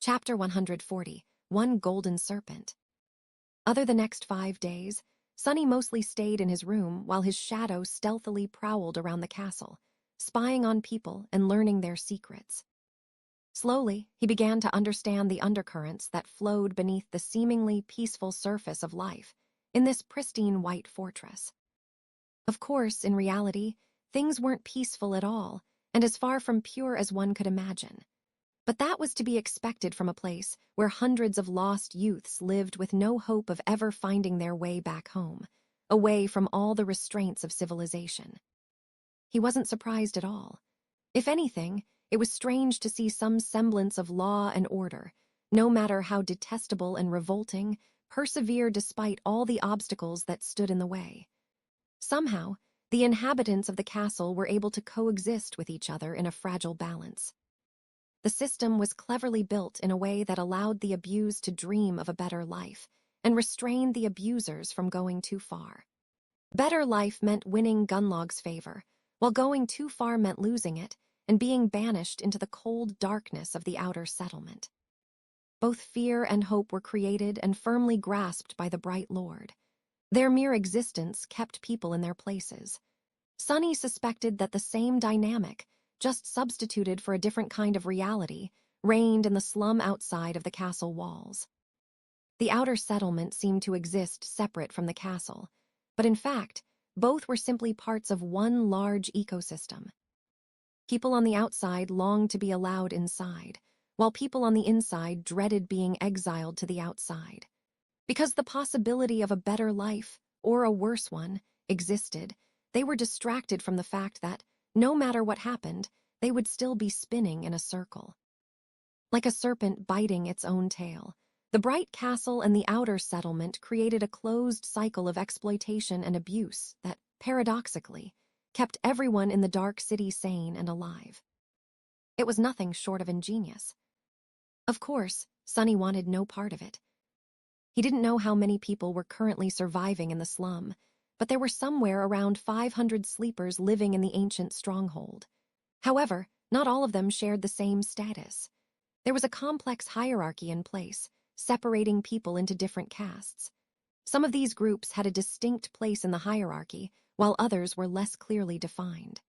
Chapter 140, One Golden Serpent. Other the next 5 days, Sonny mostly stayed in his room while his shadow stealthily prowled around the castle, spying on people and learning their secrets. Slowly, he began to understand the undercurrents that flowed beneath the seemingly peaceful surface of life in this pristine white fortress. Of course, in reality, things weren't peaceful at all, and as far from pure as one could imagine. But that was to be expected from a place where hundreds of lost youths lived with no hope of ever finding their way back home, away from all the restraints of civilization. He wasn't surprised at all. If anything, it was strange to see some semblance of law and order, no matter how detestable and revolting, persevere despite all the obstacles that stood in the way. Somehow, the inhabitants of the castle were able to coexist with each other in a fragile balance. The system was cleverly built in a way that allowed the abused to dream of a better life and restrained the abusers from going too far. Better life meant winning Gunlog's favor, while going too far meant losing it and being banished into the cold darkness of the outer settlement. Both fear and hope were created and firmly grasped by the Bright Lord. Their mere existence kept people in their places. Sonny suspected that the same dynamic, just substituted for a different kind of reality, reigned in the slum outside of the castle walls. The outer settlement seemed to exist separate from the castle, but in fact, both were simply parts of one large ecosystem. People on the outside longed to be allowed inside, while people on the inside dreaded being exiled to the outside. Because the possibility of a better life, or a worse one, existed, they were distracted from the fact that, no matter what happened, they would still be spinning in a circle. Like a serpent biting its own tail, the Bright Castle and the outer settlement created a closed cycle of exploitation and abuse that, paradoxically, kept everyone in the dark city sane and alive. It was nothing short of ingenious. Of course, Sonny wanted no part of it. He didn't know how many people were currently surviving in the slum, but there were somewhere around 500 sleepers living in the ancient stronghold. However, not all of them shared the same status. There was a complex hierarchy in place, separating people into different castes. Some of these groups had a distinct place in the hierarchy, while others were less clearly defined.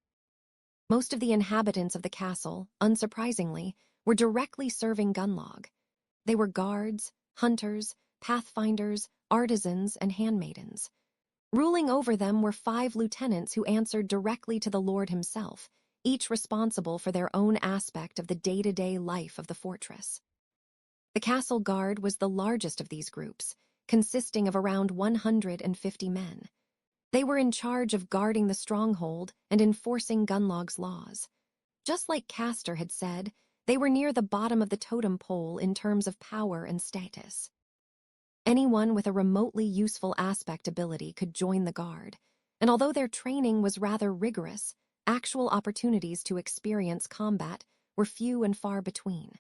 Most of the inhabitants of the castle, unsurprisingly, were directly serving Gunlog. They were guards, hunters, pathfinders, artisans, and handmaidens. Ruling over them were 5 lieutenants who answered directly to the Lord himself, each responsible for their own aspect of the day-to-day life of the fortress. The castle guard was the largest of these groups, consisting of around 150 men. They were in charge of guarding the stronghold and enforcing Gunlog's laws. Just like Castor had said, they were near the bottom of the totem pole in terms of power and status. Anyone with a remotely useful aspect ability could join the guard, and although their training was rather rigorous, actual opportunities to experience combat were few and far between.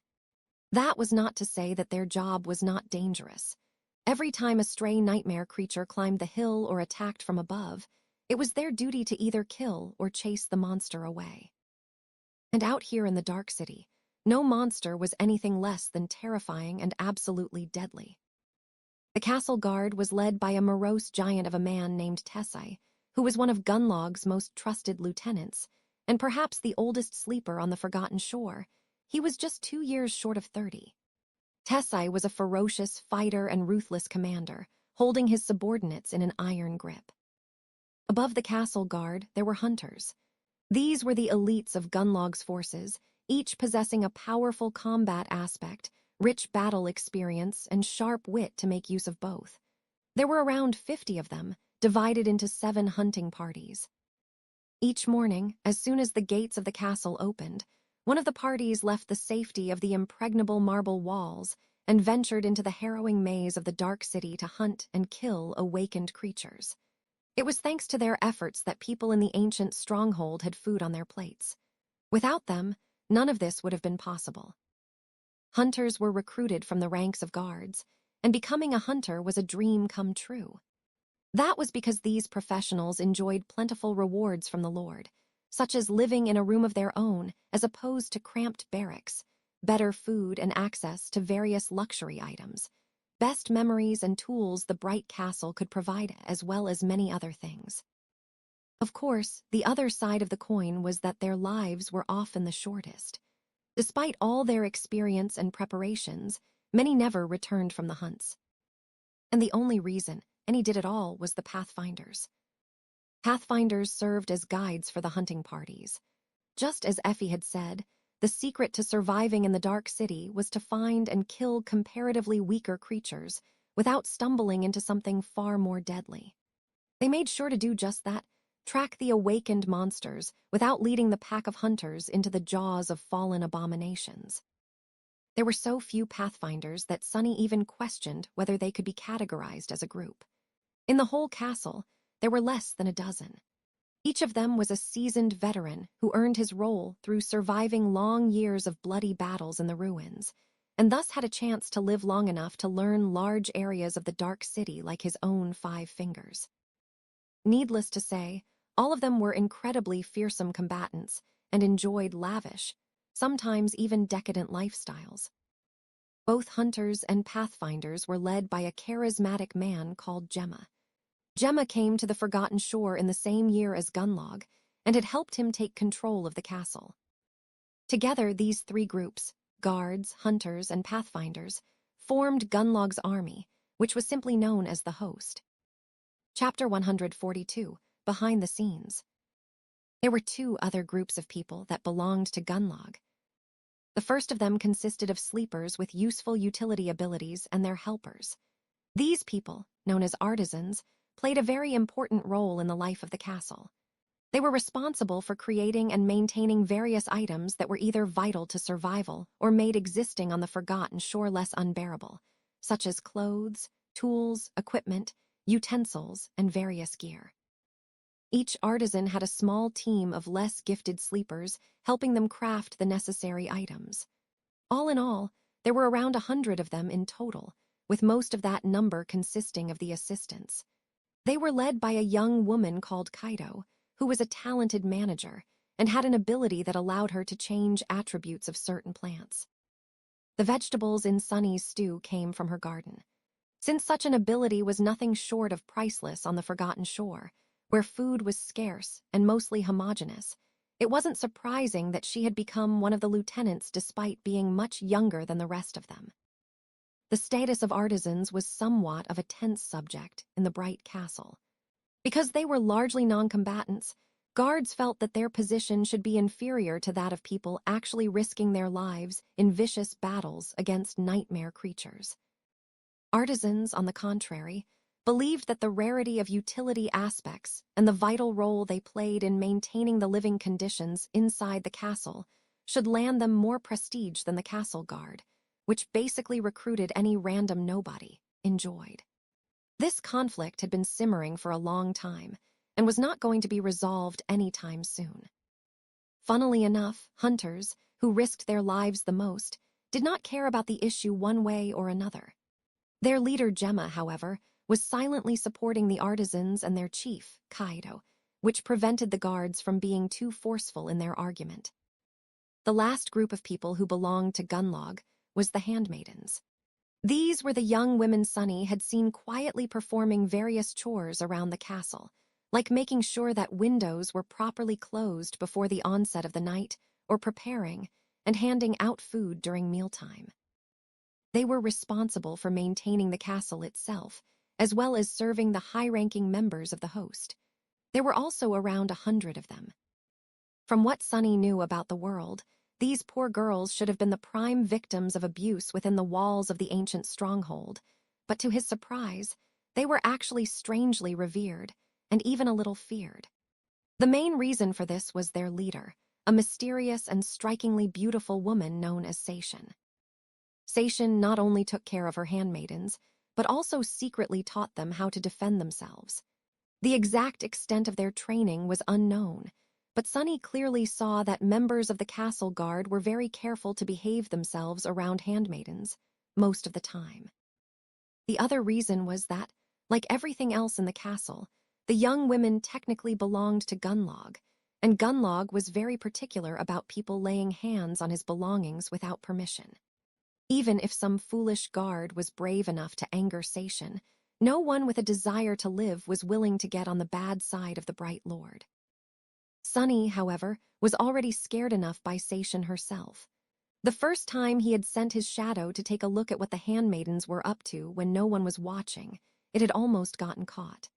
That was not to say that their job was not dangerous. Every time a stray nightmare creature climbed the hill or attacked from above, it was their duty to either kill or chase the monster away. And out here in the Dark City, no monster was anything less than terrifying and absolutely deadly. The castle guard was led by a morose giant of a man named Tessai, who was one of Gunlog's most trusted lieutenants, and perhaps the oldest sleeper on the Forgotten Shore. He was just 2 years short of 30. Tessai was a ferocious fighter and ruthless commander, holding his subordinates in an iron grip. Above the castle guard, there were hunters. These were the elites of Gunlog's forces, each possessing a powerful combat aspect, rich battle experience, and sharp wit to make use of both. There were around 50 of them, divided into 7 hunting parties. Each morning, as soon as the gates of the castle opened, one of the parties left the safety of the impregnable marble walls and ventured into the harrowing maze of the Dark City to hunt and kill awakened creatures. It was thanks to their efforts that people in the ancient stronghold had food on their plates. Without them, none of this would have been possible. Hunters were recruited from the ranks of guards, and becoming a hunter was a dream come true. That was because these professionals enjoyed plentiful rewards from the Lord, such as living in a room of their own as opposed to cramped barracks, better food, and access to various luxury items. Best memories and tools the bright castle could provide, as well as many other things. Of course, the other side of the coin was that their lives were often the shortest. Despite all their experience and preparations, many never returned from the hunts. And the only reason any did at all was the Pathfinders. Pathfinders served as guides for the hunting parties. Just as Effie had said, the secret to surviving in the Dark City was to find and kill comparatively weaker creatures without stumbling into something far more deadly. They made sure to do just that, track the awakened monsters without leading the pack of hunters into the jaws of fallen abominations. There were so few Pathfinders that Sunny even questioned whether they could be categorized as a group. In the whole castle, there were less than a dozen. Each of them was a seasoned veteran who earned his role through surviving long years of bloody battles in the ruins, and thus had a chance to live long enough to learn large areas of the Dark City like his own 5 fingers. Needless to say, all of them were incredibly fearsome combatants and enjoyed lavish, sometimes even decadent lifestyles. Both hunters and pathfinders were led by a charismatic man called Gemma. Gemma came to the Forgotten Shore in the same year as Gunlog and had helped him take control of the castle. Together, these 3 groups, guards, hunters, and pathfinders, formed Gunlog's army, which was simply known as the Host. Chapter 142, Behind the Scenes. There were 2 other groups of people that belonged to Gunlog. The first of them consisted of sleepers with useful utility abilities and their helpers. These people, known as artisans, played a very important role in the life of the castle. They were responsible for creating and maintaining various items that were either vital to survival or made existing on the Forgotten Shore less unbearable, such as clothes, tools, equipment, utensils, and various gear. Each artisan had a small team of less gifted sleepers helping them craft the necessary items. All in all, there were around 100 of them in total, with most of that number consisting of the assistants. They were led by a young woman called Kaido, who was a talented manager and had an ability that allowed her to change attributes of certain plants. The vegetables in Sunny's stew came from her garden. Since such an ability was nothing short of priceless on the Forgotten Shore, where food was scarce and mostly homogeneous, it wasn't surprising that she had become one of the lieutenants despite being much younger than the rest of them. The status of artisans was somewhat of a tense subject in the Bright Castle. Because they were largely non-combatants, guards felt that their position should be inferior to that of people actually risking their lives in vicious battles against nightmare creatures. Artisans, on the contrary, believed that the rarity of utility aspects and the vital role they played in maintaining the living conditions inside the castle should land them more prestige than the castle guard, which basically recruited any random nobody, enjoyed. This conflict had been simmering for a long time and was not going to be resolved anytime soon. Funnily enough, hunters, who risked their lives the most, did not care about the issue one way or another. Their leader, Gemma, however, was silently supporting the artisans and their chief, Kaido, which prevented the guards from being too forceful in their argument. The last group of people who belonged to Gunlog was the handmaidens. These were the young women Sunny had seen quietly performing various chores around the castle, like making sure that windows were properly closed before the onset of the night, or preparing and handing out food during mealtime. They were responsible for maintaining the castle itself, as well as serving the high-ranking members of the host. There were also around 100 of them. From what Sunny knew about the world, these poor girls should have been the prime victims of abuse within the walls of the ancient stronghold, but to his surprise, they were actually strangely revered, and even a little feared. The main reason for this was their leader, a mysterious and strikingly beautiful woman known as Seishin. Seishin not only took care of her handmaidens, but also secretly taught them how to defend themselves. The exact extent of their training was unknown, but Sunny clearly saw that members of the castle guard were very careful to behave themselves around handmaidens, most of the time. The other reason was that, like everything else in the castle, the young women technically belonged to Gunlog, and Gunlog was very particular about people laying hands on his belongings without permission. Even if some foolish guard was brave enough to anger Sation, no one with a desire to live was willing to get on the bad side of the Bright Lord. Sunny, however, was already scared enough by Sation herself. The first time he had sent his shadow to take a look at what the handmaidens were up to when no one was watching, it had almost gotten caught.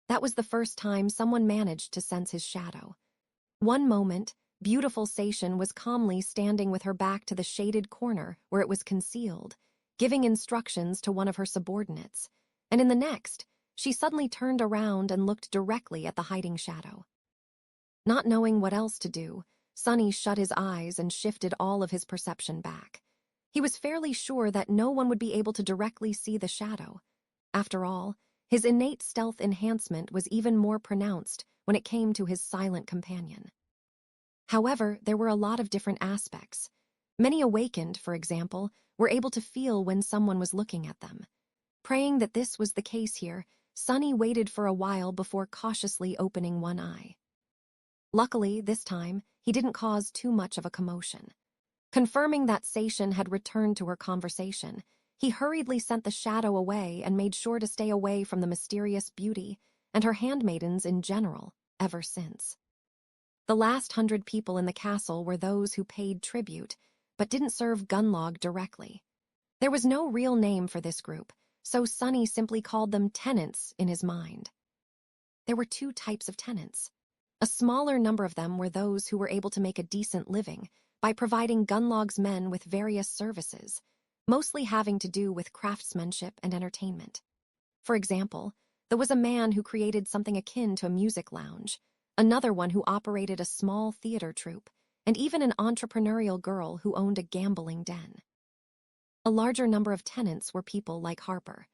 That was the first time someone managed to sense his shadow. One moment, beautiful Sation was calmly standing with her back to the shaded corner where it was concealed, giving instructions to one of her subordinates, and in the next, she suddenly turned around and looked directly at the hiding shadow. Not knowing what else to do, Sunny shut his eyes and shifted all of his perception back. He was fairly sure that no one would be able to directly see the shadow. After all, his innate stealth enhancement was even more pronounced when it came to his silent companion. However, there were a lot of different aspects. Many awakened, for example, were able to feel when someone was looking at them. Praying that this was the case here, Sunny waited for a while before cautiously opening one eye. Luckily, this time, he didn't cause too much of a commotion. Confirming that Sation had returned to her conversation, he hurriedly sent the shadow away and made sure to stay away from the mysterious beauty and her handmaidens in general ever since. The last 100 people in the castle were those who paid tribute, but didn't serve Gunlog directly. There was no real name for this group, so Sunny simply called them tenants in his mind. There were two types of tenants. A smaller number of them were those who were able to make a decent living by providing Gunlog's men with various services, mostly having to do with craftsmanship and entertainment. For example, there was a man who created something akin to a music lounge, another one who operated a small theater troupe, and even an entrepreneurial girl who owned a gambling den. A larger number of tenants were people like Harper,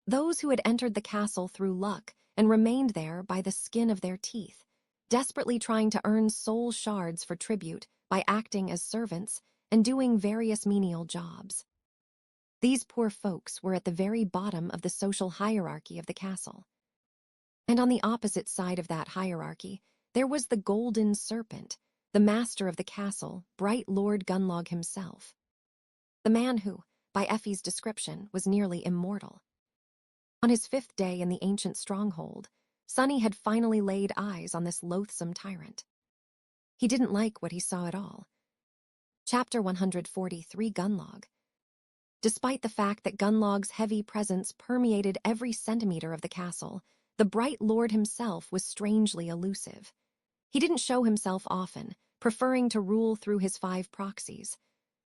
those who had entered the castle through luck and remained there by the skin of their teeth, desperately trying to earn soul shards for tribute by acting as servants and doing various menial jobs. These poor folks were at the very bottom of the social hierarchy of the castle. And on the opposite side of that hierarchy, there was the Golden Serpent, the master of the castle, Bright Lord Gunlog himself. The man who, by Effie's description, was nearly immortal. On his 5th day in the ancient stronghold, Sunny had finally laid eyes on this loathsome tyrant. He didn't like what he saw at all. Chapter 143, Gunlog. Despite the fact that Gunlog's heavy presence permeated every centimeter of the castle, the Bright Lord himself was strangely elusive. He didn't show himself often, preferring to rule through his 5 proxies.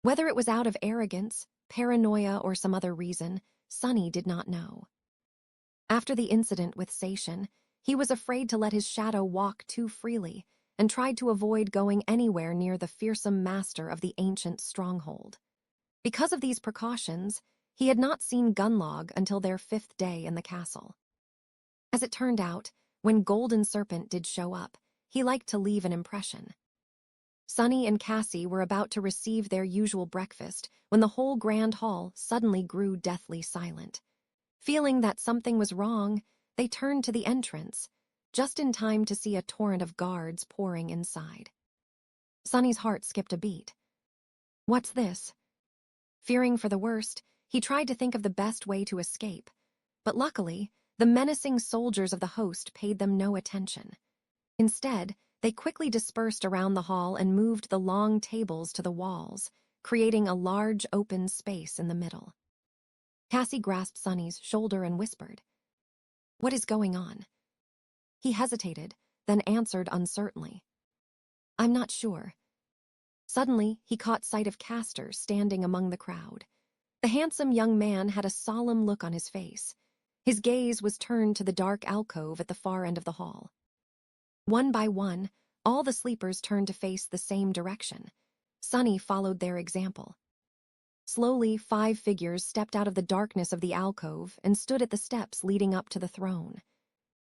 Whether it was out of arrogance, paranoia, or some other reason, Sunny did not know. After the incident with Sation, he was afraid to let his shadow walk too freely and tried to avoid going anywhere near the fearsome master of the ancient stronghold. Because of these precautions, he had not seen Gunlog until their 5th day in the castle. As it turned out, when Golden Serpent did show up, he liked to leave an impression. Sunny and Cassie were about to receive their usual breakfast when the whole grand hall suddenly grew deathly silent. Feeling that something was wrong, they turned to the entrance, just in time to see a torrent of guards pouring inside. Sunny's heart skipped a beat. What's this? Fearing for the worst, he tried to think of the best way to escape, but luckily, the menacing soldiers of the host paid them no attention. Instead, they quickly dispersed around the hall and moved the long tables to the walls, creating a large open space in the middle. Cassie grasped Sunny's shoulder and whispered, "What is going on?" He hesitated, then answered uncertainly, "I'm not sure." Suddenly, he caught sight of Castor standing among the crowd. The handsome young man had a solemn look on his face. His gaze was turned to the dark alcove at the far end of the hall. One by one, all the sleepers turned to face the same direction. Sunny followed their example. Slowly, 5 figures stepped out of the darkness of the alcove and stood at the steps leading up to the throne.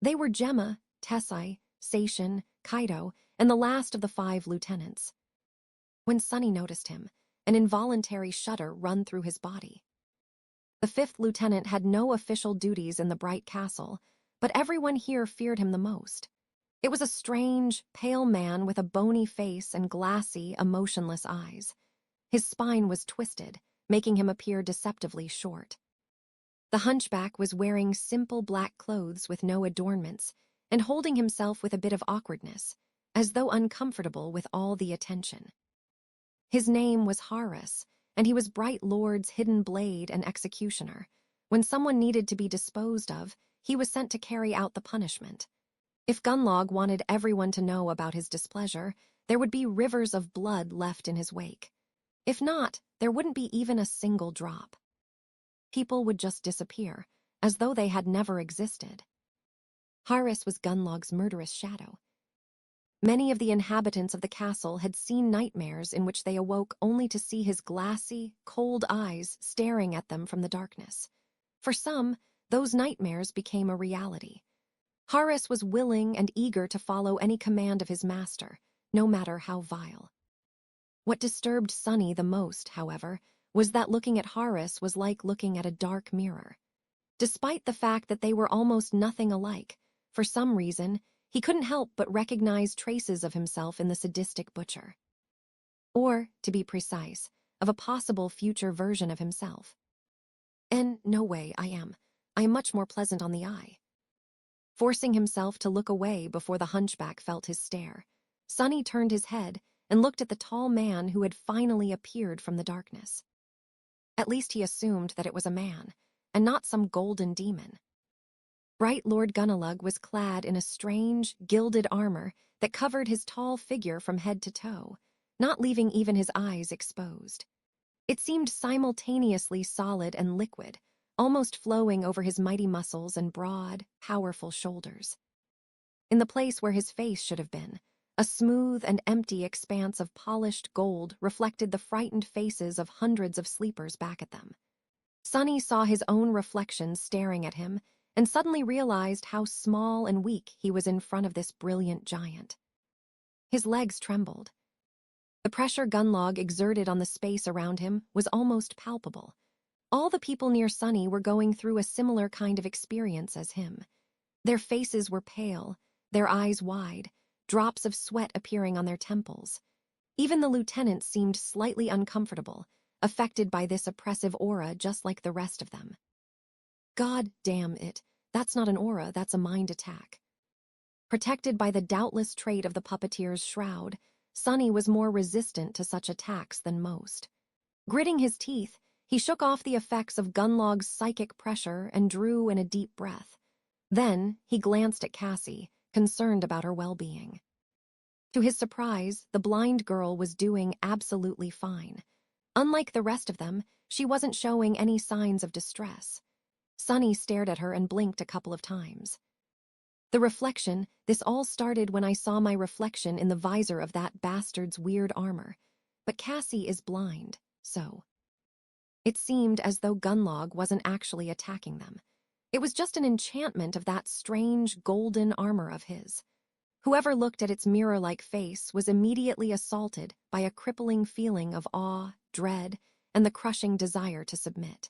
They were Gemma, Tessai, Sation, Kaido, and the last of the 5 lieutenants. When Sunny noticed him, an involuntary shudder run through his body. The 5th lieutenant had no official duties in the Bright Castle, but everyone here feared him the most. It was a strange, pale man with a bony face and glassy, emotionless eyes. His spine was twisted, making him appear deceptively short. The hunchback was wearing simple black clothes with no adornments and holding himself with a bit of awkwardness, as though uncomfortable with all the attention. His name was Harris, and he was Bright Lord's hidden blade and executioner. When someone needed to be disposed of, he was sent to carry out the punishment. If Gunlog wanted everyone to know about his displeasure, there would be rivers of blood left in his wake. If not, there wouldn't be even a single drop. People would just disappear, as though they had never existed. Harris was Gunlog's murderous shadow. Many of the inhabitants of the castle had seen nightmares in which they awoke only to see his glassy, cold eyes staring at them from the darkness. For some, those nightmares became a reality. Harris was willing and eager to follow any command of his master, no matter how vile. What disturbed Sunny the most, however, was that looking at Harris was like looking at a dark mirror. Despite the fact that they were almost nothing alike, for some reason, he couldn't help but recognize traces of himself in the sadistic butcher. Or, to be precise, of a possible future version of himself. In no way I am much more pleasant on the eye. Forcing himself to look away before the hunchback felt his stare, Sunny turned his head and looked at the tall man who had finally appeared from the darkness. At least he assumed that it was a man, and not some golden demon. Bright Lord Gunnalug was clad in a strange, gilded armor that covered his tall figure from head to toe, not leaving even his eyes exposed. It seemed simultaneously solid and liquid, almost flowing over his mighty muscles and broad, powerful shoulders. In the place where his face should have been, a smooth and empty expanse of polished gold reflected the frightened faces of hundreds of sleepers back at them. Sunny saw his own reflection staring at him and suddenly realized how small and weak he was in front of this brilliant giant. His legs trembled. The pressure Gunlog exerted on the space around him was almost palpable. All the people near Sunny were going through a similar kind of experience as him. Their faces were pale, their eyes wide, drops of sweat appearing on their temples. Even the lieutenant seemed slightly uncomfortable, affected by this oppressive aura just like the rest of them. God damn it, that's not an aura, that's a mind attack. Protected by the doubtless trait of the puppeteer's shroud, Sunny was more resistant to such attacks than most. Gritting his teeth, he shook off the effects of Gunlog's psychic pressure and drew in a deep breath. Then he glanced at Cassie, concerned about her well-being. To his surprise, the blind girl was doing absolutely fine. Unlike the rest of them, she wasn't showing any signs of distress. Sunny stared at her and blinked a couple of times. The reflection, this all started when I saw my reflection in the visor of that bastard's weird armor. But Cassie is blind, so. It seemed as though Gunlog wasn't actually attacking them. It was just an enchantment of that strange golden armor of his. Whoever looked at its mirror-like face was immediately assaulted by a crippling feeling of awe, dread, and the crushing desire to submit.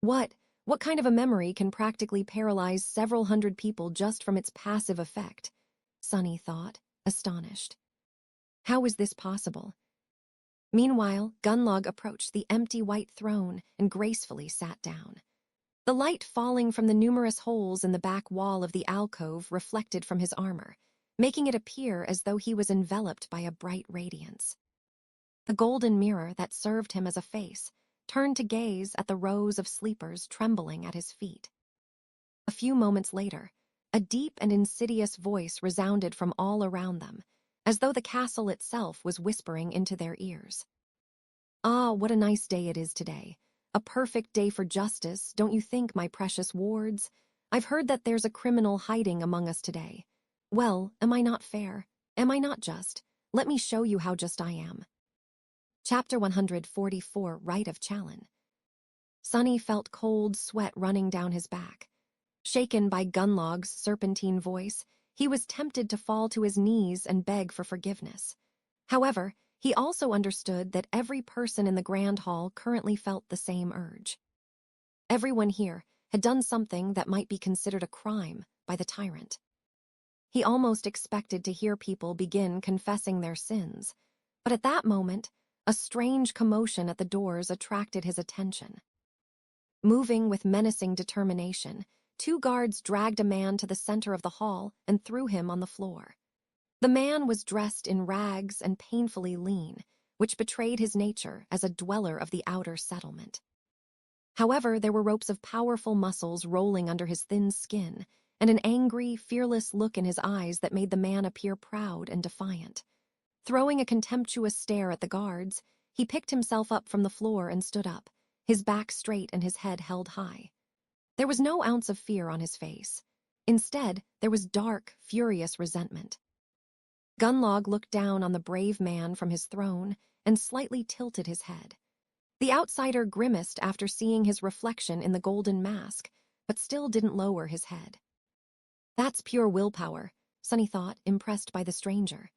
What kind of a memory can practically paralyze several hundred people just from its passive effect? Sunny thought, astonished. How is this possible? Meanwhile, Gunlog approached the empty white throne and gracefully sat down. The light falling from the numerous holes in the back wall of the alcove reflected from his armor, making it appear as though he was enveloped by a bright radiance. The golden mirror that served him as a face turned to gaze at the rows of sleepers trembling at his feet. A few moments later, a deep and insidious voice resounded from all around them, as though the castle itself was whispering into their ears. Ah, what a nice day it is today. A perfect day for justice, don't you think, my precious wards? I've heard that there's a criminal hiding among us today. Well, am I not fair? Am I not just? Let me show you how just I am. Chapter 144, Rite of Challen. Sunny felt cold sweat running down his back. Shaken by Gunlog's serpentine voice, he was tempted to fall to his knees and beg for forgiveness. However, he also understood that every person in the Grand Hall currently felt the same urge. Everyone here had done something that might be considered a crime by the tyrant. He almost expected to hear people begin confessing their sins. But at that moment, a strange commotion at the doors attracted his attention. Moving with menacing determination, 2 guards dragged a man to the center of the hall and threw him on the floor. The man was dressed in rags and painfully lean, which betrayed his nature as a dweller of the outer settlement. However, there were ropes of powerful muscles rolling under his thin skin, and an angry, fearless look in his eyes that made the man appear proud and defiant. Throwing a contemptuous stare at the guards, he picked himself up from the floor and stood up, his back straight and his head held high. There was no ounce of fear on his face. Instead, there was dark, furious resentment. Gunnlog looked down on the brave man from his throne and slightly tilted his head. The outsider grimaced after seeing his reflection in the golden mask, but still didn't lower his head. That's pure willpower, Sunny thought, impressed by the stranger.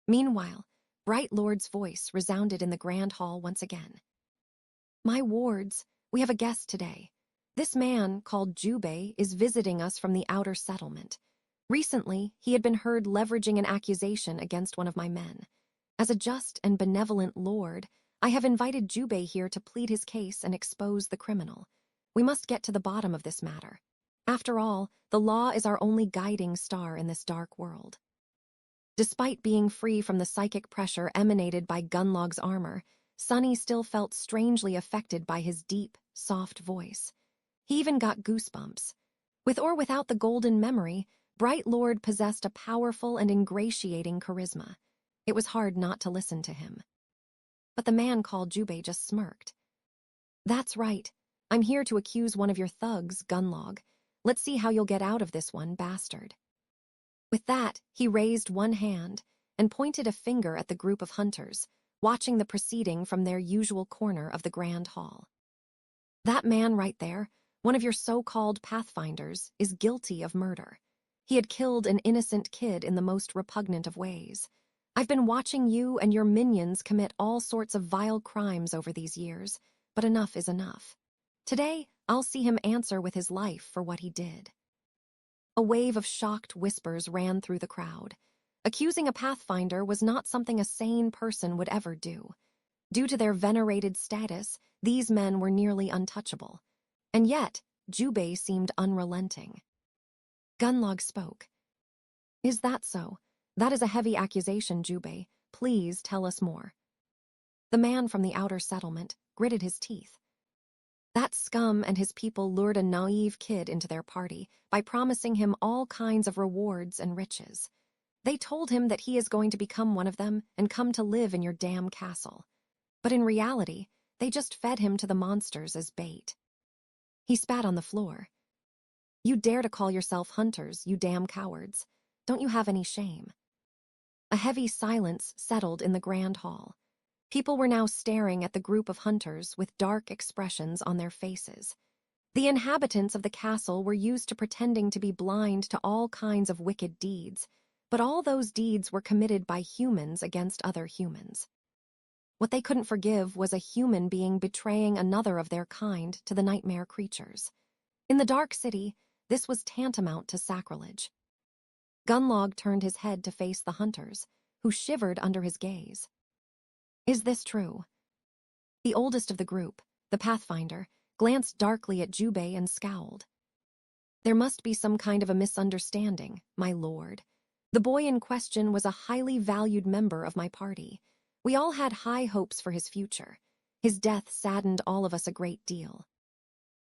Meanwhile, Bright Lord's voice resounded in the grand hall once again. My wards, we have a guest today. This man, called Jubei, is visiting us from the outer settlement. Recently, he had been heard leveraging an accusation against one of my men. As a just and benevolent lord, I have invited Jubei here to plead his case and expose the criminal. We must get to the bottom of this matter. After all, the law is our only guiding star in this dark world. Despite being free from the psychic pressure emanated by Gunnlog's armor, Sunny still felt strangely affected by his deep, soft voice. He even got goosebumps. With or without the golden memory, Bright Lord possessed a powerful and ingratiating charisma. It was hard not to listen to him. But the man called Jubei just smirked. That's right. I'm here to accuse one of your thugs, Gunnlog. Let's see how you'll get out of this one, bastard. With that, he raised one hand and pointed a finger at the group of hunters, watching the proceeding from their usual corner of the grand hall. That man right there, one of your so-called pathfinders, is guilty of murder. He had killed an innocent kid in the most repugnant of ways. I've been watching you and your minions commit all sorts of vile crimes over these years, but enough is enough. Today, I'll see him answer with his life for what he did. A wave of shocked whispers ran through the crowd. Accusing a pathfinder was not something a sane person would ever do. Due to their venerated status, these men were nearly untouchable. And yet, Jubei seemed unrelenting. Gunnlog spoke. Is that so? That is a heavy accusation, Jubei. Please tell us more. The man from the outer settlement gritted his teeth. That scum and his people lured a naive kid into their party by promising him all kinds of rewards and riches. They told him that he is going to become one of them and come to live in your damn castle. But in reality, they just fed him to the monsters as bait. He spat on the floor. You dare to call yourself hunters, you damn cowards. Don't you have any shame? A heavy silence settled in the grand hall. People were now staring at the group of hunters with dark expressions on their faces. The inhabitants of the castle were used to pretending to be blind to all kinds of wicked deeds, but all those deeds were committed by humans against other humans. What they couldn't forgive was a human being betraying another of their kind to the nightmare creatures. In the dark city, this was tantamount to sacrilege. Gunnlog turned his head to face the hunters, who shivered under his gaze. Is this true? The oldest of the group, the Pathfinder, glanced darkly at Jubei and scowled. There must be some kind of a misunderstanding, my lord. The boy in question was a highly valued member of my party. We all had high hopes for his future. His death saddened all of us a great deal.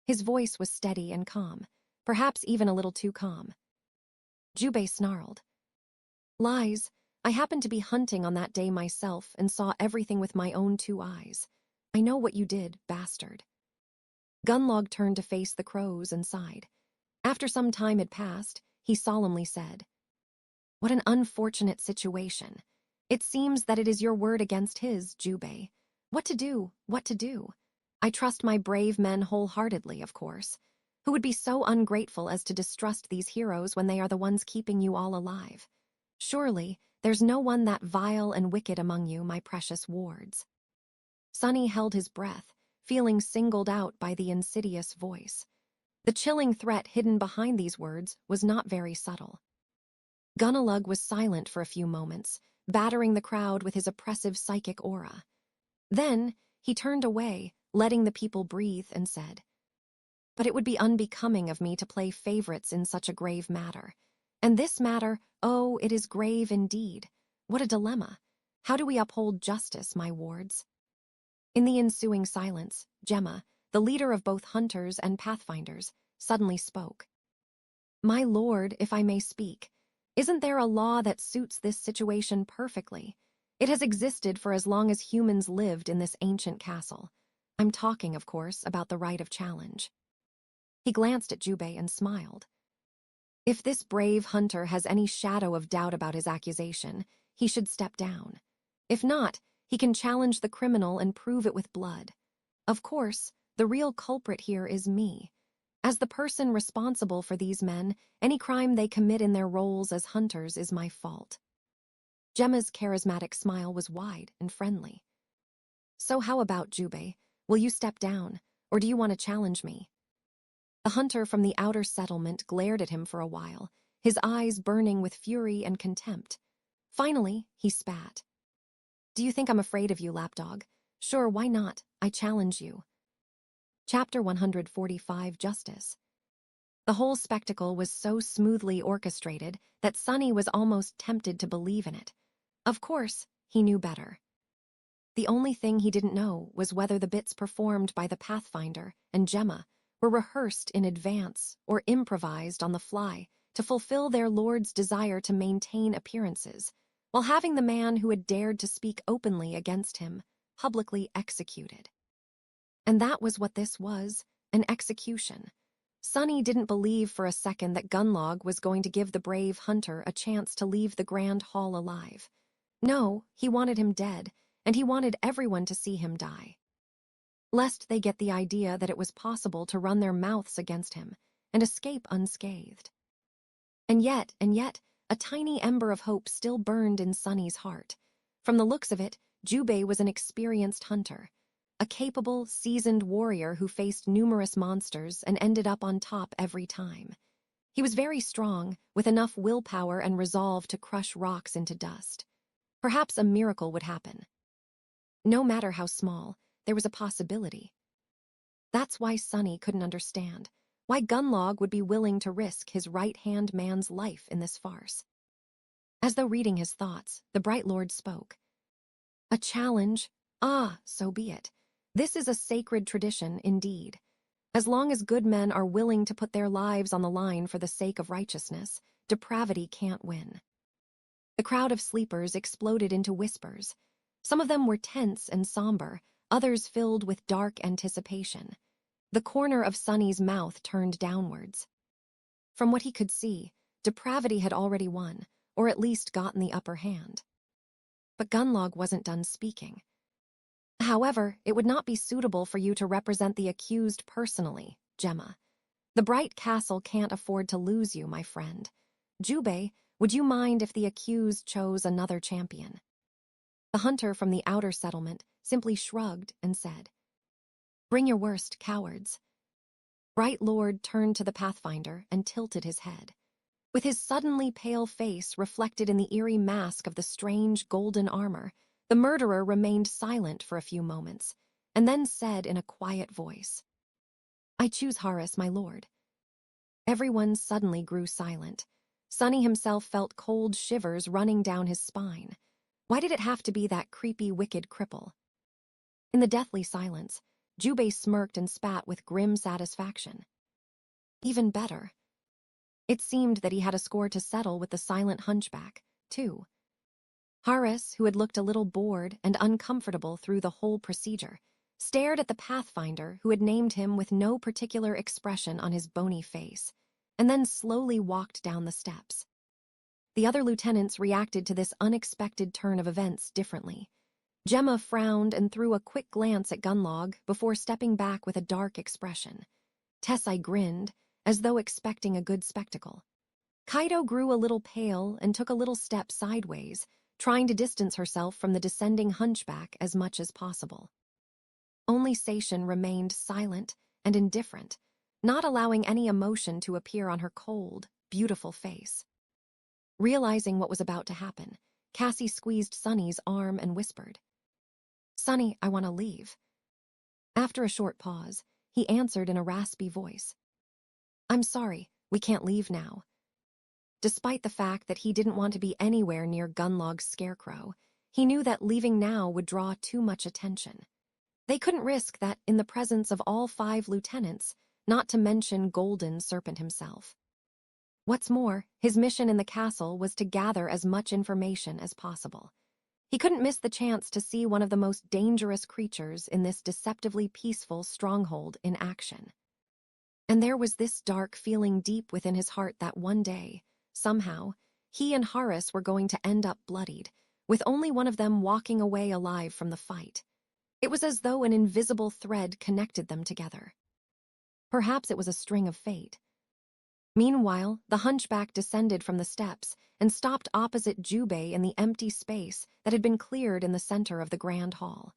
His voice was steady and calm, perhaps even a little too calm. Jubei snarled. Lies. I happened to be hunting on that day myself and saw everything with my own 2 eyes. I know what you did, bastard. Gunnlog turned to face the crows and sighed. After some time had passed, he solemnly said, What an unfortunate situation. It seems that it is your word against his, Jubei. What to do? What to do? I trust my brave men wholeheartedly, of course. Who would be so ungrateful as to distrust these heroes when they are the ones keeping you all alive? Surely, there's no one that vile and wicked among you, my precious wards. Sunny held his breath, feeling singled out by the insidious voice. The chilling threat hidden behind these words was not very subtle. Gunnalug was silent for a few moments, battering the crowd with his oppressive psychic aura. Then he turned away, letting the people breathe, and said, "But it would be unbecoming of me to play favorites in such a grave matter. And this matter, oh, it is grave indeed. What a dilemma. How do we uphold justice, my wards?" In the ensuing silence, Gemma, the leader of both hunters and pathfinders, suddenly spoke. "My lord, if I may speak, isn't there a law that suits this situation perfectly? It has existed for as long as humans lived in this ancient castle. I'm talking, of course, about the right of challenge." He glanced at Jubei and smiled. If this brave hunter has any shadow of doubt about his accusation, he should step down. If not, he can challenge the criminal and prove it with blood. Of course, the real culprit here is me. As the person responsible for these men, any crime they commit in their roles as hunters is my fault. Gemma's charismatic smile was wide and friendly. "So how about, Jubei? Will you step down, or do you want to challenge me?" The hunter from the outer settlement glared at him for a while, his eyes burning with fury and contempt. Finally, he spat. "Do you think I'm afraid of you, lapdog? Sure, why not? I challenge you." Chapter 145, Justice. The whole spectacle was so smoothly orchestrated that Sunny was almost tempted to believe in it. Of course, he knew better. The only thing he didn't know was whether the bits performed by the Pathfinder and Gemma were rehearsed in advance or improvised on the fly to fulfill their lord's desire to maintain appearances, while having the man who had dared to speak openly against him publicly executed. And that was what this was, an execution. Sunny didn't believe for a second that Gunnlog was going to give the brave hunter a chance to leave the grand hall alive. No, he wanted him dead, and he wanted everyone to see him die. Lest they get the idea that it was possible to run their mouths against him and escape unscathed. And yet, a tiny ember of hope still burned in Sunny's heart. From the looks of it, Jubei was an experienced hunter, a capable, seasoned warrior who faced numerous monsters and ended up on top every time. He was very strong, with enough willpower and resolve to crush rocks into dust. Perhaps a miracle would happen. No matter how small, there was a possibility. That's why Sunny couldn't understand why Gunnlog would be willing to risk his right-hand man's life in this farce. As though reading his thoughts, the Bright Lord spoke. "A challenge? Ah, so be it. This is a sacred tradition indeed. As long as good men are willing to put their lives on the line for the sake of righteousness, depravity can't win." The crowd of sleepers exploded into whispers. Some of them were tense and somber, others filled with dark anticipation. The corner of Sunny's mouth turned downwards. From what he could see, depravity had already won, or at least gotten the upper hand. But Gunnlog wasn't done speaking. "However, it would not be suitable for you to represent the accused personally, Gemma. The Bright Castle can't afford to lose you, my friend. Jubei, would you mind if the accused chose another champion?" The hunter from the outer settlement simply shrugged and said, "Bring your worst, cowards." Bright Lord turned to the Pathfinder and tilted his head. With his suddenly pale face reflected in the eerie mask of the strange golden armor, the murderer remained silent for a few moments, and then said in a quiet voice, "I choose Harris, my lord." Everyone suddenly grew silent. Sunny himself felt cold shivers running down his spine. Why did it have to be that creepy, wicked cripple? In the deathly silence, Jubei smirked and spat with grim satisfaction. Even better. It seemed that he had a score to settle with the silent hunchback, too. Harris, who had looked a little bored and uncomfortable through the whole procedure, stared at the Pathfinder who had named him with no particular expression on his bony face, and then slowly walked down the steps. The other lieutenants reacted to this unexpected turn of events differently. Gemma frowned and threw a quick glance at Gunnlog before stepping back with a dark expression. Tessai grinned, as though expecting a good spectacle. Kaido grew a little pale and took a little step sideways, trying to distance herself from the descending hunchback as much as possible. Only Seishin remained silent and indifferent, not allowing any emotion to appear on her cold, beautiful face. Realizing what was about to happen, Cassie squeezed Sunny's arm and whispered, "Sunny, I want to leave." After a short pause, he answered in a raspy voice, "I'm sorry, we can't leave now." Despite the fact that he didn't want to be anywhere near Gunlog's scarecrow, he knew that leaving now would draw too much attention. They couldn't risk that in the presence of all 5 lieutenants, not to mention Golden Serpent himself. What's more, his mission in the castle was to gather as much information as possible. He couldn't miss the chance to see one of the most dangerous creatures in this deceptively peaceful stronghold in action. And there was this dark feeling deep within his heart that one day, somehow, he and Horace were going to end up bloodied, with only one of them walking away alive from the fight. It was as though an invisible thread connected them together. Perhaps it was a string of fate. Meanwhile, the hunchback descended from the steps and stopped opposite Jubei in the empty space that had been cleared in the center of the grand hall.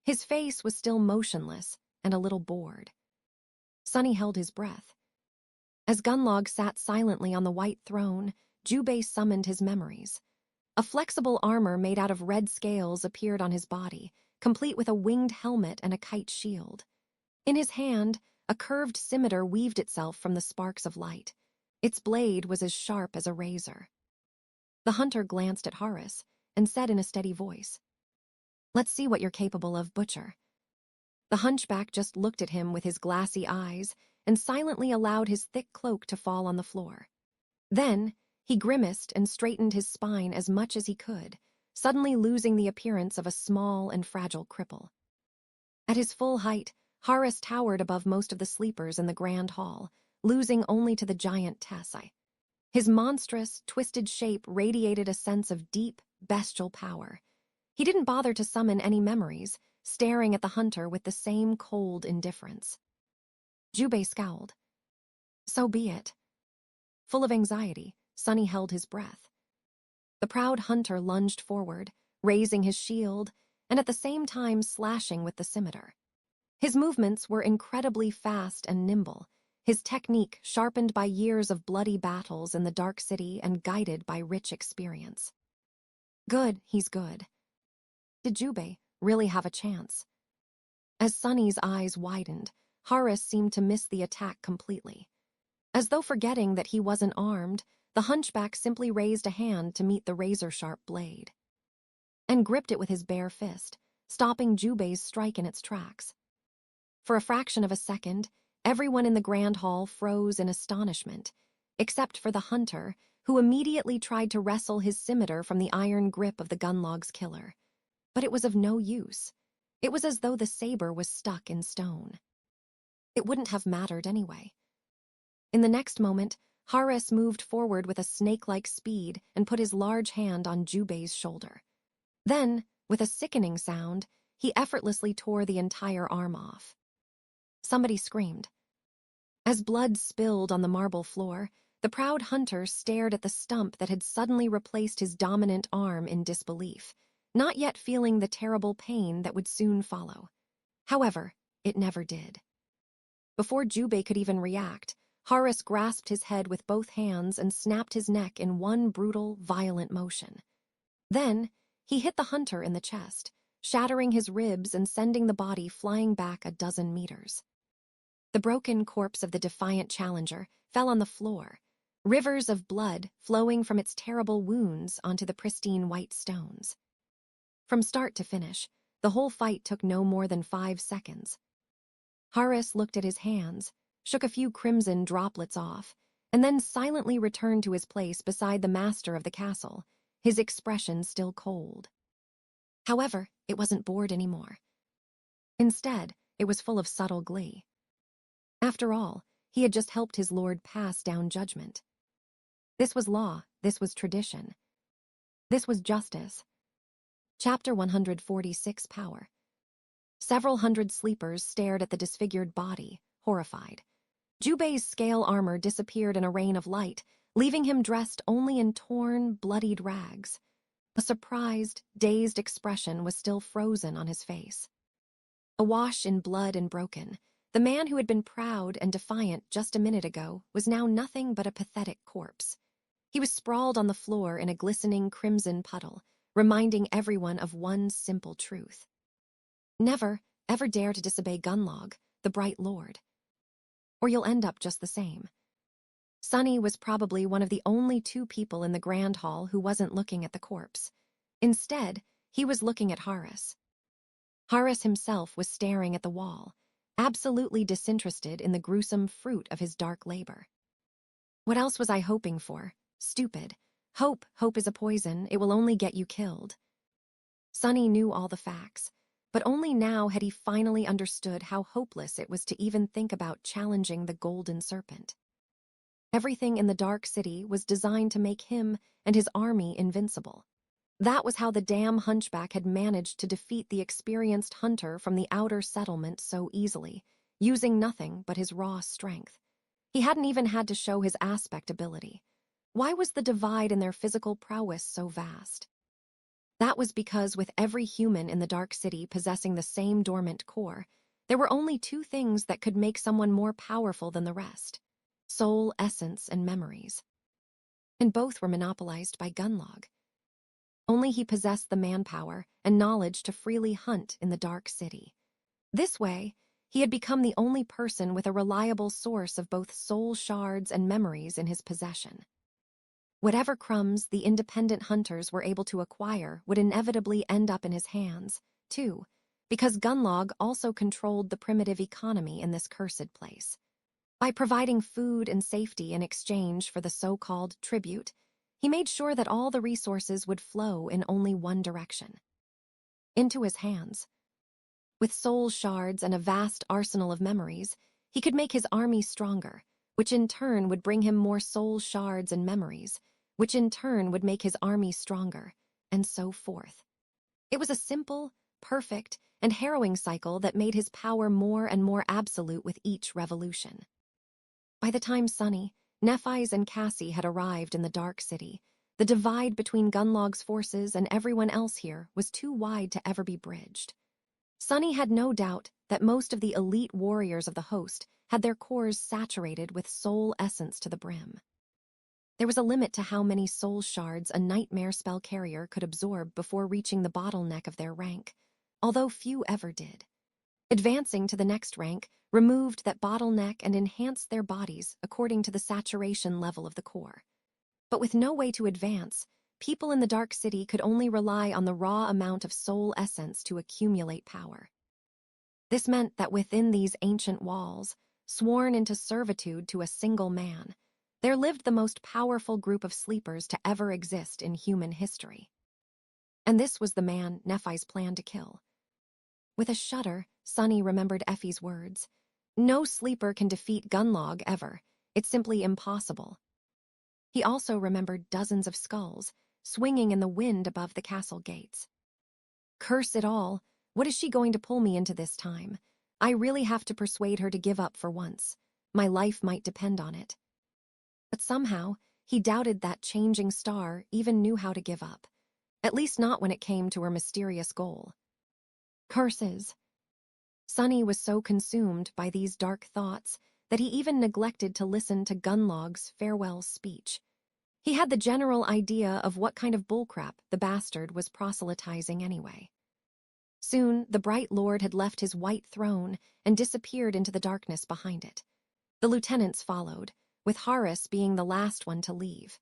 His face was still motionless and a little bored. Sunny held his breath. As Gunlog sat silently on the white throne, Jubei summoned his memories. A flexible armor made out of red scales appeared on his body, complete with a winged helmet and a kite shield. In his hand, a curved scimitar weaved itself from the sparks of light. Its blade was as sharp as a razor. The hunter glanced at Horace and said in a steady voice, "Let's see what you're capable of, Butcher." The hunchback just looked at him with his glassy eyes and silently allowed his thick cloak to fall on the floor. Then, he grimaced and straightened his spine as much as he could, suddenly losing the appearance of a small and fragile cripple. At his full height, Horace towered above most of the sleepers in the grand hall, losing only to the giant Tessie. His monstrous, twisted shape radiated a sense of deep, bestial power. He didn't bother to summon any memories, staring at the hunter with the same cold indifference. Jubei scowled. So be it. Full of anxiety, Sunny held his breath. The proud hunter lunged forward, raising his shield, and at the same time slashing with the scimitar. His movements were incredibly fast and nimble, his technique sharpened by years of bloody battles in the Dark City and guided by rich experience. Good, he's good. Did Jubei really have a chance? As Sunny's eyes widened, Horace seemed to miss the attack completely. As though forgetting that he wasn't armed, the hunchback simply raised a hand to meet the razor-sharp blade, and gripped it with his bare fist, stopping Jubei's strike in its tracks. For a fraction of a second, everyone in the grand hall froze in astonishment, except for the hunter, who immediately tried to wrestle his scimitar from the iron grip of the Gunlog's killer. But it was of no use. It was as though the saber was stuck in stone. It wouldn't have mattered anyway. In the next moment, Horace moved forward with a snake-like speed and put his large hand on Jubei's shoulder. Then, with a sickening sound, he effortlessly tore the entire arm off. Somebody screamed. As blood spilled on the marble floor, the proud hunter stared at the stump that had suddenly replaced his dominant arm in disbelief, not yet feeling the terrible pain that would soon follow. However, it never did. Before Jubei could even react, Horace grasped his head with both hands and snapped his neck in one brutal, violent motion. Then, he hit the hunter in the chest, shattering his ribs and sending the body flying back a dozen meters. The broken corpse of the defiant challenger fell on the floor, rivers of blood flowing from its terrible wounds onto the pristine white stones. From start to finish, the whole fight took no more than 5 seconds. Horace looked at his hands, shook a few crimson droplets off, and then silently returned to his place beside the master of the castle, his expression still cold. However, it wasn't bored anymore. Instead, it was full of subtle glee. After all, he had just helped his lord pass down judgment. This was law, this was tradition. This was justice. Chapter 146, Power. Several hundred sleepers stared at the disfigured body, horrified. Jubei's scale armor disappeared in a rain of light, leaving him dressed only in torn, bloodied rags. A surprised, dazed expression was still frozen on his face. Awash in blood and broken, the man who had been proud and defiant just a minute ago was now nothing but a pathetic corpse. He was sprawled on the floor in a glistening crimson puddle, reminding everyone of one simple truth. Never, ever dare to disobey Gunlog, the Bright Lord, or you'll end up just the same. Sunny was probably one of the only two people in the grand hall who wasn't looking at the corpse. Instead, he was looking at Horace. Horace himself was staring at the wall, absolutely disinterested in the gruesome fruit of his dark labor. What else was I hoping for? Stupid. Hope is a poison. It will only get you killed. Sunny knew all the facts, but only now had he finally understood how hopeless it was to even think about challenging the Golden Serpent. Everything in the Dark City was designed to make him and his army invincible. That was how the damn hunchback had managed to defeat the experienced hunter from the outer settlement so easily, using nothing but his raw strength. He hadn't even had to show his aspect ability. Why was the divide in their physical prowess so vast? That was because with every human in the Dark City possessing the same dormant core, there were only two things that could make someone more powerful than the rest: soul, essence, and memories. And both were monopolized by Gunlog. Only he possessed the manpower and knowledge to freely hunt in the Dark City. This way, he had become the only person with a reliable source of both soul shards and memories in his possession. Whatever crumbs the independent hunters were able to acquire would inevitably end up in his hands, too, because Gunlog also controlled the primitive economy in this cursed place. By providing food and safety in exchange for the so-called tribute, he made sure that all the resources would flow in only one direction: into his hands. With soul shards and a vast arsenal of memories, he could make his army stronger, which in turn would bring him more soul shards and memories, which in turn would make his army stronger, and so forth. It was a simple, perfect, and harrowing cycle that made his power more and more absolute with each revolution. By the time Sunny, Nephi's, and Cassie had arrived in the Dark City, the divide between Gunlog's forces and everyone else here was too wide to ever be bridged. Sunny had no doubt that most of the elite warriors of the host had their cores saturated with soul essence to the brim. There was a limit to how many soul shards a nightmare spell carrier could absorb before reaching the bottleneck of their rank, although few ever did. Advancing to the next rank removed that bottleneck and enhanced their bodies according to the saturation level of the core. But with no way to advance, people in the Dark City could only rely on the raw amount of soul essence to accumulate power. This meant that within these ancient walls, sworn into servitude to a single man, there lived the most powerful group of sleepers to ever exist in human history. And this was the man Nephi's planned to kill. With a shudder, Sunny remembered Effie's words. No sleeper can defeat Gunlog ever. It's simply impossible. He also remembered dozens of skulls, swinging in the wind above the castle gates. Curse it all, what is she going to pull me into this time? I really have to persuade her to give up for once. My life might depend on it. But somehow, he doubted that changing star even knew how to give up, at least not when it came to her mysterious goal. Curses. Sunny was so consumed by these dark thoughts that he even neglected to listen to Gunlog's farewell speech. He had the general idea of what kind of bullcrap the bastard was proselytizing anyway. Soon, the Bright Lord had left his white throne and disappeared into the darkness behind it. The lieutenants followed, with Horace being the last one to leave.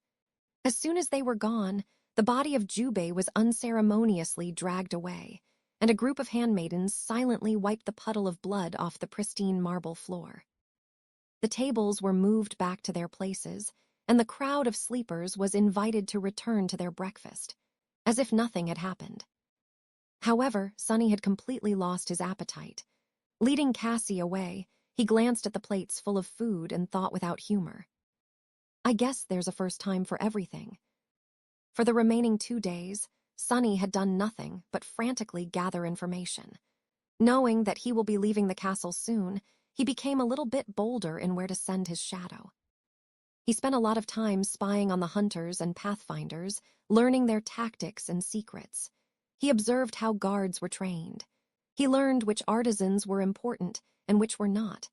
As soon as they were gone, the body of Jubei was unceremoniously dragged away, and a group of handmaidens silently wiped the puddle of blood off the pristine marble floor. The tables were moved back to their places, and the crowd of sleepers was invited to return to their breakfast, as if nothing had happened. However, Sunny had completely lost his appetite. Leading Cassie away, he glanced at the plates full of food and thought without humor. I guess there's a first time for everything. For the remaining 2 days, Sunny had done nothing but frantically gather information. Knowing that he will be leaving the castle soon, he became a little bit bolder in where to send his shadow. He spent a lot of time spying on the hunters and pathfinders, learning their tactics and secrets. He observed how guards were trained. He learned which artisans were important and which were not.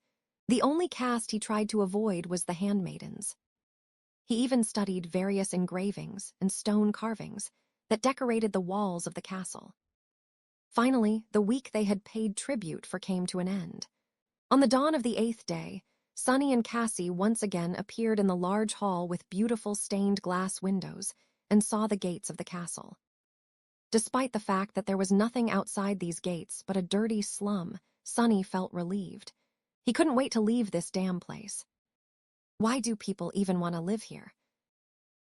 The only caste he tried to avoid was the handmaidens. He even studied various engravings and stone carvings that decorated the walls of the castle. Finally, the week they had paid tribute for came to an end. On the dawn of the 8th day, Sunny and Cassie once again appeared in the large hall with beautiful stained glass windows and saw the gates of the castle. Despite the fact that there was nothing outside these gates but a dirty slum, Sunny felt relieved. He couldn't wait to leave this damn place. Why do people even want to live here?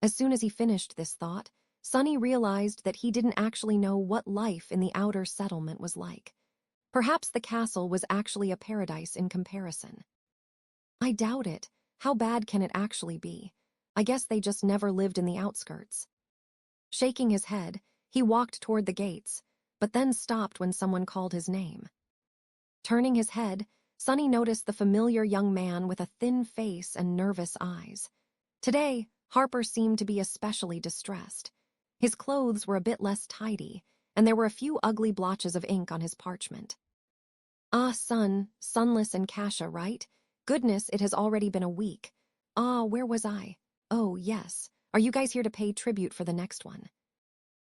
As soon as he finished this thought, Sunny realized that he didn't actually know what life in the outer settlement was like. Perhaps the castle was actually a paradise in comparison. I doubt it. How bad can it actually be? I guess they just never lived in the outskirts. Shaking his head, he walked toward the gates, but then stopped when someone called his name. Turning his head, Sunny noticed the familiar young man with a thin face and nervous eyes. Today, Harper seemed to be especially distressed. His clothes were a bit less tidy, and there were a few ugly blotches of ink on his parchment. Ah, son, Sunless and Kasha, right? Goodness, it has already been a week. Ah, where was I? Oh, yes. Are you guys here to pay tribute for the next one?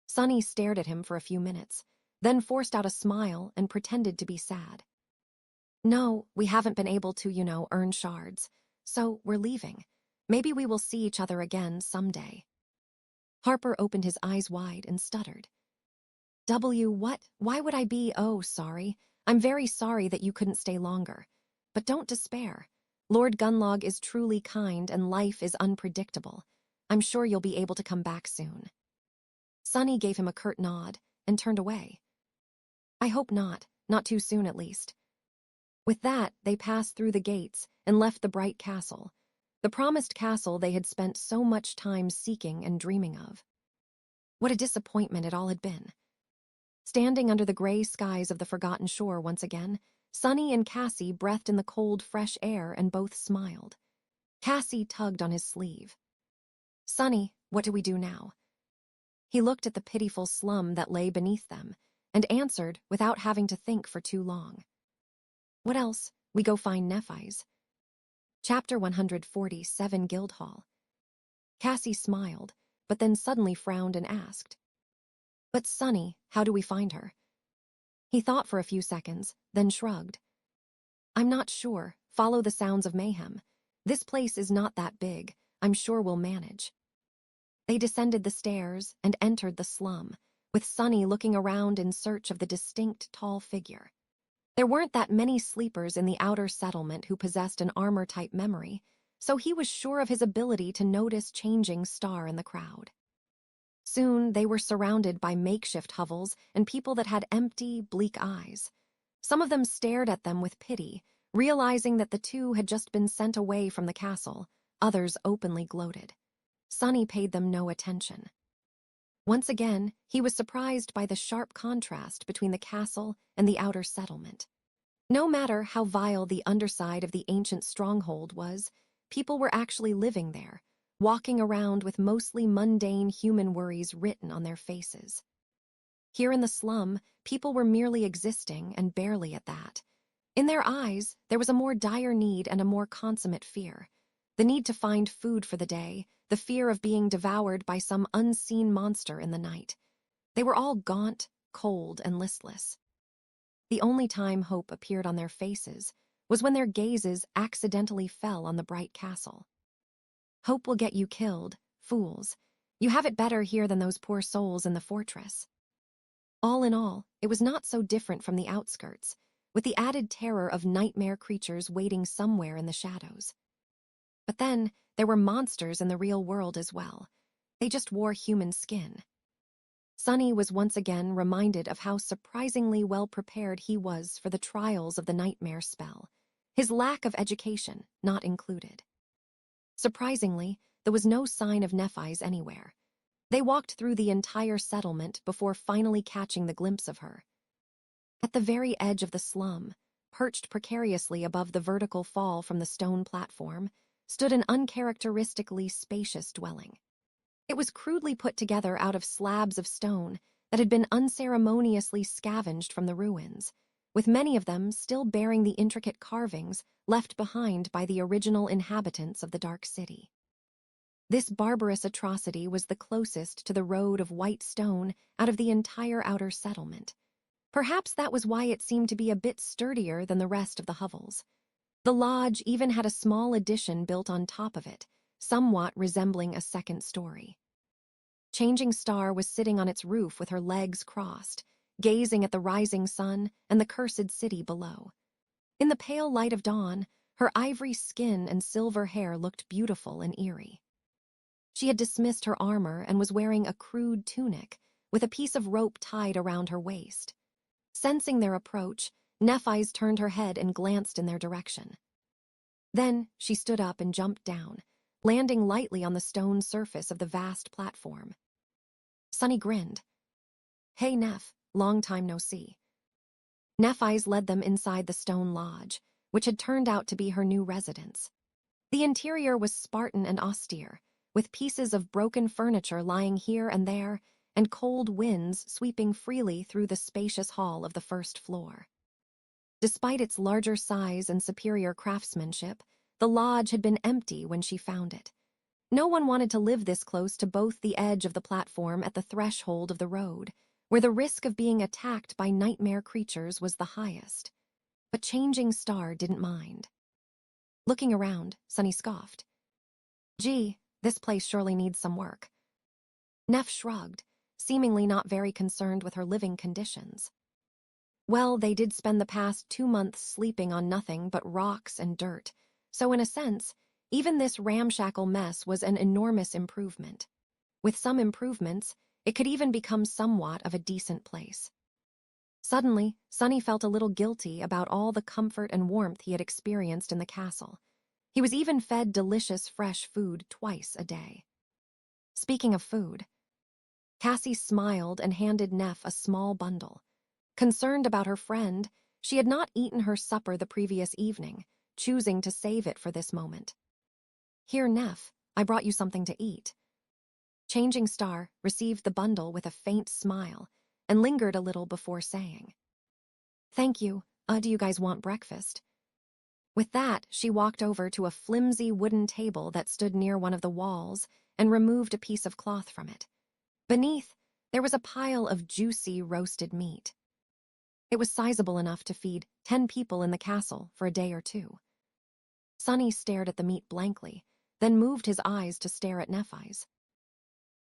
Sunny stared at him for a few minutes, then forced out a smile and pretended to be sad. No, we haven't been able to, earn shards. So, we're leaving. Maybe we will see each other again someday. Harper opened his eyes wide and stuttered. What? Why would I be? Oh, sorry. I'm very sorry that you couldn't stay longer. But don't despair. Lord Gunlog is truly kind and life is unpredictable. I'm sure you'll be able to come back soon. Sunny gave him a curt nod and turned away. I hope not too soon at least. With that, they passed through the gates and left the bright castle, the promised castle they had spent so much time seeking and dreaming of. What a disappointment it all had been. Standing under the gray skies of the forgotten shore once again, Sunny and Cassie breathed in the cold, fresh air and both smiled. Cassie tugged on his sleeve. Sunny, what do we do now? He looked at the pitiful slum that lay beneath them and answered without having to think for too long. What else? We go find Nephi's. Chapter 147, Guildhall. Cassie smiled, but then suddenly frowned and asked, But Sunny, how do we find her? He thought for a few seconds, then shrugged. I'm not sure. Follow the sounds of mayhem. This place is not that big. I'm sure we'll manage. They descended the stairs and entered the slum, with Sunny looking around in search of the distinct tall figure. There weren't that many sleepers in the outer settlement who possessed an armor-type memory, so he was sure of his ability to notice changing star in the crowd. Soon they were surrounded by makeshift hovels and people that had empty, bleak eyes. Some of them stared at them with pity, realizing that the two had just been sent away from the castle. Others openly gloated. Sunny paid them no attention. Once again, he was surprised by the sharp contrast between the castle and the outer settlement. No matter how vile the underside of the ancient stronghold was, people were actually living there, walking around with mostly mundane human worries written on their faces. Here in the slum, people were merely existing, and barely at that. In their eyes, there was a more dire need and a more consummate fear. The need to find food for the day, the fear of being devoured by some unseen monster in the night. They were all gaunt, cold, and listless. The only time hope appeared on their faces was when their gazes accidentally fell on the bright castle. Hope will get you killed, fools. You have it better here than those poor souls in the fortress. All in all, it was not so different from the outskirts, with the added terror of nightmare creatures waiting somewhere in the shadows. But then, there were monsters in the real world as well. They just wore human skin. Sunny was once again reminded of how surprisingly well prepared he was for the trials of the nightmare spell, his lack of education not included. Surprisingly, there was no sign of Nephi's anywhere. They walked through the entire settlement before finally catching the glimpse of her. At the very edge of the slum, perched precariously above the vertical fall from the stone platform, stood an uncharacteristically spacious dwelling. It was crudely put together out of slabs of stone that had been unceremoniously scavenged from the ruins, with many of them still bearing the intricate carvings left behind by the original inhabitants of the Dark City. This barbarous atrocity was the closest to the road of white stone out of the entire outer settlement. Perhaps that was why it seemed to be a bit sturdier than the rest of the hovels. The lodge even had a small addition built on top of it, somewhat resembling a second story. Changing Star was sitting on its roof with her legs crossed, gazing at the rising sun and the cursed city below. In the pale light of dawn, her ivory skin and silver hair looked beautiful and eerie. She had dismissed her armor and was wearing a crude tunic with a piece of rope tied around her waist. Sensing their approach, Nephi's turned her head and glanced in their direction. Then she stood up and jumped down, landing lightly on the stone surface of the vast platform. Sunny grinned. "Hey, Neph, long time no see." Nephi's led them inside the stone lodge, which had turned out to be her new residence. The interior was Spartan and austere, with pieces of broken furniture lying here and there and cold winds sweeping freely through the spacious hall of the first floor. Despite its larger size and superior craftsmanship, the lodge had been empty when she found it. No one wanted to live this close to both the edge of the platform at the threshold of the road, where the risk of being attacked by nightmare creatures was the highest. But Changing Star didn't mind. Looking around, Sunny scoffed. "Gee, this place surely needs some work." Neph shrugged, seemingly not very concerned with her living conditions. Well, they did spend the past 2 months sleeping on nothing but rocks and dirt, so in a sense, even this ramshackle mess was an enormous improvement. With some improvements, it could even become somewhat of a decent place. Suddenly, Sunny felt a little guilty about all the comfort and warmth he had experienced in the castle. He was even fed delicious fresh food twice a day. Speaking of food, Cassie smiled and handed Neph a small bundle. Concerned about her friend, she had not eaten her supper the previous evening, choosing to save it for this moment. "Here, Neph, I brought you something to eat." Changing Star received the bundle with a faint smile and lingered a little before saying, "Thank you. Do you guys want breakfast?" With that, she walked over to a flimsy wooden table that stood near one of the walls and removed a piece of cloth from it. Beneath, there was a pile of juicy roasted meat. It was sizable enough to feed 10 people in the castle for a day or two. Sunny stared at the meat blankly, then moved his eyes to stare at Nephi's.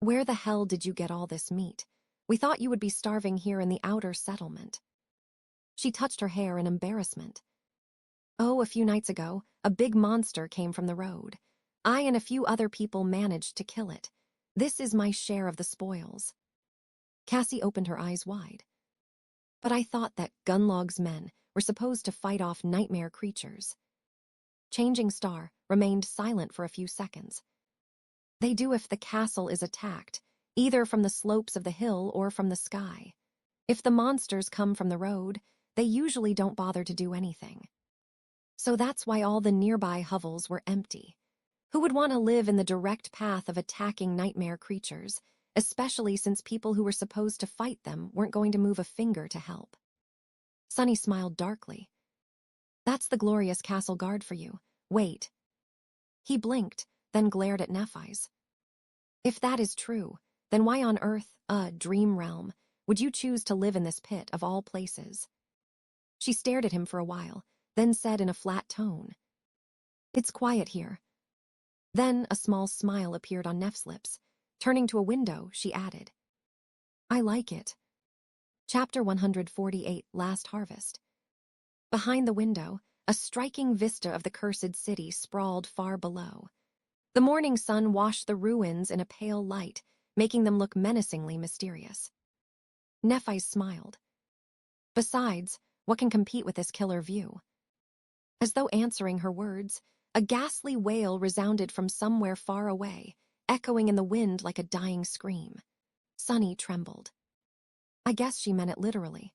"Where the hell did you get all this meat? We thought you would be starving here in the outer settlement." She touched her hair in embarrassment. "Oh, a few nights ago, a big monster came from the road. I and a few other people managed to kill it. This is my share of the spoils." Cassie opened her eyes wide. "But I thought that Gunlog's men were supposed to fight off nightmare creatures." Changing Star remained silent for a few seconds. "They do if the castle is attacked, either from the slopes of the hill or from the sky. If the monsters come from the road, they usually don't bother to do anything. So that's why all the nearby hovels were empty. Who would want to live in the direct path of attacking nightmare creatures, especially since people who were supposed to fight them weren't going to move a finger to help?" Sunny smiled darkly. "That's the glorious castle guard for you. Wait." He blinked, then glared at Nephi's. "If that is true, then why on earth, dream realm, would you choose to live in this pit of all places?" She stared at him for a while, then said in a flat tone, "It's quiet here." Then a small smile appeared on Neph's lips. Turning to a window, she added, "I like it." Chapter 148, Last Harvest. Behind the window, a striking vista of the cursed city sprawled far below. The morning sun washed the ruins in a pale light, making them look menacingly mysterious. Nephi smiled. "Besides, what can compete with this killer view?" As though answering her words, a ghastly wail resounded from somewhere far away, echoing in the wind like a dying scream. Sunny trembled. I guess she meant it literally.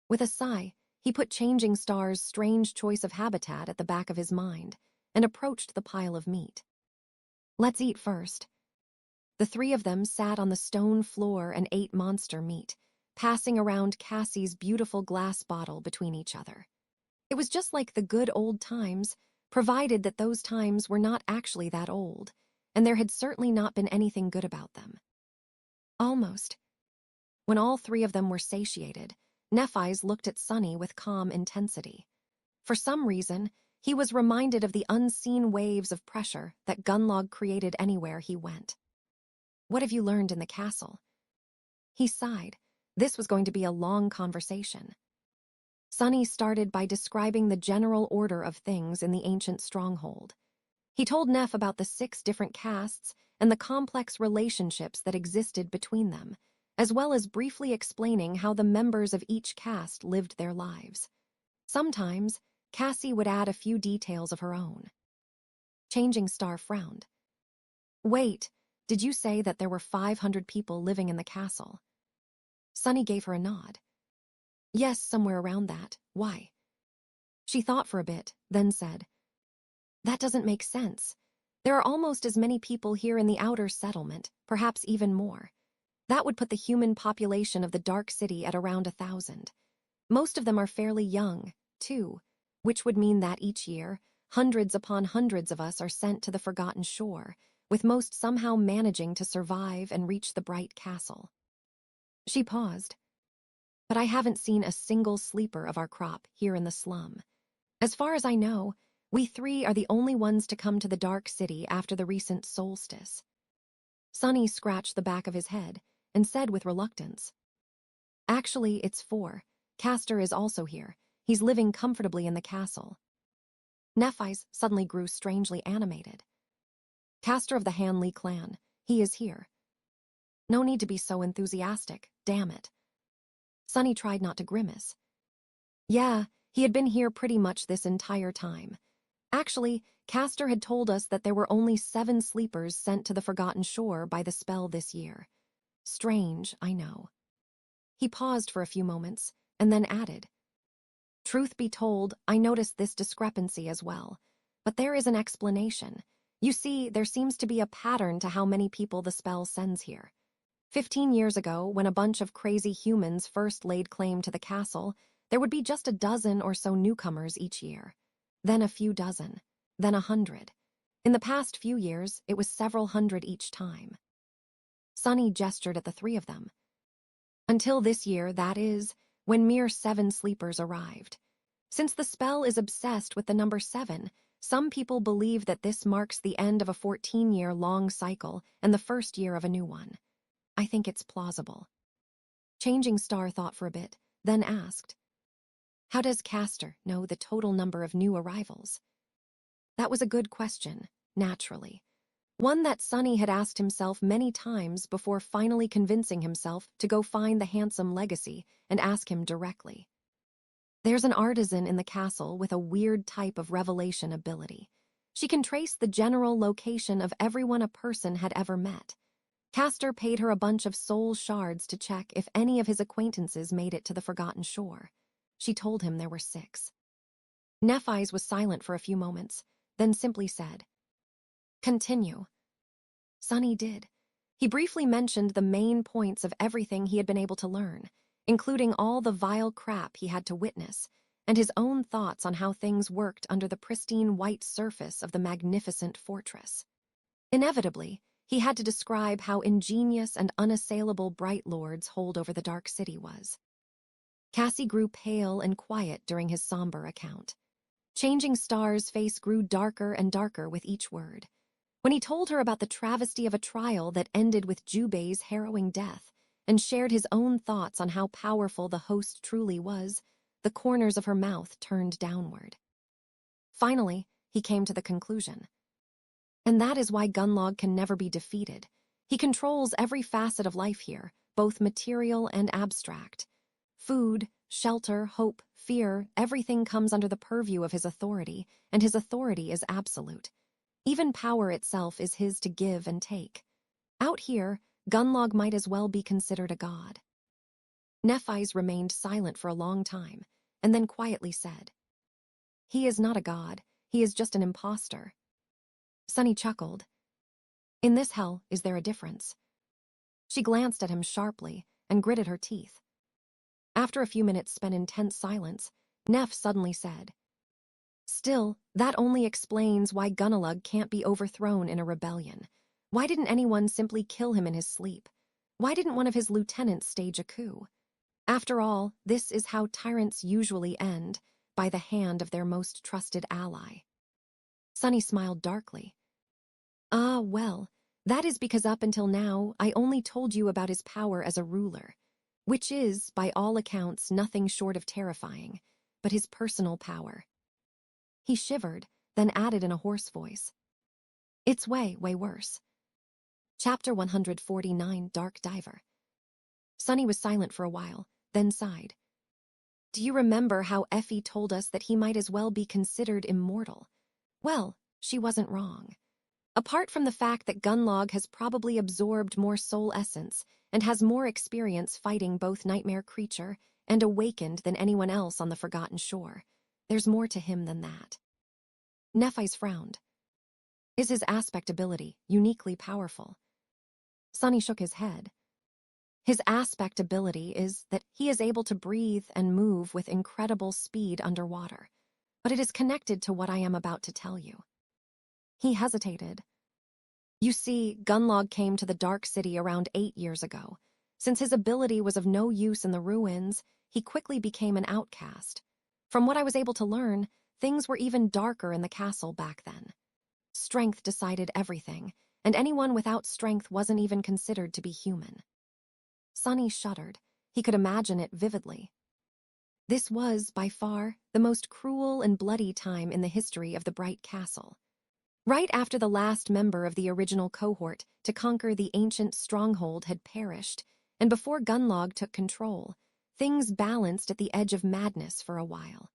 With a sigh, he put Changing Star's strange choice of habitat at the back of his mind and approached the pile of meat. "Let's eat first." The three of them sat on the stone floor and ate monster meat, passing around Cassie's beautiful glass bottle between each other. It was just like the good old times, provided that those times were not actually that old, and there had certainly not been anything good about them. Almost. When all three of them were satiated, Nephi's looked at Sunny with calm intensity. For some reason, he was reminded of the unseen waves of pressure that Gunlog created anywhere he went. "What have you learned in the castle?" He sighed. This was going to be a long conversation. Sunny started by describing the general order of things in the ancient stronghold. He told Neff about the 6 different castes and the complex relationships that existed between them, as well as briefly explaining how the members of each caste lived their lives. Sometimes, Cassie would add a few details of her own. Changing Star frowned. "Wait, did you say that there were 500 people living in the castle?" Sunny gave her a nod. "Yes, somewhere around that. Why?" She thought for a bit, then said, "That doesn't make sense. There are almost as many people here in the outer settlement, perhaps even more. That would put the human population of the Dark City at around 1,000. Most of them are fairly young, too, which would mean that each year, hundreds upon hundreds of us are sent to the Forgotten Shore, with most somehow managing to survive and reach the Bright Castle." She paused. "But I haven't seen a single sleeper of our crop here in the slum. As far as I know, we 3 are the only ones to come to the Dark City after the recent solstice." Sunny scratched the back of his head and said with reluctance, "Actually, it's 4. Castor is also here. He's living comfortably in the castle." Nephi's suddenly grew strangely animated. "Castor of the Hanley clan. He is here." "No need to be so enthusiastic, damn it." Sunny tried not to grimace. "Yeah, he had been here pretty much this entire time. Actually, Castor had told us that there were only 7 sleepers sent to the Forgotten Shore by the spell this year. Strange, I know." He paused for a few moments, and then added, "Truth be told, I noticed this discrepancy as well. But there is an explanation. You see, there seems to be a pattern to how many people the spell sends here. 15 years ago, when a bunch of crazy humans first laid claim to the castle, there would be just a dozen or so newcomers each year. Then a few dozen. Then 100. In the past few years, it was several hundred each time." Sunny gestured at the 3 of them. "Until this year, that is, when mere 7 sleepers arrived. Since the spell is obsessed with the number 7, some people believe that this marks the end of a 14-year-long cycle and the first year of a new one. I think it's plausible." Changing Star thought for a bit, then asked, "How does Castor know the total number of new arrivals?" That was a good question, naturally. One that Sunny had asked himself many times before finally convincing himself to go find the handsome Legacy and ask him directly. "There's an artisan in the castle with a weird type of revelation ability. She can trace the general location of everyone a person had ever met. Castor paid her a bunch of soul shards to check if any of his acquaintances made it to the Forgotten Shore. She told him there were 6. Nephi's was silent for a few moments, then simply said, "Continue." Sunny did. He briefly mentioned the main points of everything he had been able to learn, including all the vile crap he had to witness, and his own thoughts on how things worked under the pristine white surface of the magnificent fortress. Inevitably, he had to describe how ingenious and unassailable Bright Lord's hold over the Dark City was. Cassie grew pale and quiet during his somber account. Changing Star's face grew darker and darker with each word. When he told her about the travesty of a trial that ended with Jubei's harrowing death, and shared his own thoughts on how powerful the host truly was, the corners of her mouth turned downward. Finally, he came to the conclusion. "And that is why Gunlog can never be defeated. He controls every facet of life here, both material and abstract. Food, shelter, hope, fear, everything comes under the purview of his authority, and his authority is absolute. Even power itself is his to give and take. Out here, Gunlog might as well be considered a god." Nephi's remained silent for a long time, and then quietly said, "He is not a god, he is just an imposter." Sunny chuckled. "In this hell, is there a difference?" She glanced at him sharply and gritted her teeth. After a few minutes spent in tense silence, Neph suddenly said, "Still, that only explains why Gunnalug can't be overthrown in a rebellion. Why didn't anyone simply kill him in his sleep? Why didn't one of his lieutenants stage a coup? After all, this is how tyrants usually end, by the hand of their most trusted ally. Sunny smiled darkly. Ah, well, that is because up until now, I only told you about his power as a ruler, which is, by all accounts, nothing short of terrifying, but his personal power. He shivered, then added in a hoarse voice. It's way worse. Chapter 149, Dark Diver. Sunny was silent for a while, then sighed. Do you remember how Effie told us that he might as well be considered immortal? Well, she wasn't wrong. Apart from the fact that Gunlog has probably absorbed more soul essence and has more experience fighting both Nightmare Creature and Awakened than anyone else on the Forgotten Shore, there's more to him than that. Nephise frowned. Is his aspect ability uniquely powerful? Sunny shook his head. His aspect ability is that he is able to breathe and move with incredible speed underwater, but it is connected to what I am about to tell you. He hesitated. You see, Gunlog came to the Dark City around 8 years ago. Since his ability was of no use in the ruins, he quickly became an outcast. From what I was able to learn, things were even darker in the castle back then. Strength decided everything, and anyone without strength wasn't even considered to be human. Sunny shuddered. He could imagine it vividly. This was, by far, the most cruel and bloody time in the history of the Bright Castle. Right after the last member of the original cohort to conquer the ancient stronghold had perished, and before Gunlog took control, things balanced at the edge of madness for a while.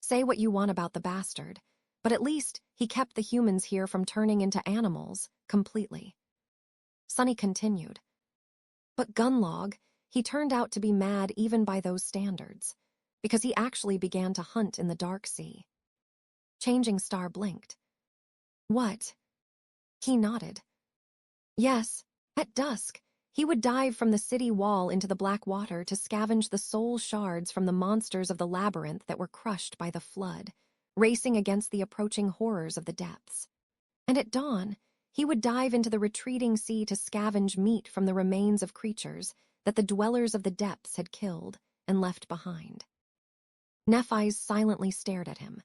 Say what you want about the bastard, but at least he kept the humans here from turning into animals completely. Sunny continued. But Gunlog, he turned out to be mad even by those standards, because he actually began to hunt in the Dark Sea. Changing Star blinked. What? He nodded. Yes, at dusk, he would dive from the city wall into the black water to scavenge the soul shards from the monsters of the labyrinth that were crushed by the flood, racing against the approaching horrors of the depths. And at dawn, he would dive into the retreating sea to scavenge meat from the remains of creatures that the dwellers of the depths had killed and left behind. Nephise silently stared at him.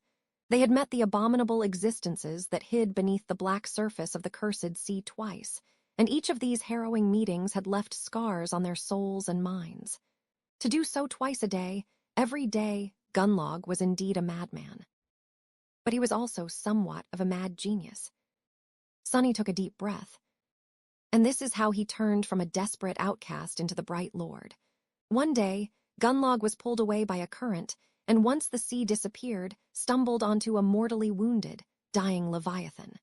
They had met the abominable existences that hid beneath the black surface of the cursed sea twice, and each of these harrowing meetings had left scars on their souls and minds. To do so twice a day, every day, Gunlog was indeed a madman. But he was also somewhat of a mad genius. Sunny took a deep breath. And this is how he turned from a desperate outcast into the Bright Lord. One day, Gunlog was pulled away by a current, and once the sea disappeared, stumbled onto a mortally wounded, dying Leviathan.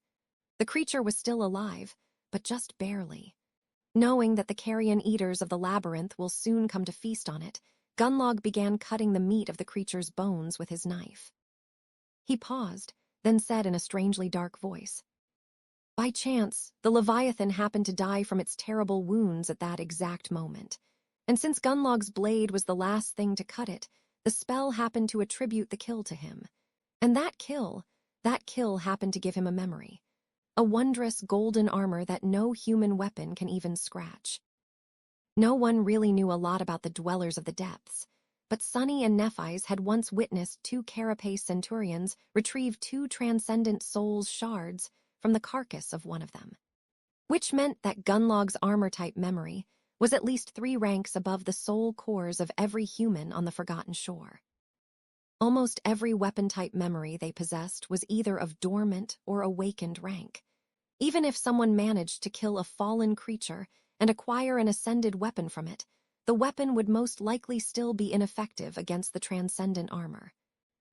The creature was still alive, but just barely. Knowing that the carrion eaters of the labyrinth will soon come to feast on it, Gunlog began cutting the meat of the creature's bones with his knife. He paused, then said in a strangely dark voice, By chance, the Leviathan happened to die from its terrible wounds at that exact moment. And since Gunlog's blade was the last thing to cut it, the spell happened to attribute the kill to him. And that kill happened to give him a memory. A wondrous golden armor that no human weapon can even scratch. No one really knew a lot about the dwellers of the depths, but Sunny and Nephise had once witnessed 2 carapace centurions retrieve 2 transcendent souls shards from the carcass of one of them. Which meant that Gunlog's armor-type memory was at least 3 ranks above the soul cores of every human on the Forgotten Shore. Almost every weapon-type memory they possessed was either of dormant or awakened rank. Even if someone managed to kill a fallen creature and acquire an ascended weapon from it, the weapon would most likely still be ineffective against the transcendent armor.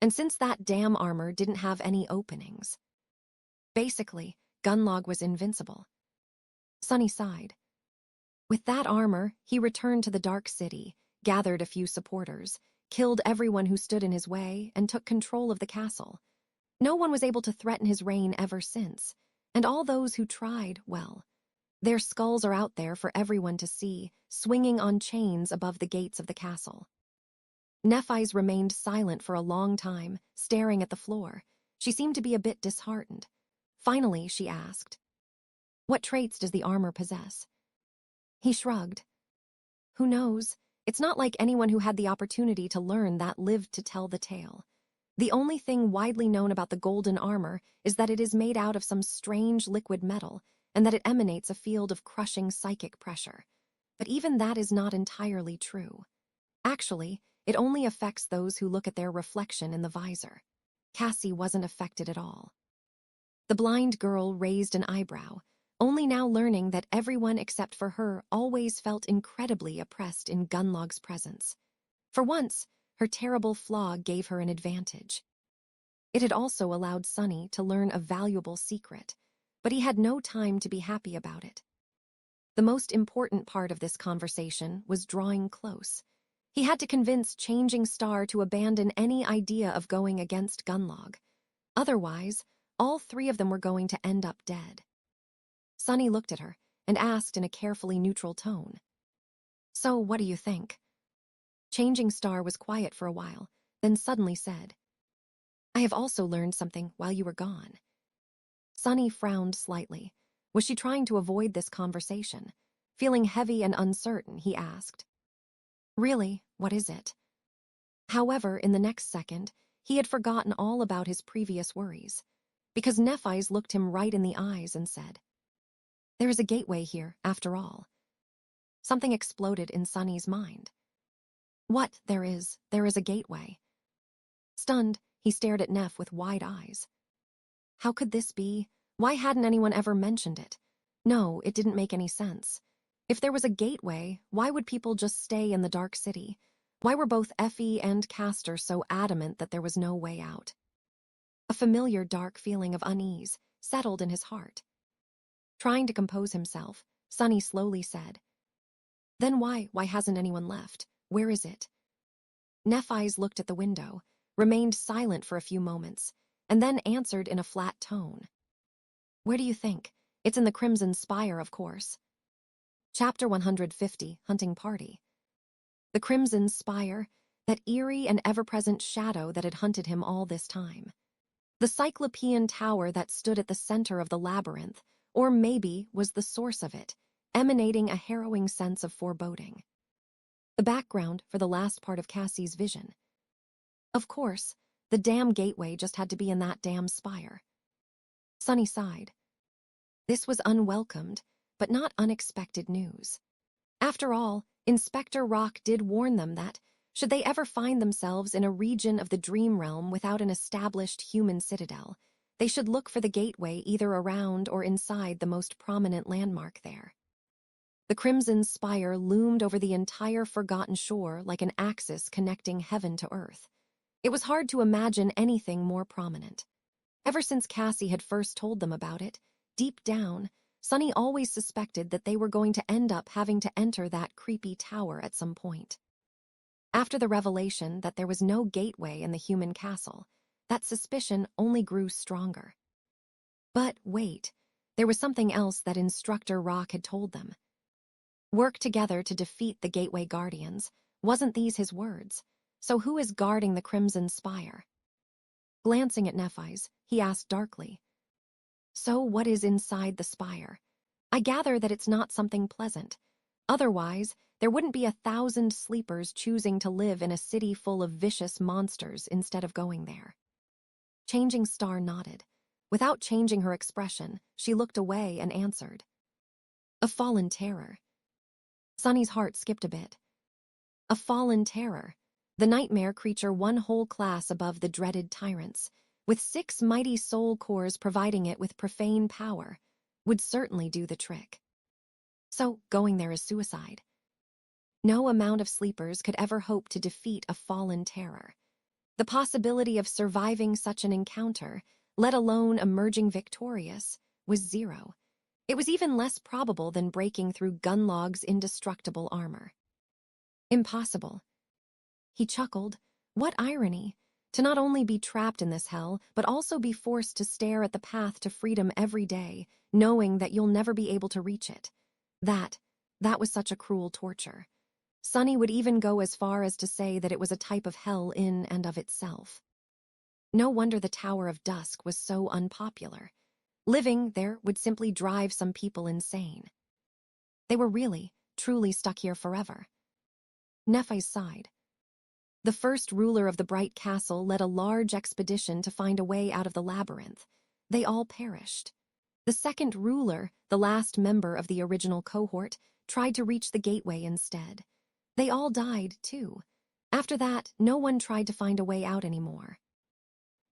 And since that damn armor didn't have any openings. Basically, Gunlog was invincible. Sunny sighed. With that armor, he returned to the Dark City, gathered a few supporters, killed everyone who stood in his way, and took control of the castle. No one was able to threaten his reign ever since, and all those who tried, well, their skulls are out there for everyone to see, swinging on chains above the gates of the castle. Nephise remained silent for a long time, staring at the floor. She seemed to be a bit disheartened. Finally, she asked, What traits does the armor possess? He shrugged. Who knows? It's not like anyone who had the opportunity to learn that lived to tell the tale. The only thing widely known about the golden armor is that it is made out of some strange liquid metal and that it emanates a field of crushing psychic pressure. But even that is not entirely true. Actually, it only affects those who look at their reflection in the visor. Cassie wasn't affected at all. The blind girl raised an eyebrow, only now learning that everyone except for her always felt incredibly oppressed in Gunlog's presence. For once, her terrible flaw gave her an advantage. It had also allowed Sunny to learn a valuable secret, but he had no time to be happy about it. The most important part of this conversation was drawing close. He had to convince Changing Star to abandon any idea of going against Gunlog. Otherwise, all three of them were going to end up dead. Sunny looked at her and asked in a carefully neutral tone, "So, what do you think?" Changing Star was quiet for a while, then suddenly said, "I have also learned something while you were gone." Sunny frowned slightly. Was she trying to avoid this conversation? Feeling heavy and uncertain, he asked, "Really, what is it?" However, in the next second, he had forgotten all about his previous worries, because Nephi's looked him right in the eyes and said, "There is a gateway here, after all." Something exploded in Sunny's mind. What, there is a gateway? Stunned, he stared at Neph with wide eyes. How could this be? Why hadn't anyone ever mentioned it? No, it didn't make any sense. If there was a gateway, why would people just stay in the Dark City? Why were both Effie and Castor so adamant that there was no way out? A familiar dark feeling of unease settled in his heart. Trying to compose himself, Sunny slowly said, "Then why hasn't anyone left? Where is it?" Nephi's looked at the window, remained silent for a few moments, and then answered in a flat tone. "Where do you think? It's in the Crimson Spire, of course." Chapter 150, Hunting Party. The Crimson Spire, that eerie and ever-present shadow that had hunted him all this time. The Cyclopean tower that stood at the center of the labyrinth, or maybe was the source of it, emanating a harrowing sense of foreboding. The background for the last part of Cassie's vision. Of course, the damn gateway just had to be in that damn spire. Sunny sighed. This was unwelcomed, but not unexpected news. After all, Inspector Rock did warn them that, should they ever find themselves in a region of the dream realm without an established human citadel, they should look for the gateway either around or inside the most prominent landmark there. The Crimson Spire loomed over the entire forgotten shore like an axis connecting heaven to earth. It was hard to imagine anything more prominent. Ever since Cassie had first told them about it, deep down, Sunny always suspected that they were going to end up having to enter that creepy tower at some point. After the revelation that there was no gateway in the human castle, that suspicion only grew stronger. But wait, there was something else that Instructor Rock had told them. Work together to defeat the Gateway Guardians. Wasn't these his words? So who is guarding the Crimson Spire? Glancing at Nephi's, he asked darkly, "So what is inside the spire? I gather that it's not something pleasant. Otherwise, there wouldn't be 1,000 sleepers choosing to live in a city full of vicious monsters instead of going there." Changing Star nodded. Without changing her expression, she looked away and answered, "A fallen terror." Sunny's heart skipped a bit. A fallen terror, the nightmare creature one whole class above the dreaded tyrants, with 6 mighty soul cores providing it with profane power, would certainly do the trick. So, going there is suicide. No amount of sleepers could ever hope to defeat a fallen terror. The possibility of surviving such an encounter, let alone emerging victorious, was zero. It was even less probable than breaking through Gunlog's indestructible armor. Impossible. He chuckled. What irony, to not only be trapped in this hell, but also be forced to stare at the path to freedom every day, knowing that you'll never be able to reach it. That was such a cruel torture. Sunny would even go as far as to say that it was a type of hell in and of itself. No wonder the Tower of Dusk was so unpopular. Living there would simply drive some people insane. They were really, truly stuck here forever. Nephi sighed. The first ruler of the Bright Castle led a large expedition to find a way out of the labyrinth. They all perished. The second ruler, the last member of the original cohort, tried to reach the gateway instead. They all died, too. After that, no one tried to find a way out anymore.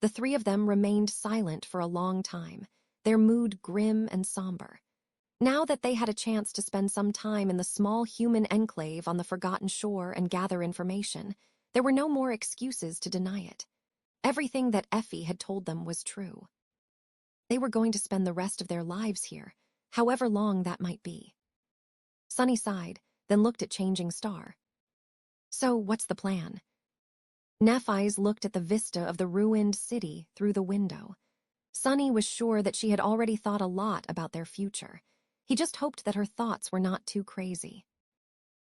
The three of them remained silent for a long time, their mood grim and somber. Now that they had a chance to spend some time in the small human enclave on the Forgotten Shore and gather information, there were no more excuses to deny it. Everything that Effie had told them was true. They were going to spend the rest of their lives here, however long that might be. Sunny sighed, then looked at Changing Star. So, what's the plan? Nephi's looked at the vista of the ruined city through the window. Sunny was sure that she had already thought a lot about their future. He just hoped that her thoughts were not too crazy.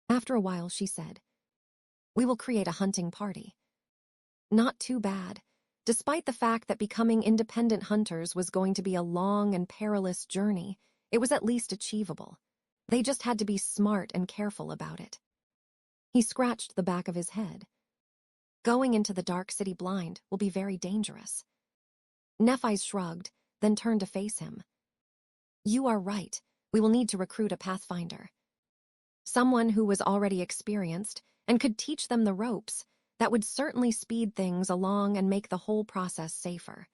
After a while, she said, "We will create a hunting party." Not too bad. Despite the fact that becoming independent hunters was going to be a long and perilous journey, it was at least achievable. They just had to be smart and careful about it. He scratched the back of his head. Going into the dark city blind will be very dangerous. Nephi shrugged, then turned to face him. You are right. We will need to recruit a pathfinder. Someone who was already experienced and could teach them the ropes. That would certainly speed things along and make the whole process safer.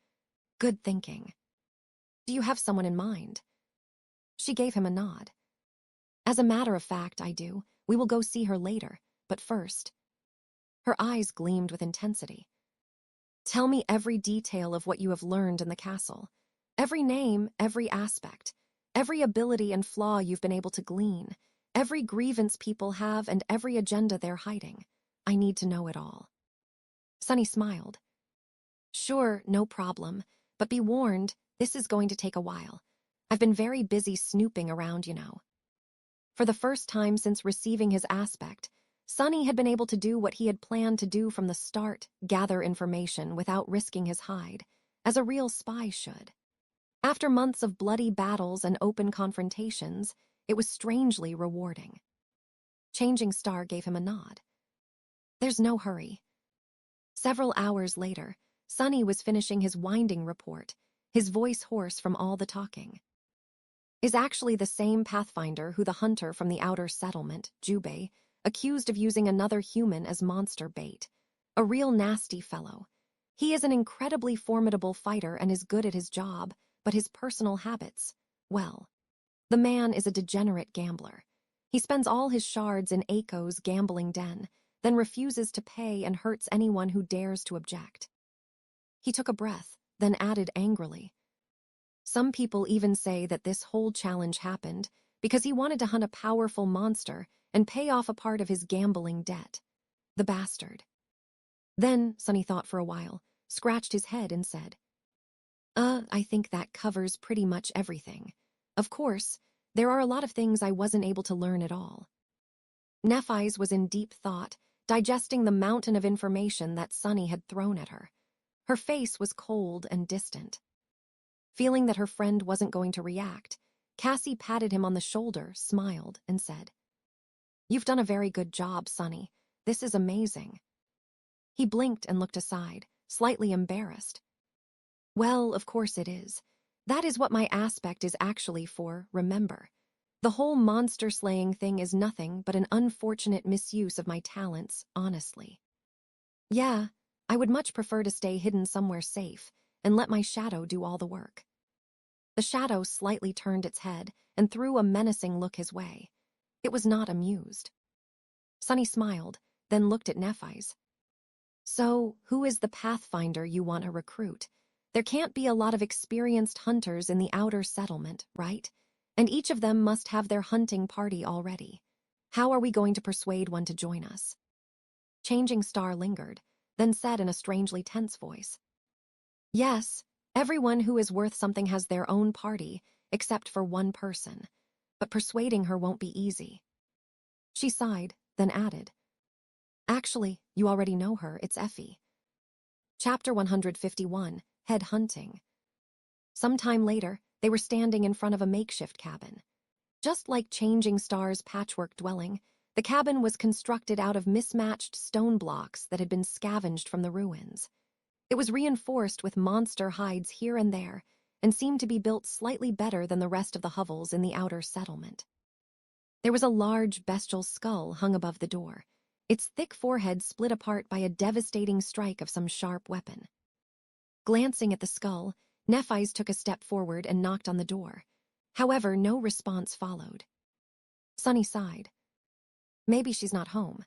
Good thinking. Do you have someone in mind? She gave him a nod. As a matter of fact, I do. We will go see her later, but first. Her eyes gleamed with intensity. Tell me every detail of what you have learned in the castle. Every name, every aspect, every ability and flaw you've been able to glean, every grievance people have and every agenda they're hiding. I need to know it all. Sunny smiled. Sure, no problem, but be warned, this is going to take a while. I've been very busy snooping around, you know. For the first time since receiving his aspect, Sunny had been able to do what he had planned to do from the start, gather information without risking his hide, as a real spy should. After months of bloody battles and open confrontations, it was strangely rewarding. Changing Star gave him a nod. There's no hurry. Several hours later, Sunny was finishing his winding report, his voice hoarse from all the talking. Is actually the same Pathfinder who the hunter from the outer settlement, Jubei, accused of using another human as monster bait. A real nasty fellow. He is an incredibly formidable fighter and is good at his job, but his personal habits, well, the man is a degenerate gambler. He spends all his shards in Aiko's gambling den, then refuses to pay and hurts anyone who dares to object. He took a breath, then added angrily. Some people even say that this whole challenge happened because he wanted to hunt a powerful monster and pay off a part of his gambling debt. The bastard. Then, Sunny thought for a while, scratched his head and said, I think that covers pretty much everything. Of course, there are a lot of things I wasn't able to learn at all. Nephi's was in deep thought, digesting the mountain of information that Sunny had thrown at her. Her face was cold and distant. Feeling that her friend wasn't going to react, Cassie patted him on the shoulder, smiled, and said, You've done a very good job, Sunny. This is amazing. He blinked and looked aside, slightly embarrassed. Well, of course it is. That is what my aspect is actually for, remember. The whole monster-slaying thing is nothing but an unfortunate misuse of my talents, honestly. Yeah, I would much prefer to stay hidden somewhere safe and let my shadow do all the work. The shadow slightly turned its head and threw a menacing look his way. It was not amused. Sunny smiled, then looked at Nephi's. So, who is the Pathfinder you want to recruit? There can't be a lot of experienced hunters in the outer settlement, right? And each of them must have their hunting party already. How are we going to persuade one to join us? Changing Star lingered, then said in a strangely tense voice. Yes, everyone who is worth something has their own party, except for one person. But persuading her won't be easy. She sighed, then added. Actually, you already know her, it's Effie. Chapter 151, Head Hunting. Sometime later, They were standing in front of a makeshift cabin. Just like Changing Star's patchwork dwelling, the cabin was constructed out of mismatched stone blocks that had been scavenged from the ruins. It was reinforced with monster hides here and there, and seemed to be built slightly better than the rest of the hovels in the outer settlement. There was a large bestial skull hung above the door, its thick forehead split apart by a devastating strike of some sharp weapon. Glancing at the skull, Nephi's took a step forward and knocked on the door. However, no response followed. Sunny sighed. Maybe she's not home.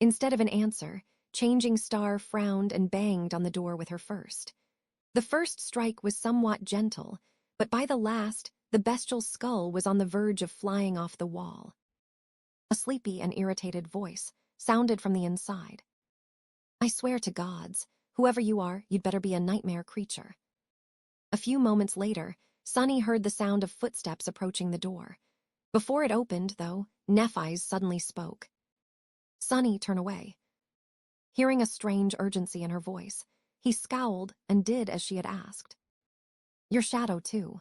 Instead of an answer, Changing Star frowned and banged on the door with her first. The first strike was somewhat gentle, but by the last, the bestial skull was on the verge of flying off the wall. A sleepy and irritated voice sounded from the inside. I swear to gods, whoever you are, you'd better be a nightmare creature. A few moments later, Sunny heard the sound of footsteps approaching the door. Before it opened, though, Nephi's suddenly spoke. Sunny, turn away. Hearing a strange urgency in her voice, he scowled and did as she had asked. Your shadow, too.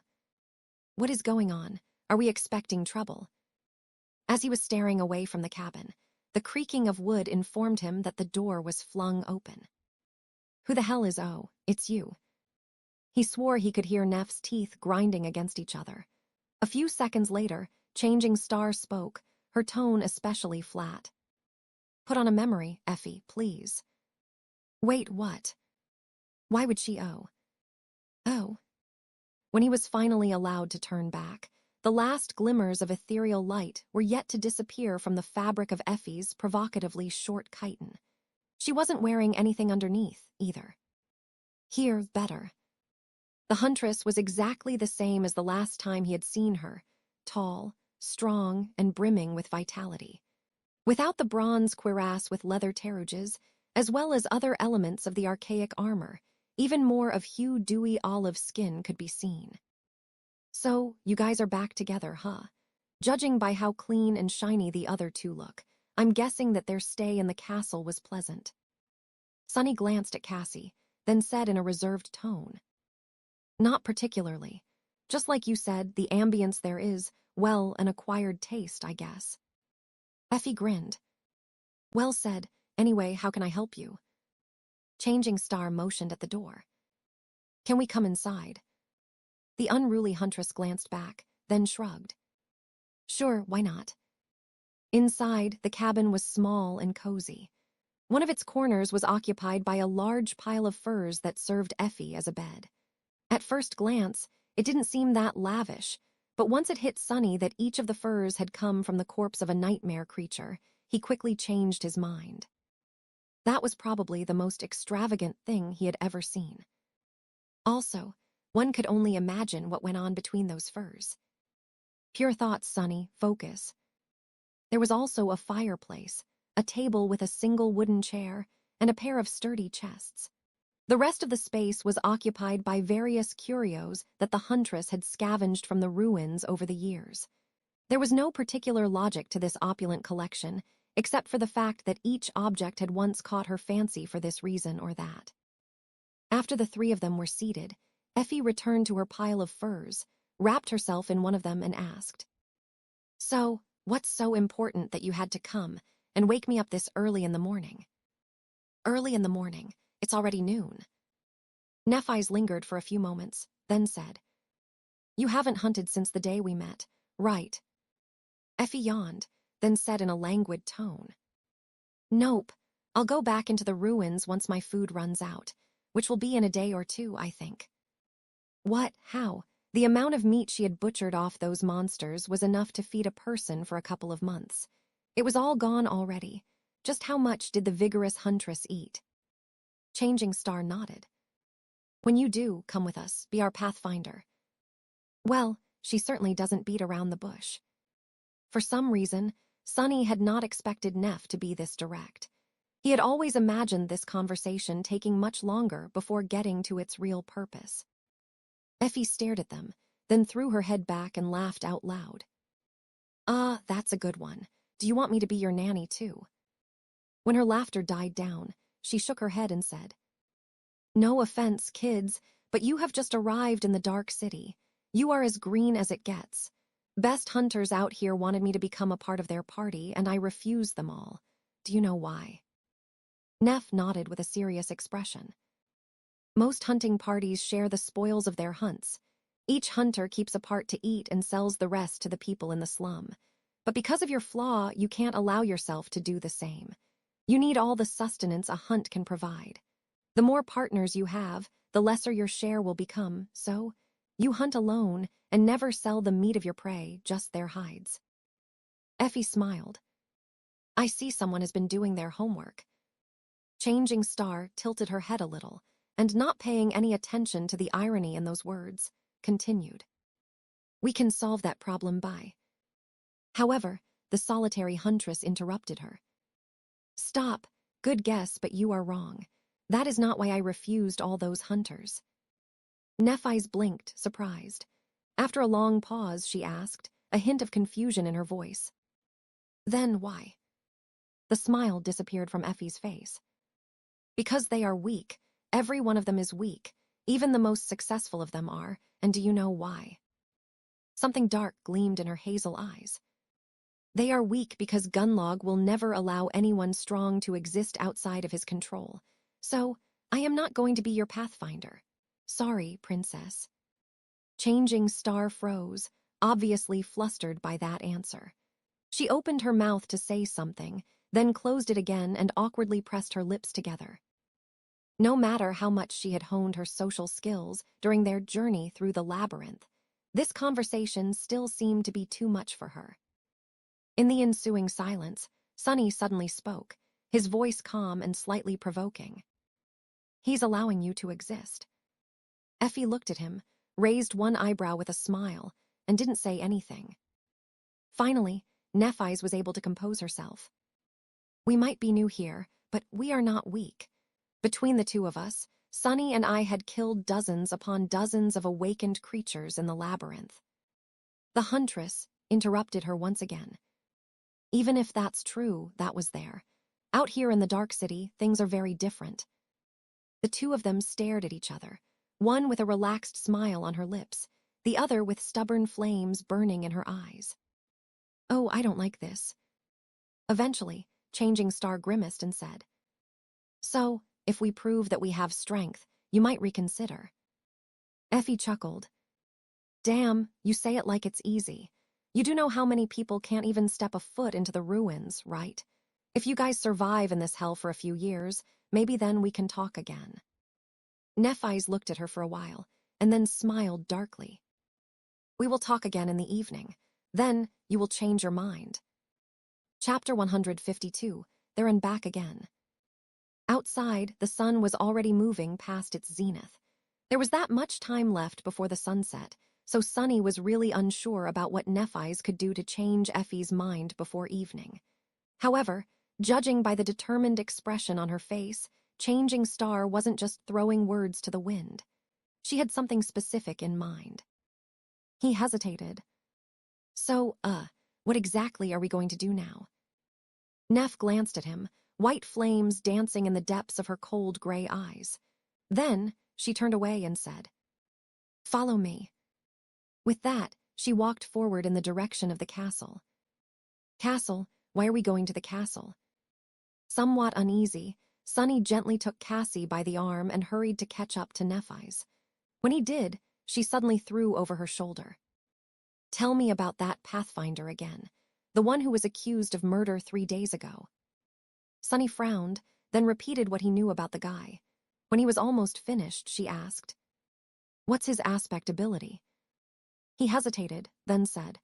What is going on? Are we expecting trouble? As he was staring away from the cabin, the creaking of wood informed him that the door was flung open. Who the hell is O? It's you. He swore he could hear Neff's teeth grinding against each other. A few seconds later, Changing Star spoke, her tone especially flat. Put on a memory, Effie, please. Wait, what? Why would she O? Oh. When he was finally allowed to turn back, the last glimmers of ethereal light were yet to disappear from the fabric of Effie's provocatively short chiton. She wasn't wearing anything underneath, either. Here, better. The huntress was exactly the same as the last time he had seen her, tall, strong, and brimming with vitality. Without the bronze cuirass with leather terrages, as well as other elements of the archaic armor, even more of Hugh dewy olive skin could be seen. So, you guys are back together, huh? Judging by how clean and shiny the other two look, I'm guessing that their stay in the castle was pleasant. Sunny glanced at Cassie, then said in a reserved tone. Not particularly. Just like you said, the ambience there is, well, an acquired taste, I guess. Effie grinned. Well said. Anyway, how can I help you? Changing Star motioned at the door. Can we come inside? The unruly huntress glanced back, then shrugged. Sure, why not? Inside, the cabin was small and cozy. One of its corners was occupied by a large pile of furs that served Effie as a bed. At first glance, it didn't seem that lavish, but once it hit Sunny that each of the furs had come from the corpse of a nightmare creature, he quickly changed his mind. That was probably the most extravagant thing he had ever seen. Also, one could only imagine what went on between those furs. Pure thoughts, Sunny, focus. There was also a fireplace, a table with a single wooden chair, and a pair of sturdy chests. The rest of the space was occupied by various curios that the huntress had scavenged from the ruins over the years. There was no particular logic to this opulent collection, except for the fact that each object had once caught her fancy for this reason or that. After the three of them were seated, Effie returned to her pile of furs, wrapped herself in one of them, and asked, So, what's so important that you had to come and wake me up this early in the morning? Early in the morning. It's already noon. Nephi's lingered for a few moments, then said, You haven't hunted since the day we met, right? Effie yawned, then said in a languid tone, Nope, I'll go back into the ruins once my food runs out, which will be in a day or two, I think. What? How? The amount of meat she had butchered off those monsters was enough to feed a person for a couple of months. It was all gone already. Just how much did the vigorous huntress eat? Changing Star nodded. When you do, come with us, be our pathfinder. Well, she certainly doesn't beat around the bush. For some reason, Sunny had not expected Neff to be this direct. He had always imagined this conversation taking much longer before getting to its real purpose. Effie stared at them, then threw her head back and laughed out loud. Ah, that's a good one. Do you want me to be your nanny, too? When her laughter died down, she shook her head and said, No offense, kids, but you have just arrived in the Dark City. You are as green as it gets. Best hunters out here wanted me to become a part of their party, and I refused them all. Do you know why? Neff nodded with a serious expression. Most hunting parties share the spoils of their hunts. Each hunter keeps a part to eat and sells the rest to the people in the slum. But because of your flaw, you can't allow yourself to do the same. You need all the sustenance a hunt can provide. The more partners you have, the lesser your share will become, so you hunt alone and never sell the meat of your prey, just their hides. Effie smiled. I see someone has been doing their homework. Changing Star tilted her head a little, and not paying any attention to the irony in those words, continued. We can solve that problem by. However, the solitary huntress interrupted her. Stop. Good guess, but you are wrong. That is not why I refused all those hunters. Nephise blinked, surprised. After a long pause, she asked, a hint of confusion in her voice. Then why? The smile disappeared from Effie's face. Because they are weak. Every one of them is weak. Even the most successful of them are, and do you know why? Something dark gleamed in her hazel eyes. They are weak because Gunlog will never allow anyone strong to exist outside of his control. So, I am not going to be your pathfinder. Sorry, princess. Changing Star froze, obviously flustered by that answer. She opened her mouth to say something, then closed it again and awkwardly pressed her lips together. No matter how much she had honed her social skills during their journey through the labyrinth, this conversation still seemed to be too much for her. In the ensuing silence, Sonny suddenly spoke, his voice calm and slightly provoking. He's allowing you to exist. Effie looked at him, raised one eyebrow with a smile, and didn't say anything. Finally, Nephise was able to compose herself. We might be new here, but we are not weak. Between the two of us, Sonny and I had killed dozens upon dozens of awakened creatures in the labyrinth. The huntress interrupted her once again. Even if that's true, that was there. Out here in the Dark City, things are very different. The two of them stared at each other, one with a relaxed smile on her lips, the other with stubborn flames burning in her eyes. Oh, I don't like this. Eventually, Changing Star grimaced and said, So, if we prove that we have strength, you might reconsider. Effie chuckled. Damn, you say it like it's easy. You do know how many people can't even step a foot into the ruins, right? If you guys survive in this hell for a few years, maybe then we can talk again. Nephise looked at her for a while, and then smiled darkly. We will talk again in the evening. Then you will change your mind. Chapter 152, There and Back Again. Outside, the sun was already moving past its zenith. There was that much time left before the sunset, so Sonny was really unsure about what Nephise could do to change Effie's mind before evening. However, judging by the determined expression on her face, Changing Star wasn't just throwing words to the wind. She had something specific in mind. He hesitated. So, what exactly are we going to do now? Neff glanced at him, white flames dancing in the depths of her cold gray eyes. Then, she turned away and said, Follow me. With that, she walked forward in the direction of the castle. Castle? Why are we going to the castle? Somewhat uneasy, Sonny gently took Cassie by the arm and hurried to catch up to Nephise. When he did, she suddenly threw over her shoulder. Tell me about that Pathfinder again, the one who was accused of murder 3 days ago. Sonny frowned, then repeated what he knew about the guy. When he was almost finished, she asked, What's his aspect ability? He hesitated, then said,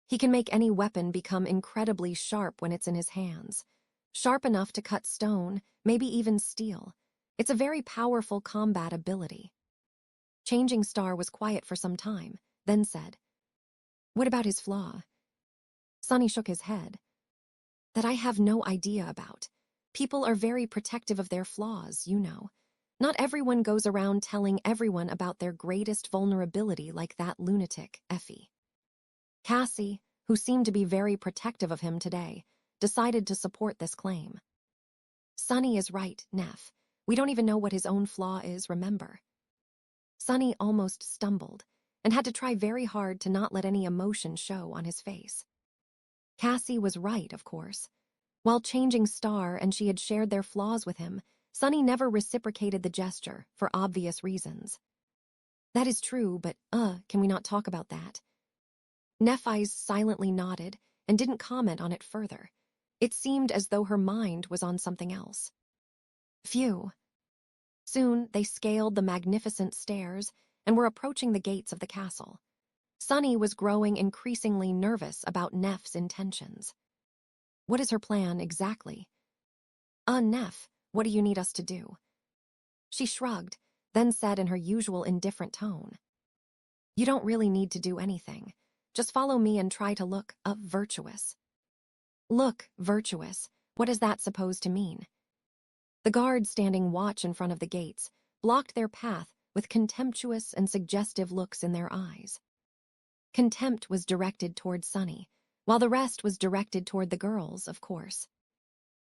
He can make any weapon become incredibly sharp when it's in his hands. Sharp enough to cut stone, maybe even steel. It's a very powerful combat ability. Changing Star was quiet for some time, then said, What about his flaw? Sonny shook his head. That I have no idea about. People are very protective of their flaws, you know. Not everyone goes around telling everyone about their greatest vulnerability like that lunatic, Effie. Cassie, who seemed to be very protective of him today, decided to support this claim. Sonny is right, Neff. We don't even know what his own flaw is, remember? Sonny almost stumbled. and had to try very hard to not let any emotion show on his face. Cassie was right, of course. While changing Star and she had shared their flaws with him, Sunny never reciprocated the gesture, for obvious reasons. That is true, but, can we not talk about that? Nephi's silently nodded and didn't comment on it further. It seemed as though her mind was on something else. Phew. Soon they scaled the magnificent stairs and were approaching the gates of the castle. Sunny was growing increasingly nervous about Neff's intentions. What is her plan exactly? Neff, what do you need us to do? She shrugged, then said in her usual indifferent tone. You don't really need to do anything. Just follow me and try to look virtuous. Look virtuous, what is that supposed to mean? The guards standing watch in front of the gates blocked their path with contemptuous and suggestive looks in their eyes. Contempt was directed toward Sunny, while the rest was directed toward the girls, of course.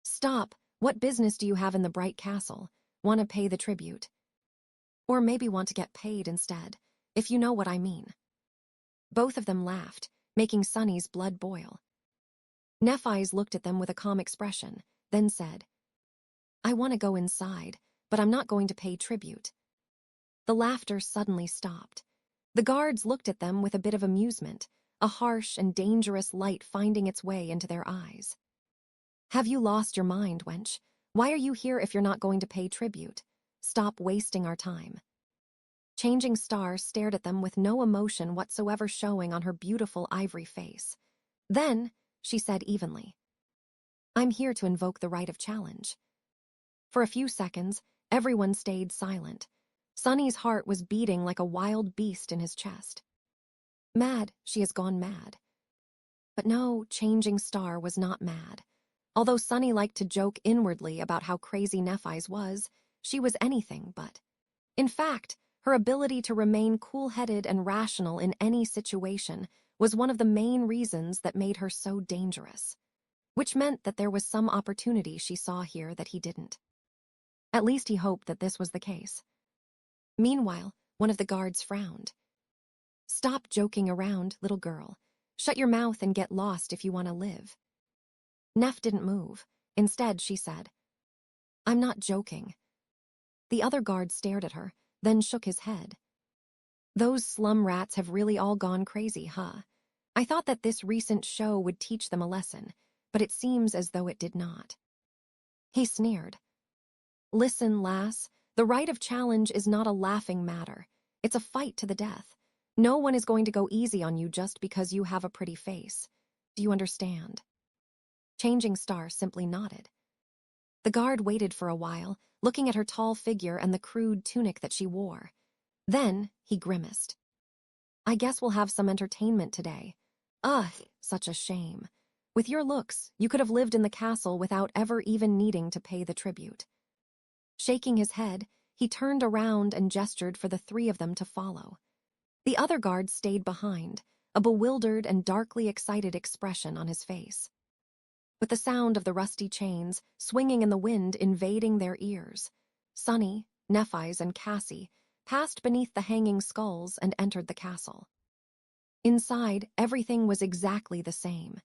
Stop, what business do you have in the bright castle? Want to pay the tribute? Or maybe want to get paid instead, if you know what I mean. Both of them laughed, making Sunny's blood boil. Nephi's looked at them with a calm expression, then said, I want to go inside, but I'm not going to pay tribute. The laughter suddenly stopped. The guards looked at them with a bit of amusement, a harsh and dangerous light finding its way into their eyes. Have you lost your mind, wench? Why are you here if you're not going to pay tribute? Stop wasting our time. Changing Star stared at them with no emotion whatsoever showing on her beautiful ivory face. Then, she said evenly, I'm here to invoke the right of challenge. For a few seconds, everyone stayed silent. Sunny's heart was beating like a wild beast in his chest. Mad, she has gone mad. But no, Changing Star was not mad. Although Sunny liked to joke inwardly about how crazy Nephi's was, she was anything but. In fact, her ability to remain cool-headed and rational in any situation was one of the main reasons that made her so dangerous, which meant that there was some opportunity she saw here that he didn't. At least he hoped that this was the case. Meanwhile, one of the guards frowned. Stop joking around, little girl. Shut your mouth and get lost if you want to live. Neff didn't move. Instead, she said, I'm not joking. The other guard stared at her, then shook his head. Those slum rats have really all gone crazy, huh? I thought that this recent show would teach them a lesson, but it seems as though it did not. He sneered. Listen, lass, the right of challenge is not a laughing matter. It's a fight to the death. No one is going to go easy on you just because you have a pretty face. Do you understand? Changing Star simply nodded. The guard waited for a while, looking at her tall figure and the crude tunic that she wore. Then he grimaced. I guess we'll have some entertainment today. Ugh, such a shame. With your looks, you could have lived in the castle without ever even needing to pay the tribute. Shaking his head, he turned around and gestured for the three of them to follow. The other guard stayed behind, a bewildered and darkly excited expression on his face. With the sound of the rusty chains swinging in the wind invading their ears, Sunny, Nephi's, and Cassie passed beneath the hanging skulls and entered the castle. Inside, everything was exactly the same.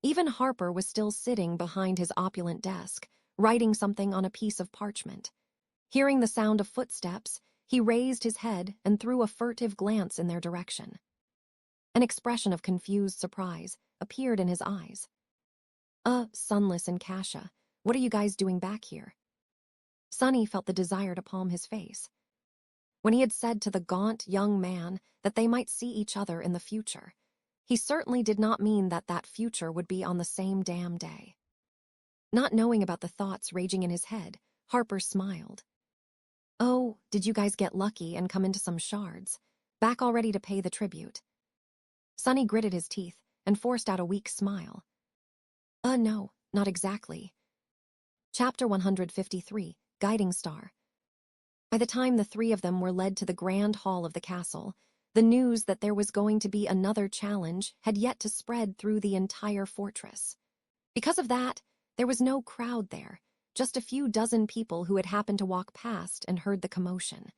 Even Harper was still sitting behind his opulent desk, writing something on a piece of parchment. Hearing the sound of footsteps, he raised his head and threw a furtive glance in their direction. An expression of confused surprise appeared in his eyes. Sunless and Kasha, what are you guys doing back here? Sunny felt the desire to palm his face. When he had said to the gaunt young man that they might see each other in the future, he certainly did not mean that that future would be on the same damn day. Not knowing about the thoughts raging in his head, Harper smiled. Oh, did you guys get lucky and come into some shards? Back already to pay the tribute? Sunny gritted his teeth and forced out a weak smile. No, not exactly. Chapter 153, Guiding Star. By the time the three of them were led to the grand hall of the castle, the news that there was going to be another challenge had yet to spread through the entire fortress. Because of that, there was no crowd there, just a few dozen people who had happened to walk past and heard the commotion.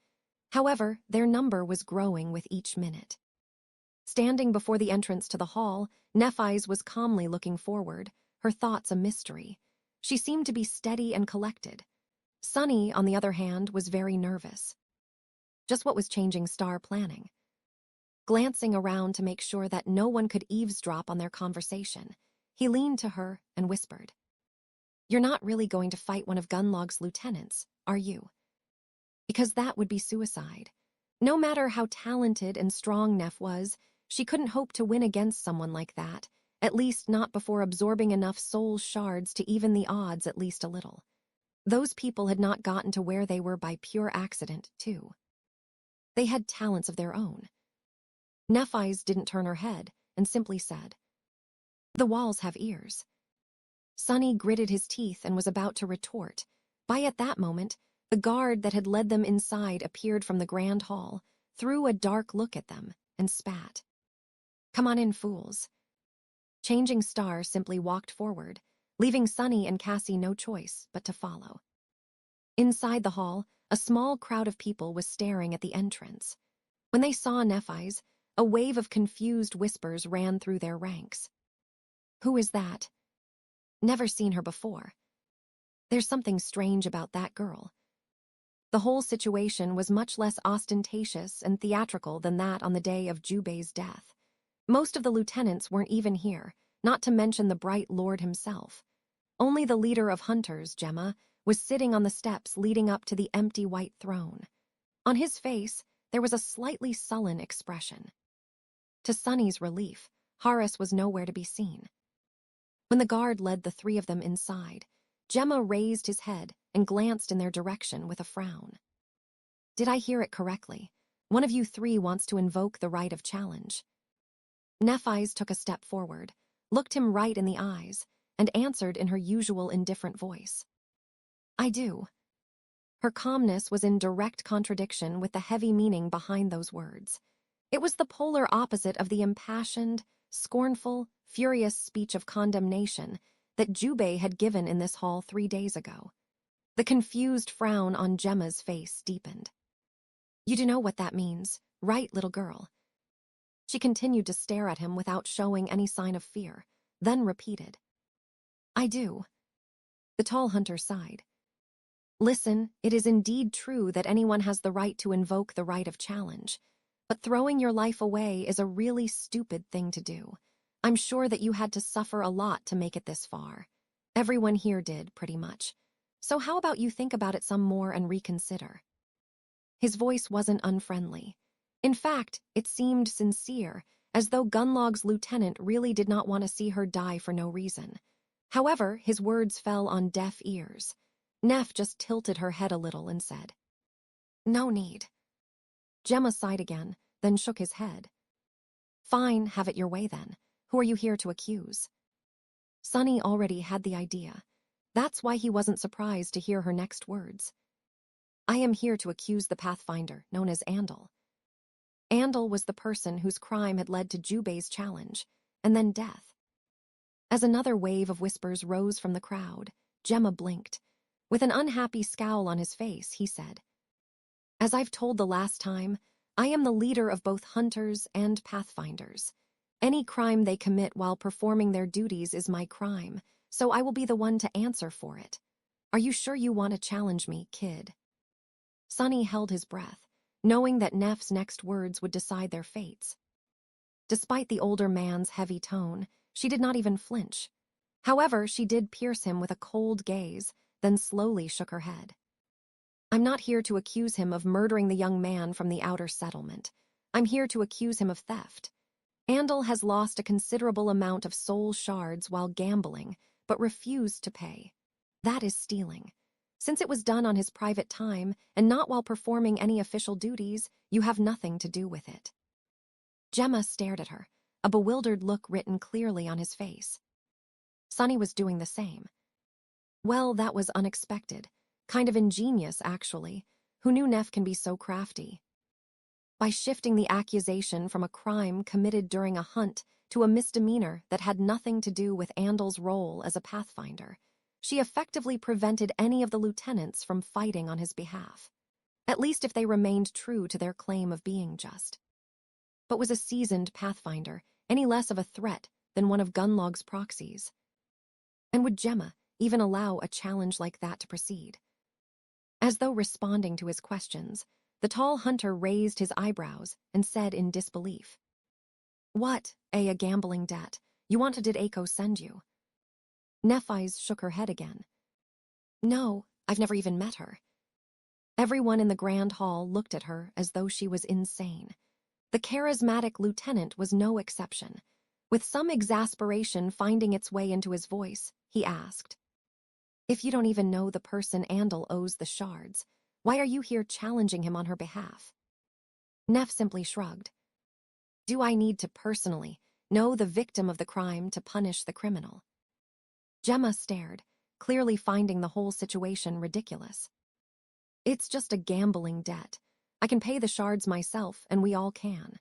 However, their number was growing with each minute. Standing before the entrance to the hall, Nephi's was calmly looking forward, her thoughts a mystery. She seemed to be steady and collected. Sunny, on the other hand, was very nervous. Just what was changing Star planning? Glancing around to make sure that no one could eavesdrop on their conversation, he leaned to her and whispered, "You're not really going to fight one of Gunlog's lieutenants, are you? Because that would be suicide. No matter how talented and strong Neff was, she couldn't hope to win against someone like that, at least not before absorbing enough soul shards to even the odds at least a little. Those people had not gotten to where they were by pure accident, too. They had talents of their own. Nephi's didn't turn her head and simply said, "The walls have ears." Sunny gritted his teeth and was about to retort. At that moment, the guard that had led them inside appeared from the grand hall, threw a dark look at them, and spat. "Come on in, fools." Changing Star simply walked forward, leaving Sunny and Cassie no choice but to follow. Inside the hall, a small crowd of people was staring at the entrance. When they saw Nephi's, a wave of confused whispers ran through their ranks. "Who is that? Never seen her before. There's something strange about that girl." The whole situation was much less ostentatious and theatrical than that on the day of Jubei's death. Most of the lieutenants weren't even here, not to mention the bright lord himself. Only the leader of hunters, Gemma, was sitting on the steps leading up to the empty white throne. On his face, there was a slightly sullen expression. To Sunny's relief, Horace was nowhere to be seen. When the guard led the three of them inside, Gemma raised his head and glanced in their direction with a frown. "Did I hear it correctly? One of you three wants to invoke the right of challenge." Nephi's took a step forward, looked him right in the eyes, and answered in her usual indifferent voice. "I do." Her calmness was in direct contradiction with the heavy meaning behind those words. It was the polar opposite of the impassioned, scornful, furious speech of condemnation that Jubei had given in this hall 3 days ago. The confused frown on Gemma's face deepened. "You do know what that means, right, little girl?" She continued to stare at him without showing any sign of fear, then repeated, "I do." The tall hunter sighed. "Listen, it is indeed true that anyone has the right to invoke the right of challenge. But throwing your life away is a really stupid thing to do. I'm sure that you had to suffer a lot to make it this far. Everyone here did, pretty much. So how about you think about it some more and reconsider?" His voice wasn't unfriendly. In fact, it seemed sincere, as though Gunlog's lieutenant really did not want to see her die for no reason. However, his words fell on deaf ears. Neff just tilted her head a little and said, "No need." Gemma sighed again, then shook his head. "Fine, have it your way then. Who are you here to accuse?" Sunny already had the idea. That's why he wasn't surprised to hear her next words. "I am here to accuse the Pathfinder, known as Andal." Andal was the person whose crime had led to Jubei's challenge, and then death. As another wave of whispers rose from the crowd, Gemma blinked. With an unhappy scowl on his face, he said, "As I've told the last time, I am the leader of both hunters and pathfinders. Any crime they commit while performing their duties is my crime, so I will be the one to answer for it. Are you sure you want to challenge me, kid?" Sunny held his breath, knowing that Neff's next words would decide their fates. Despite the older man's heavy tone, she did not even flinch. However, she did pierce him with a cold gaze, then slowly shook her head. "I'm not here to accuse him of murdering the young man from the outer settlement. I'm here to accuse him of theft. Andal has lost a considerable amount of soul shards while gambling, but refused to pay. That is stealing. Since it was done on his private time and not while performing any official duties, you have nothing to do with it." Gemma stared at her, a bewildered look written clearly on his face. Sunny was doing the same. Well, that was unexpected. Kind of ingenious, actually. Who knew Neff can be so crafty? By shifting the accusation from a crime committed during a hunt to a misdemeanor that had nothing to do with Andal's role as a pathfinder, she effectively prevented any of the lieutenants from fighting on his behalf, at least if they remained true to their claim of being just. but was a seasoned pathfinder, any less of a threat than one of Gunlog's proxies. And would Gemma even allow a challenge like that to proceed? As though responding to his questions, the tall hunter raised his eyebrows and said in disbelief, "What, a gambling debt? You wanted did Aiko send you?" Nephise shook her head again. "No, I've never even met her." Everyone in the grand hall looked at her as though she was insane. The charismatic lieutenant was no exception. With some exasperation finding its way into his voice, he asked, "If you don't even know the person Andal owes the shards, why are you here challenging him on her behalf?" Neff simply shrugged. "Do I need to personally know the victim of the crime to punish the criminal?" Gemma stared, clearly finding the whole situation ridiculous. "It's just a gambling debt. I can pay the shards myself, and we all can."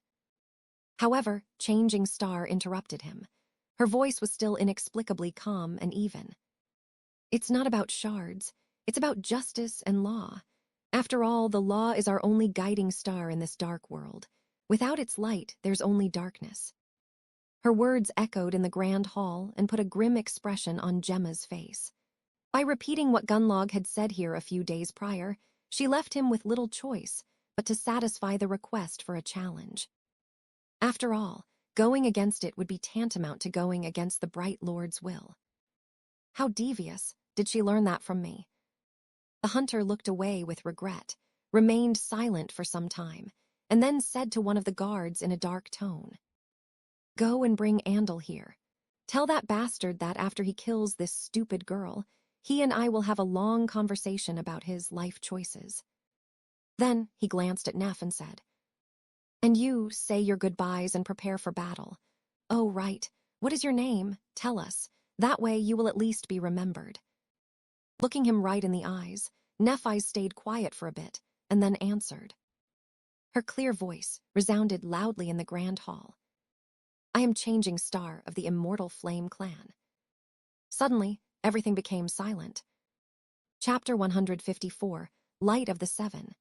However, Changing Star interrupted him. Her voice was still inexplicably calm and even. "It's not about shards. It's about justice and law. After all, the law is our only guiding star in this dark world. Without its light, there's only darkness." Her words echoed in the grand hall and put a grim expression on Gemma's face. By repeating what Gunlog had said here a few days prior, she left him with little choice but to satisfy the request for a challenge. After all, going against it would be tantamount to going against the Bright Lord's will. How devious. Did she learn that from me? The hunter looked away with regret, remained silent for some time, and then said to one of the guards in a dark tone, "Go and bring Andal here. Tell that bastard that after he kills this stupid girl, he and I will have a long conversation about his life choices." Then he glanced at Neff and said, "And you say your goodbyes and prepare for battle. Oh, right. What is your name? Tell us. That way you will at least be remembered." Looking him right in the eyes, Nephise stayed quiet for a bit and then answered. Her clear voice resounded loudly in the grand hall. "I am Changing Star of the Immortal Flame clan." Suddenly, everything became silent. Chapter 154, Light of the Seven.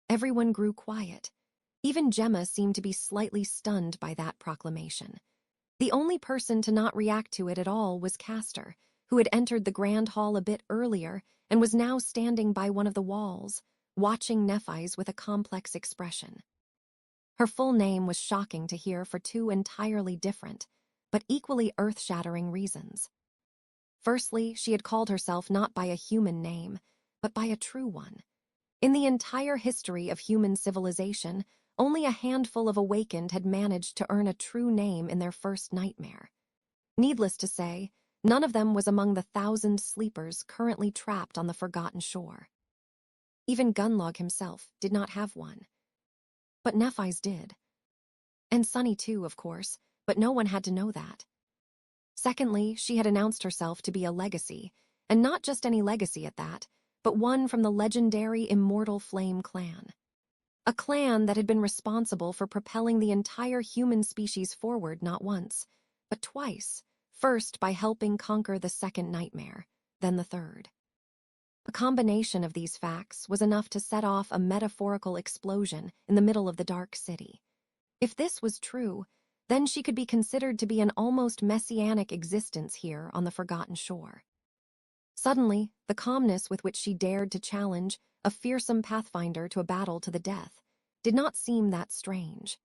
Everyone grew quiet. Even Gemma seemed to be slightly stunned by that proclamation. The only person to not react to it at all was Castor, who had entered the grand hall a bit earlier and was now standing by one of the walls, watching Nephise with a complex expression. Her full name was shocking to hear for two entirely different, but equally earth-shattering reasons. Firstly, she had called herself not by a human name, but by a true one. In the entire history of human civilization, only a handful of awakened had managed to earn a true name in their first nightmare. Needless to say, none of them was among the 1,000 sleepers currently trapped on the Forgotten Shore. Even Gunlog himself did not have one. But Nephise did. And Sunny too, of course, but no one had to know that. Secondly, she had announced herself to be a legacy, and not just any legacy at that, but one from the legendary Immortal Flame clan. A clan that had been responsible for propelling the entire human species forward not once, but twice, first by helping conquer the second nightmare, then the third. A combination of these facts was enough to set off a metaphorical explosion in the middle of the dark city. If this was true, then she could be considered to be an almost messianic existence here on the Forgotten Shore. Suddenly, the calmness with which she dared to challenge a fearsome pathfinder to a battle to the death did not seem that strange.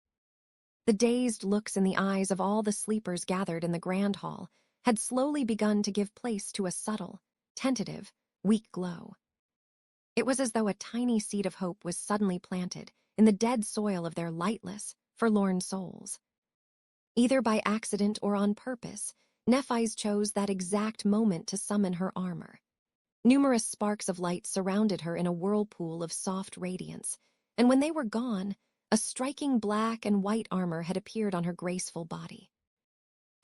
The dazed looks in the eyes of all the sleepers gathered in the grand hall had slowly begun to give place to a subtle, tentative, weak glow. It was as though a tiny seed of hope was suddenly planted in the dead soil of their lightless, forlorn souls. Either by accident or on purpose, Nephise chose that exact moment to summon her armor. Numerous sparks of light surrounded her in a whirlpool of soft radiance, and when they were gone, a striking black and white armor had appeared on her graceful body.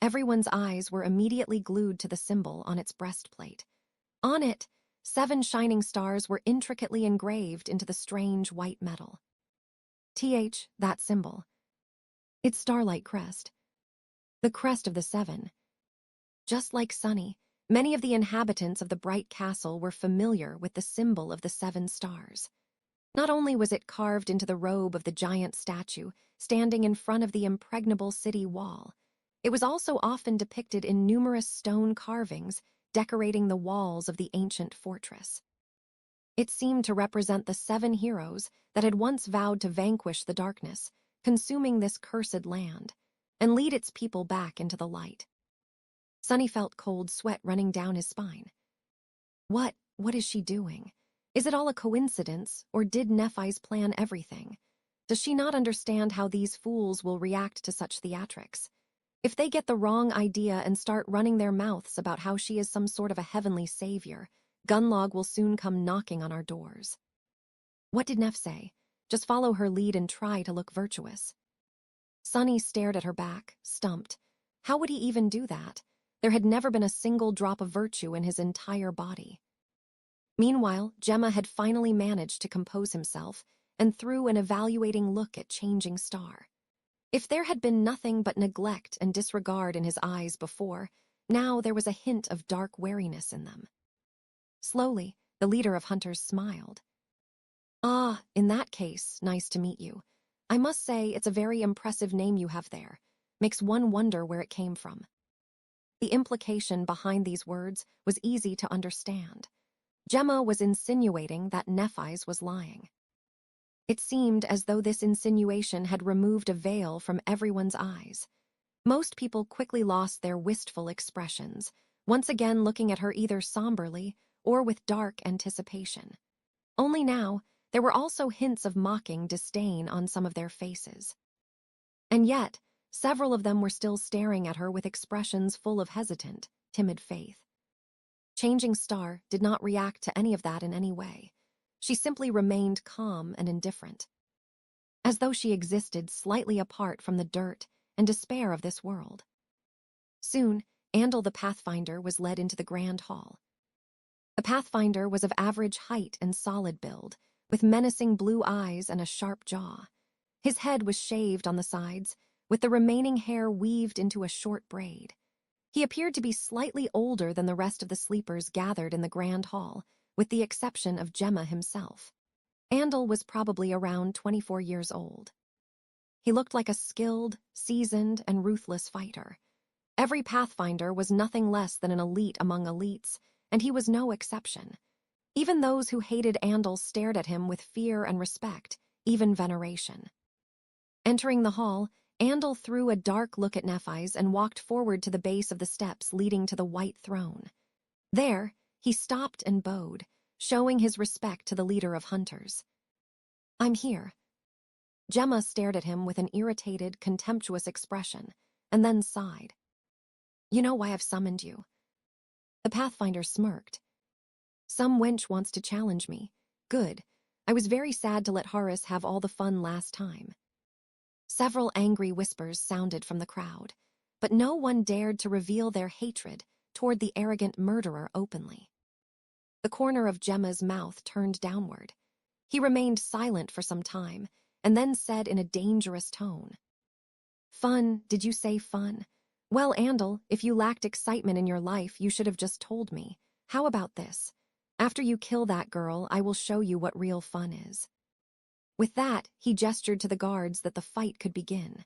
Everyone's eyes were immediately glued to the symbol on its breastplate. On it, 7 shining stars were intricately engraved into the strange white metal. That symbol. Its starlight crest. The crest of the 7. Just like Sunny, many of the inhabitants of the bright castle were familiar with the symbol of the 7 stars. Not only was it carved into the robe of the giant statue standing in front of the impregnable city wall, it was also often depicted in numerous stone carvings decorating the walls of the ancient fortress. It seemed to represent the 7 heroes that had once vowed to vanquish the darkness, consuming this cursed land, and lead its people back into the light. Sunny felt cold sweat running down his spine. What is she doing? Is it all a coincidence, or did Nephi's plan everything? Does she not understand how these fools will react to such theatrics? If they get the wrong idea and start running their mouths about how she is some sort of a heavenly savior, Gunlog will soon come knocking on our doors. What did Neph say? Just follow her lead and try to look virtuous. Sunny stared at her back, stumped. How would he even do that? There had never been a single drop of virtue in his entire body. Meanwhile, Gemma had finally managed to compose himself and threw an evaluating look at Changing Star. If there had been nothing but neglect and disregard in his eyes before, now there was a hint of dark wariness in them. Slowly, the leader of hunters smiled. "Ah, in that case, nice to meet you. I must say it's a very impressive name you have there. Makes one wonder where it came from." The implication behind these words was easy to understand. Gemma was insinuating that Nephi's was lying. It seemed as though this insinuation had removed a veil from everyone's eyes. Most people quickly lost their wistful expressions, once again looking at her either somberly or with dark anticipation. Only now, there were also hints of mocking disdain on some of their faces. And yet, several of them were still staring at her with expressions full of hesitant, timid faith. Changing Star did not react to any of that in any way. She simply remained calm and indifferent, as though she existed slightly apart from the dirt and despair of this world. Soon, Andal the Pathfinder was led into the grand hall. The Pathfinder was of average height and solid build, with menacing blue eyes and a sharp jaw. His head was shaved on the sides, with the remaining hair weaved into a short braid. He appeared to be slightly older than the rest of the sleepers gathered in the grand hall, with the exception of Gemma himself. Andal was probably around 24 years old. He looked like a skilled, seasoned, and ruthless fighter. Every Pathfinder was nothing less than an elite among elites, and he was no exception. Even those who hated Andal stared at him with fear and respect, even veneration. Entering the hall, Andal threw a dark look at Nephi's and walked forward to the base of the steps leading to the white throne. There, he stopped and bowed, showing his respect to the leader of hunters. "I'm here." Gemma stared at him with an irritated, contemptuous expression, and then sighed. "You know why I've summoned you." The Pathfinder smirked. "Some wench wants to challenge me. Good. I was very sad to let Horace have all the fun last time." Several angry whispers sounded from the crowd, but no one dared to reveal their hatred toward the arrogant murderer openly. The corner of Gemma's mouth turned downward. He remained silent for some time, and then said in a dangerous tone, "Fun, did you say fun? Well, Andal, if you lacked excitement in your life, you should have just told me. How about this? After you kill that girl, I will show you what real fun is." With that, he gestured to the guards that the fight could begin.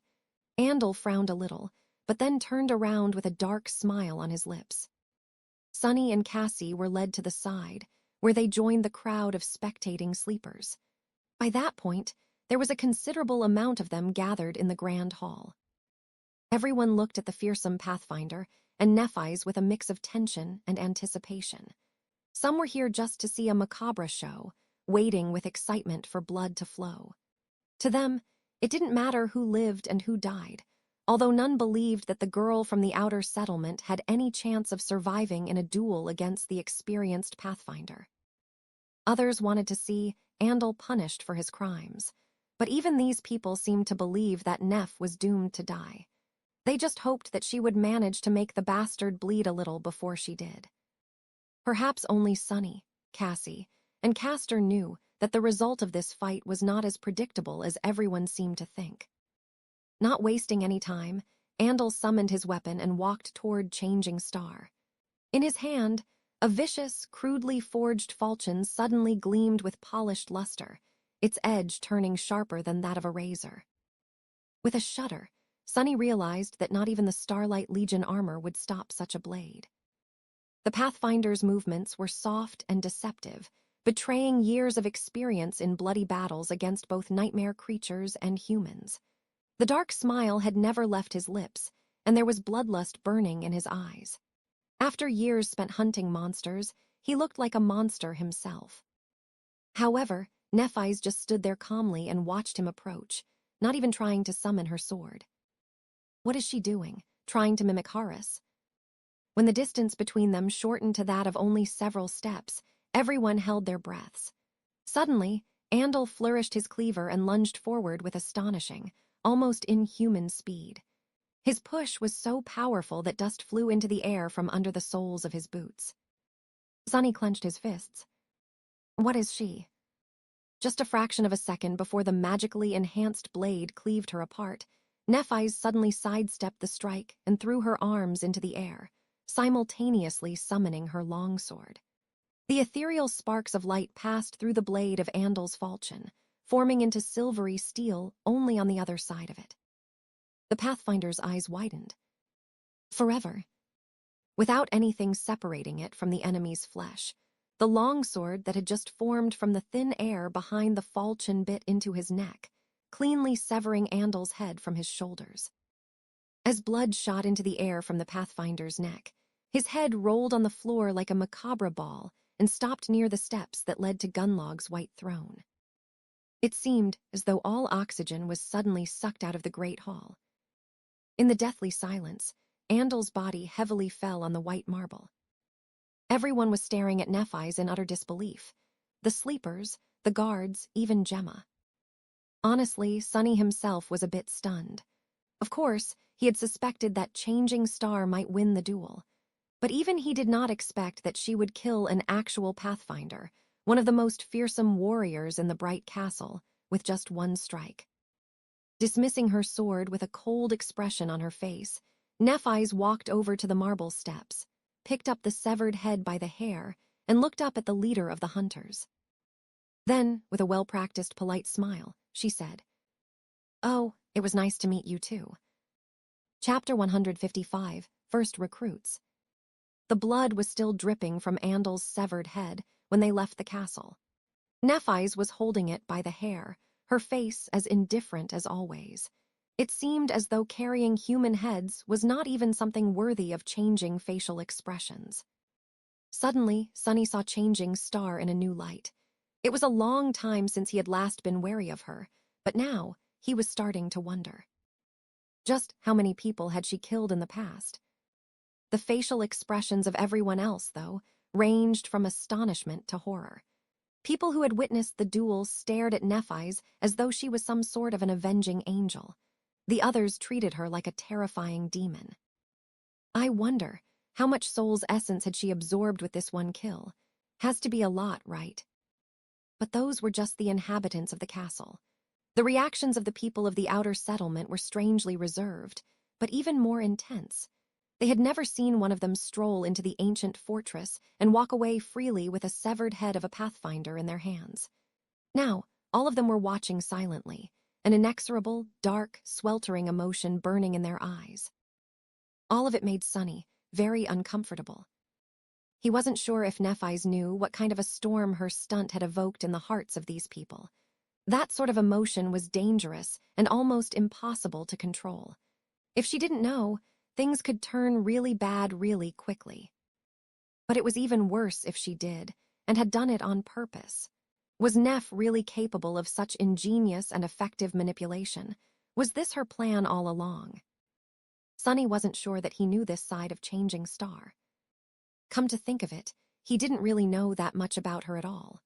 Andal frowned a little, but then turned around with a dark smile on his lips. Sunny and Cassie were led to the side, where they joined the crowd of spectating sleepers. By that point, there was a considerable amount of them gathered in the grand hall. Everyone looked at the fearsome Pathfinder and Nephi's with a mix of tension and anticipation. Some were here just to see a macabre show, waiting with excitement for blood to flow. To them, it didn't matter who lived and who died, although none believed that the girl from the outer settlement had any chance of surviving in a duel against the experienced Pathfinder. Others wanted to see Andal punished for his crimes, but even these people seemed to believe that Neph was doomed to die. They just hoped that she would manage to make the bastard bleed a little before she did. Perhaps only Sunny, Cassie, and Castor knew that the result of this fight was not as predictable as everyone seemed to think. Not wasting any time, Andal summoned his weapon and walked toward Changing Star. In his hand, a vicious, crudely forged falchion suddenly gleamed with polished luster, its edge turning sharper than that of a razor. With a shudder, Sunny realized that not even the Starlight Legion armor would stop such a blade. The Pathfinder's movements were soft and deceptive, betraying years of experience in bloody battles against both nightmare creatures and humans. The dark smile had never left his lips, and there was bloodlust burning in his eyes. After years spent hunting monsters, he looked like a monster himself. However, Nephise just stood there calmly and watched him approach, not even trying to summon her sword. What is she doing? Trying to mimic Horus? When the distance between them shortened to that of only several steps, everyone held their breaths. Suddenly, Andal flourished his cleaver and lunged forward with astonishing, almost inhuman speed. His push was so powerful that dust flew into the air from under the soles of his boots. Sunny clenched his fists. What is she? Just a fraction of a second before the magically enhanced blade cleaved her apart, Nephise suddenly sidestepped the strike and threw her arms into the air, simultaneously summoning her longsword. The ethereal sparks of light passed through the blade of Andal's falchion, forming into silvery steel only on the other side of it. The Pathfinder's eyes widened. Forever. Without anything separating it from the enemy's flesh, the longsword that had just formed from the thin air behind the falchion bit into his neck, cleanly severing Andal's head from his shoulders. As blood shot into the air from the Pathfinder's neck, his head rolled on the floor like a macabre ball and stopped near the steps that led to Gunlog's white throne. It seemed as though all oxygen was suddenly sucked out of the great hall. In the deathly silence, Andal's body heavily fell on the white marble. Everyone was staring at Nephise in utter disbelief. The sleepers, the guards, even Gemma. Honestly, Sunny himself was a bit stunned. Of course, he had suspected that Changing Star might win the duel, but even he did not expect that she would kill an actual Pathfinder, one of the most fearsome warriors in the Bright Castle, with just one strike. Dismissing her sword with a cold expression on her face, Nephise walked over to the marble steps, picked up the severed head by the hair, and looked up at the leader of the hunters. Then, with a well-practiced polite smile, she said, "Oh, it was nice to meet you too." Chapter 155, First Recruits. The blood was still dripping from Andal's severed head when they left the castle. Nephise was holding it by the hair, her face as indifferent as always. It seemed as though carrying human heads was not even something worthy of changing facial expressions. Suddenly, Sunny saw Changing Star in a new light. It was a long time since he had last been wary of her, but now he was starting to wonder. Just how many people had she killed in the past? The facial expressions of everyone else, though, ranged from astonishment to horror. People who had witnessed the duel stared at Nephise as though she was some sort of an avenging angel. The others treated her like a terrifying demon. I wonder, how much soul's essence had she absorbed with this one kill? Has to be a lot, right? But those were just the inhabitants of the castle. The reactions of the people of the outer settlement were strangely reserved, but even more intense. They had never seen one of them stroll into the ancient fortress and walk away freely with a severed head of a Pathfinder in their hands. Now, all of them were watching silently, an inexorable, dark, sweltering emotion burning in their eyes. All of it made Sunny very uncomfortable. He wasn't sure if Nephise knew what kind of a storm her stunt had evoked in the hearts of these people. That sort of emotion was dangerous and almost impossible to control. If she didn't know, things could turn really bad really quickly. But it was even worse if she did, and had done it on purpose. Was Neph really capable of such ingenious and effective manipulation? Was this her plan all along? Sunny wasn't sure that he knew this side of Changing Star. Come to think of it, he didn't really know that much about her at all.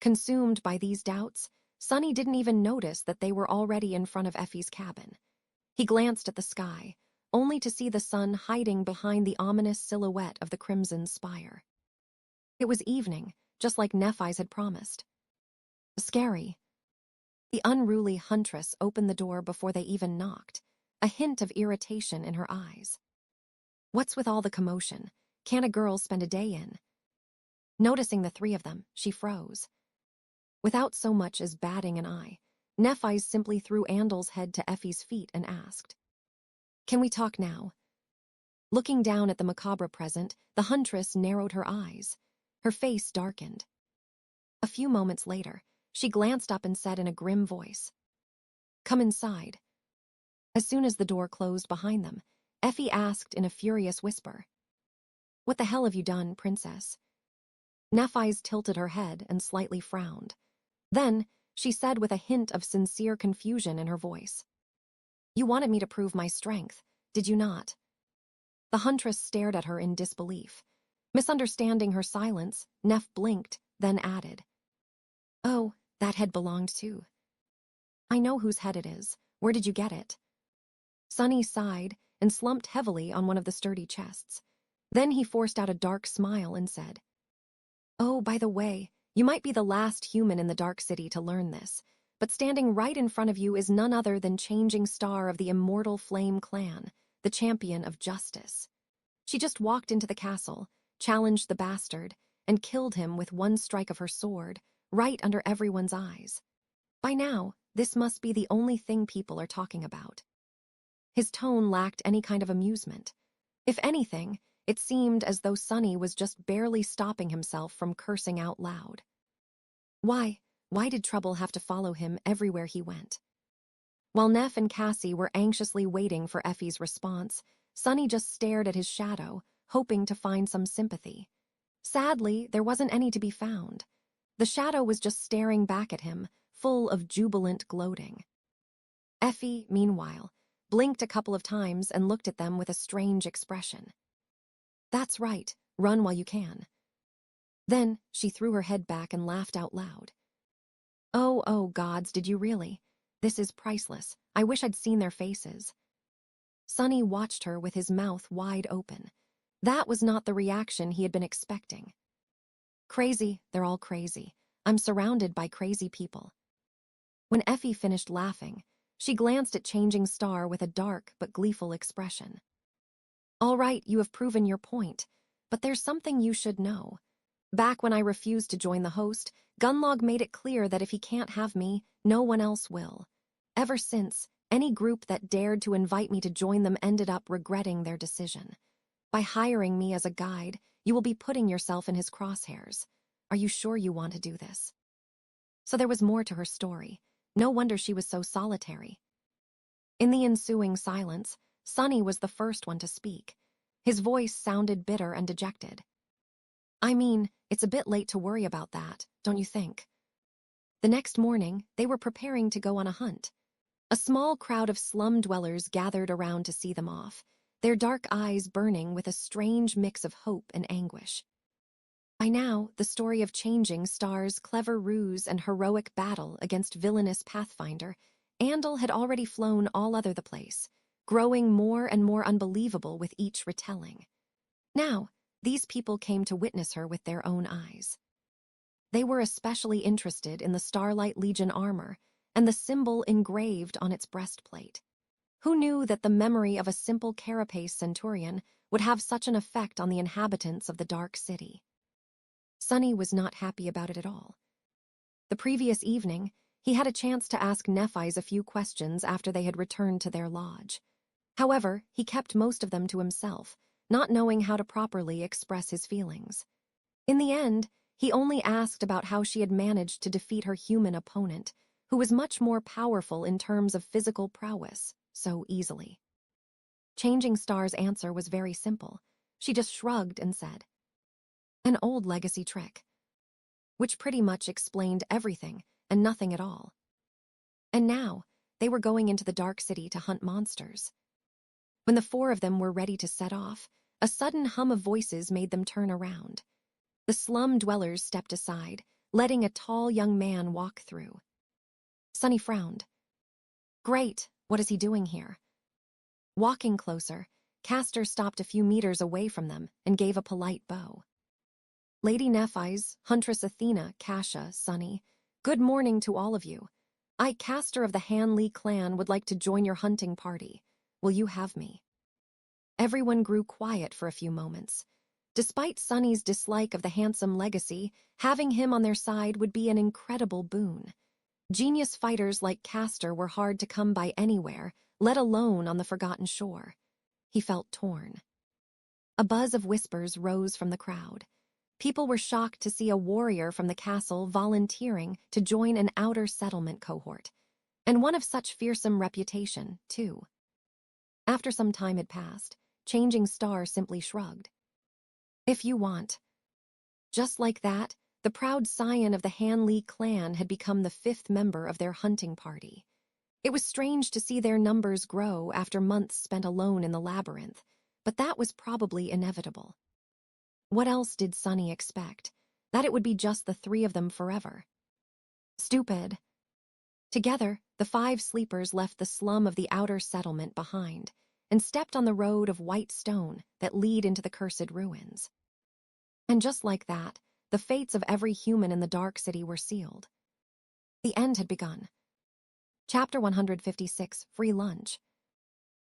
Consumed by these doubts, Sunny didn't even notice that they were already in front of Effie's cabin. He glanced at the sky, only to see the sun hiding behind the ominous silhouette of the crimson spire. It was evening, just like Nephise had promised. Scary. The unruly huntress opened the door before they even knocked, a hint of irritation in her eyes. What's with all the commotion? Can't a girl spend a day in? Noticing the three of them, she froze. Without so much as batting an eye, Nephi's simply threw Andal's head to Effie's feet and asked, "Can we talk now?" Looking down at the macabre present, the huntress narrowed her eyes. Her face darkened. A few moments later, she glanced up and said in a grim voice, "Come inside." As soon as the door closed behind them, Effie asked in a furious whisper, "What the hell have you done, princess?" Nephi's tilted her head and slightly frowned. Then, she said with a hint of sincere confusion in her voice, "You wanted me to prove my strength, did you not?" The huntress stared at her in disbelief. Misunderstanding her silence, Neph blinked, then added, "Oh, that head belonged too." "I know whose head it is. Where did you get it?" Sunny sighed and slumped heavily on one of the sturdy chests. Then he forced out a dark smile and said, "Oh, by the way, you might be the last human in the Dark City to learn this, but standing right in front of you is none other than Changing Star of the Immortal Flame Clan, the champion of justice. She just walked into the castle, challenged the bastard, and killed him with one strike of her sword, right under everyone's eyes. By now, this must be the only thing people are talking about." His tone lacked any kind of amusement. If anything, it seemed as though Sunny was just barely stopping himself from cursing out loud. Why did trouble have to follow him everywhere he went? While Neff and Cassie were anxiously waiting for Effie's response, Sunny just stared at his shadow, hoping to find some sympathy. Sadly, there wasn't any to be found. The shadow was just staring back at him, full of jubilant gloating. Effie, meanwhile, blinked a couple of times and looked at them with a strange expression. "That's right, run while you can." Then she threw her head back and laughed out loud. Oh, gods, did you really? This is priceless. I wish I'd seen their faces." Sunny watched her with his mouth wide open. That was not the reaction he had been expecting. "Crazy, they're all crazy. I'm surrounded by crazy people." When Effie finished laughing, she glanced at Changing Star with a dark but gleeful expression. "All right, you have proven your point, but there's something you should know. Back when I refused to join the host, Gunlog made it clear that if he can't have me, no one else will. Ever since, any group that dared to invite me to join them ended up regretting their decision. By hiring me as a guide, you will be putting yourself in his crosshairs. Are you sure you want to do this?" So there was more to her story. No wonder she was so solitary. In the ensuing silence, Sunny was the first one to speak. His voice sounded bitter and dejected. "I mean, it's a bit late to worry about that, don't you think?" The next morning, they were preparing to go on a hunt. A small crowd of slum dwellers gathered around to see them off, their dark eyes burning with a strange mix of hope and anguish. By now, the story of Changing Star's clever ruse and heroic battle against villainous Pathfinder, Andal had already flown all over the place, growing more and more unbelievable with each retelling. Now, these people came to witness her with their own eyes. They were especially interested in the Starlight Legion armor and the symbol engraved on its breastplate. Who knew that the memory of a simple carapace centurion would have such an effect on the inhabitants of the Dark City? Sunny was not happy about it at all. The previous evening, he had a chance to ask Nephi's a few questions after they had returned to their lodge. However, he kept most of them to himself, not knowing how to properly express his feelings. In the end, he only asked about how she had managed to defeat her human opponent, who was much more powerful in terms of physical prowess, so easily. Changing Star's answer was very simple. She just shrugged and said, "An old legacy trick," which pretty much explained everything and nothing at all. And now, they were going into the Dark City to hunt monsters. When the four of them were ready to set off, a sudden hum of voices made them turn around. The slum dwellers stepped aside, letting a tall young man walk through. Sunny frowned. "Great, what is he doing here?" Walking closer, Castor stopped a few meters away from them and gave a polite bow. "Lady Nephi's, Huntress Athena, Kasha, Sunny, good morning to all of you. I, Castor of the Hanley clan, would like to join your hunting party. Will you have me?" Everyone grew quiet for a few moments. Despite Sunny's dislike of the handsome legacy, having him on their side would be an incredible boon. Genius fighters like Castor were hard to come by anywhere, let alone on the Forgotten Shore. He felt torn. A buzz of whispers rose from the crowd. People were shocked to see a warrior from the castle volunteering to join an outer settlement cohort, and one of such fearsome reputation, too. After some time had passed, Changing Star simply shrugged. "If you want." Just like that, the proud scion of the Hanley clan had become the 5th member of their hunting party. It was strange to see their numbers grow after months spent alone in the labyrinth, but that was probably inevitable. What else did Sunny expect? That it would be just the 3 of them forever. Stupid. Together, the 5 sleepers left the slum of the outer settlement behind and stepped on the road of white stone that lead into the cursed ruins. And just like that, the fates of every human in the Dark City were sealed. The end had begun. Chapter 156, Free Lunch.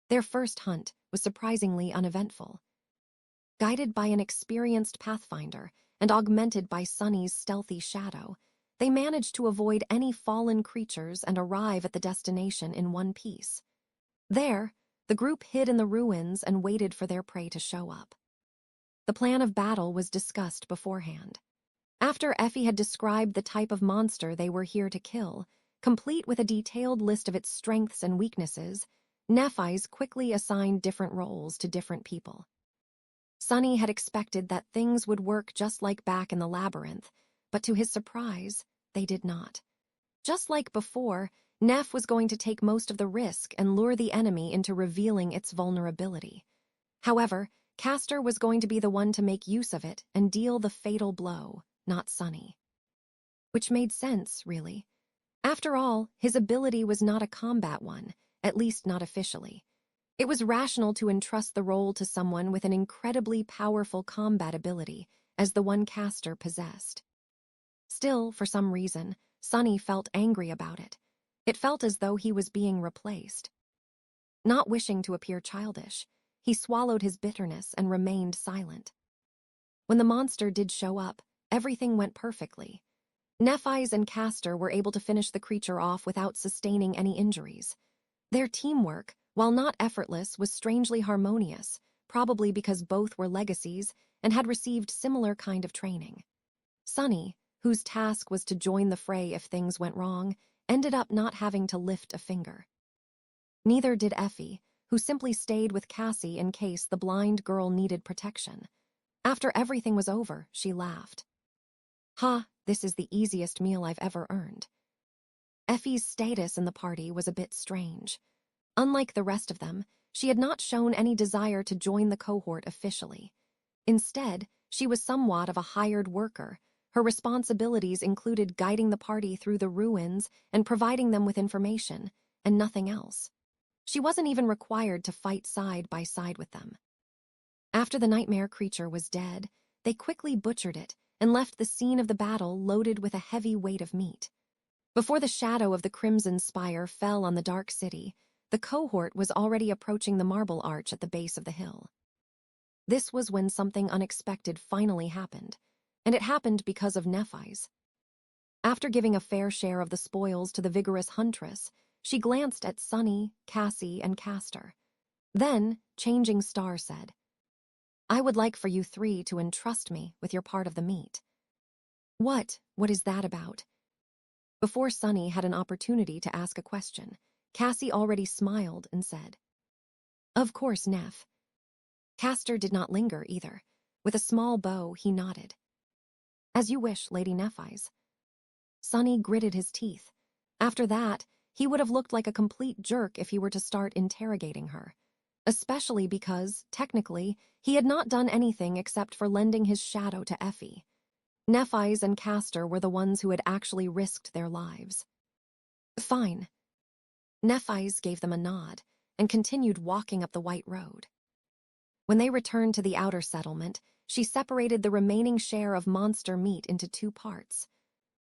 Their first hunt was surprisingly uneventful. Guided by an experienced pathfinder and augmented by Sunny's stealthy shadow, they managed to avoid any fallen creatures and arrive at the destination in one piece. There, the group hid in the ruins and waited for their prey to show up. The plan of battle was discussed beforehand. After Effie had described the type of monster they were here to kill, complete with a detailed list of its strengths and weaknesses, Nephi's quickly assigned different roles to different people. Sunny had expected that things would work just like back in the labyrinth, but to his surprise, they did not. Just like before, Neph was going to take most of the risk and lure the enemy into revealing its vulnerability. However, Castor was going to be the one to make use of it and deal the fatal blow, not Sunny. Which made sense, really. After all, his ability was not a combat one, at least not officially. It was rational to entrust the role to someone with an incredibly powerful combat ability, as the one Castor possessed. Still, for some reason, Sunny felt angry about it. It felt as though he was being replaced. Not wishing to appear childish, he swallowed his bitterness and remained silent. When the monster did show up, everything went perfectly. Nephi's and Castor were able to finish the creature off without sustaining any injuries. Their teamwork, while not effortless, was strangely harmonious, probably because both were legacies and had received similar kind of training. Sunny, whose task was to join the fray if things went wrong, ended up not having to lift a finger. Neither did Effie, who simply stayed with Cassie in case the blind girl needed protection. After everything was over, she laughed. "Ha, this is the easiest meal I've ever earned." Effie's status in the party was a bit strange. Unlike the rest of them, she had not shown any desire to join the cohort officially. Instead, she was somewhat of a hired worker. Her responsibilities included guiding the party through the ruins and providing them with information, and nothing else. She wasn't even required to fight side by side with them. After the nightmare creature was dead, they quickly butchered it and left the scene of the battle loaded with a heavy weight of meat. Before the shadow of the Crimson Spire fell on the Dark City, the cohort was already approaching the marble arch at the base of the hill. This was when something unexpected finally happened, and it happened because of Nephi's. After giving a fair share of the spoils to the vigorous huntress, she glanced at Sunny, Cassie, and Castor. Then, Changing Star said, "I would like for you 3 to entrust me with your part of the meat." What is that about?" Before Sunny had an opportunity to ask a question, Cassie already smiled and said, "Of course, Neph." Castor did not linger either. With a small bow, he nodded. "As you wish, Lady Nephi's." Sunny gritted his teeth. After that, he would have looked like a complete jerk if he were to start interrogating her. Especially because, technically, he had not done anything except for lending his shadow to Effie. Nephi's and Castor were the ones who had actually risked their lives. "Fine." Nephi's gave them a nod and continued walking up the white road. When they returned to the outer settlement, she separated the remaining share of monster meat into 2 parts.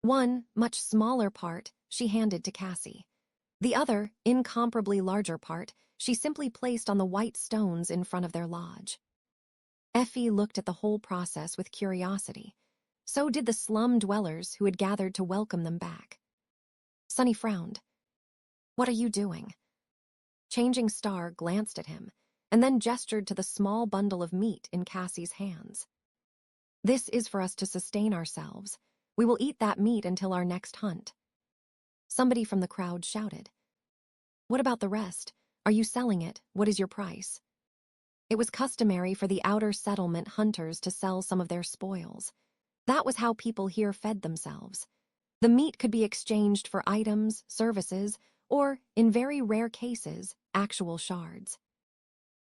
One, much smaller part, she handed to Cassie. The other, incomparably larger part, she simply placed on the white stones in front of their lodge. Effie looked at the whole process with curiosity. So did the slum dwellers who had gathered to welcome them back. Sunny frowned. "What are you doing?" Changing Star glanced at him, and then gestured to the small bundle of meat in Cassie's hands. "This is for us to sustain ourselves. We will eat that meat until our next hunt." Somebody from the crowd shouted. "What about the rest? Are you selling it? What is your price?" It was customary for the outer settlement hunters to sell some of their spoils. That was how people here fed themselves. The meat could be exchanged for items, services, or, in very rare cases, actual shards.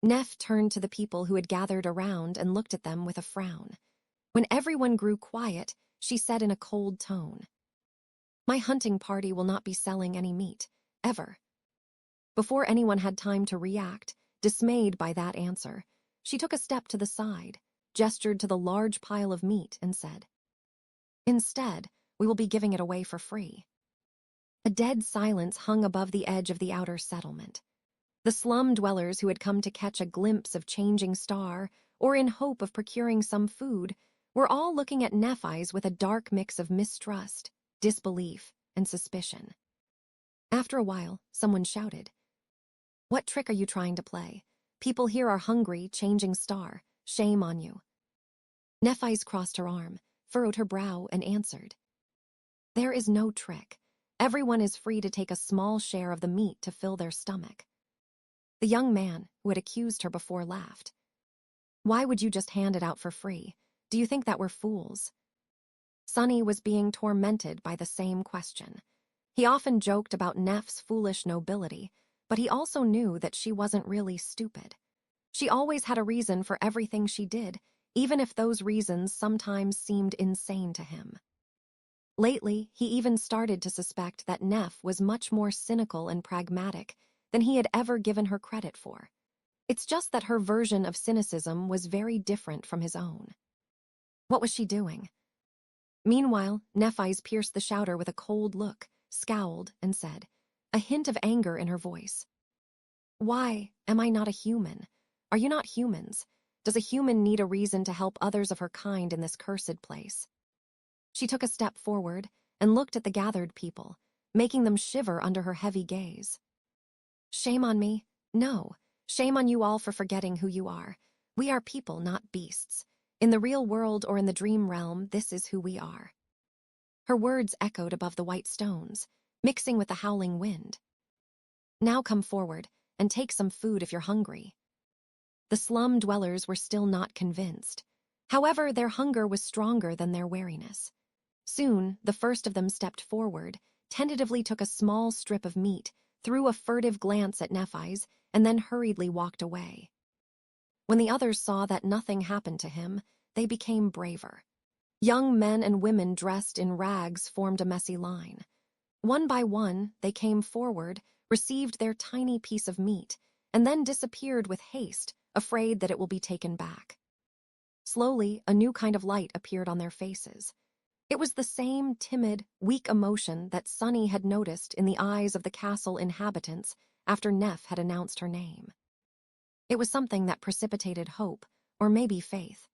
Neff turned to the people who had gathered around and looked at them with a frown. When everyone grew quiet, she said in a cold tone, "My hunting party will not be selling any meat, ever." Before anyone had time to react, dismayed by that answer, she took a step to the side, gestured to the large pile of meat, and said, "Instead, we will be giving it away for free." A dead silence hung above the edge of the outer settlement. The slum dwellers who had come to catch a glimpse of Changing Star, or in hope of procuring some food, were all looking at Nephi's with a dark mix of mistrust, disbelief, and suspicion. After a while, someone shouted, "What trick are you trying to play? People here are hungry, Changing Star. Shame on you." Nephi's crossed her arm, furrowed her brow, and answered, "There is no trick. Everyone is free to take a small share of the meat to fill their stomach." The young man, who had accused her before, laughed. "Why would you just hand it out for free? Do you think that we're fools?" Sunny was being tormented by the same question. He often joked about Neff's foolish nobility, but he also knew that she wasn't really stupid. She always had a reason for everything she did, even if those reasons sometimes seemed insane to him. Lately, he even started to suspect that Neff was much more cynical and pragmatic than he had ever given her credit for. It's just that her version of cynicism was very different from his own. What was she doing? Meanwhile, Nephi's pierced the shouter with a cold look, scowled, and said, a hint of anger in her voice, "Why am I not a human? Are you not humans? Does a human need a reason to help others of her kind in this cursed place?" She took a step forward and looked at the gathered people, making them shiver under her heavy gaze. "Shame on me? No. Shame on you all for forgetting who you are. We are people, not beasts. In the real world or in the dream realm, this is who we are." Her words echoed above the white stones, mixing with the howling wind. "Now come forward and take some food if you're hungry." The slum dwellers were still not convinced. However, their hunger was stronger than their wariness. Soon, the first of them stepped forward, tentatively took a small strip of meat, threw a furtive glance at Nephi's, and then hurriedly walked away. When the others saw that nothing happened to him, they became braver. Young men and women dressed in rags formed a messy line. One by one, they came forward, received their tiny piece of meat, and then disappeared with haste, afraid that it will be taken back. Slowly, a new kind of light appeared on their faces. It was the same timid, weak emotion that Sunny had noticed in the eyes of the castle inhabitants after Neff had announced her name. It was something that precipitated hope, or maybe faith.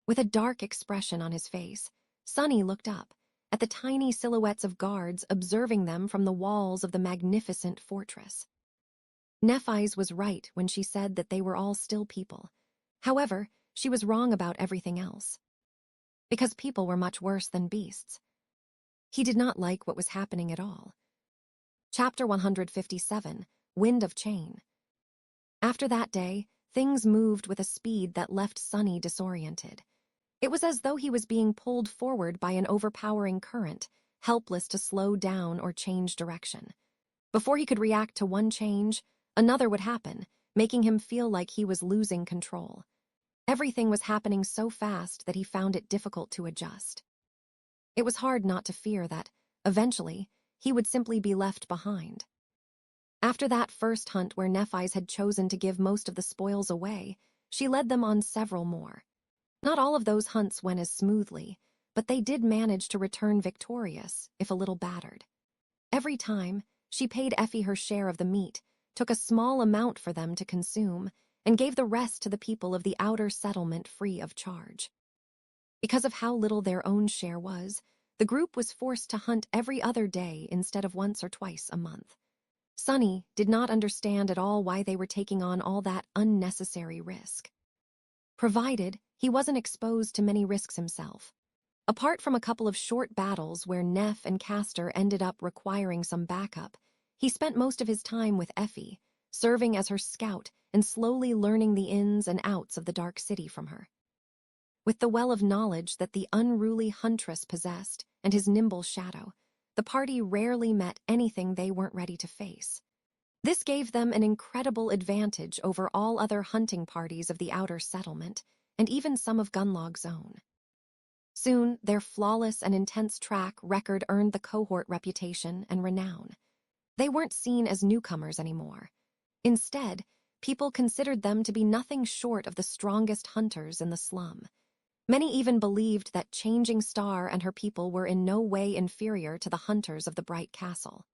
With a dark expression on his face, Sunny looked up at the tiny silhouettes of guards observing them from the walls of the magnificent fortress. Nephi's was right when she said that they were all still people. However, she was wrong about everything else. Because people were much worse than beasts. He did not like what was happening at all. Chapter 157, Wind of Chain. After that day, things moved with a speed that left Sunny disoriented. It was as though he was being pulled forward by an overpowering current, helpless to slow down or change direction. Before he could react to one change, another would happen, making him feel like he was losing control. Everything was happening so fast that he found it difficult to adjust. It was hard not to fear that, eventually, he would simply be left behind. After that first hunt where Nephi's had chosen to give most of the spoils away, she led them on several more. Not all of those hunts went as smoothly, but they did manage to return victorious, if a little battered. Every time, she paid Effie her share of the meat, took a small amount for them to consume, and gave the rest to the people of the outer settlement free of charge. Because of how little their own share was, the group was forced to hunt every other day instead of once or twice a month. Sonny did not understand at all why they were taking on all that unnecessary risk. Provided he wasn't exposed to many risks himself. Apart from a couple of short battles where Neff and Castor ended up requiring some backup, he spent most of his time with Effie, serving as her scout and slowly learning the ins and outs of the Dark City from her. With the well of knowledge that the unruly huntress possessed and his nimble shadow, the party rarely met anything they weren't ready to face. This gave them an incredible advantage over all other hunting parties of the outer settlement, and even some of Gunlog's own. Soon, their flawless and intense track record earned the cohort reputation and renown. They weren't seen as newcomers anymore. Instead, people considered them to be nothing short of the strongest hunters in the slum. Many even believed that Changing Star and her people were in no way inferior to the hunters of the Bright Castle.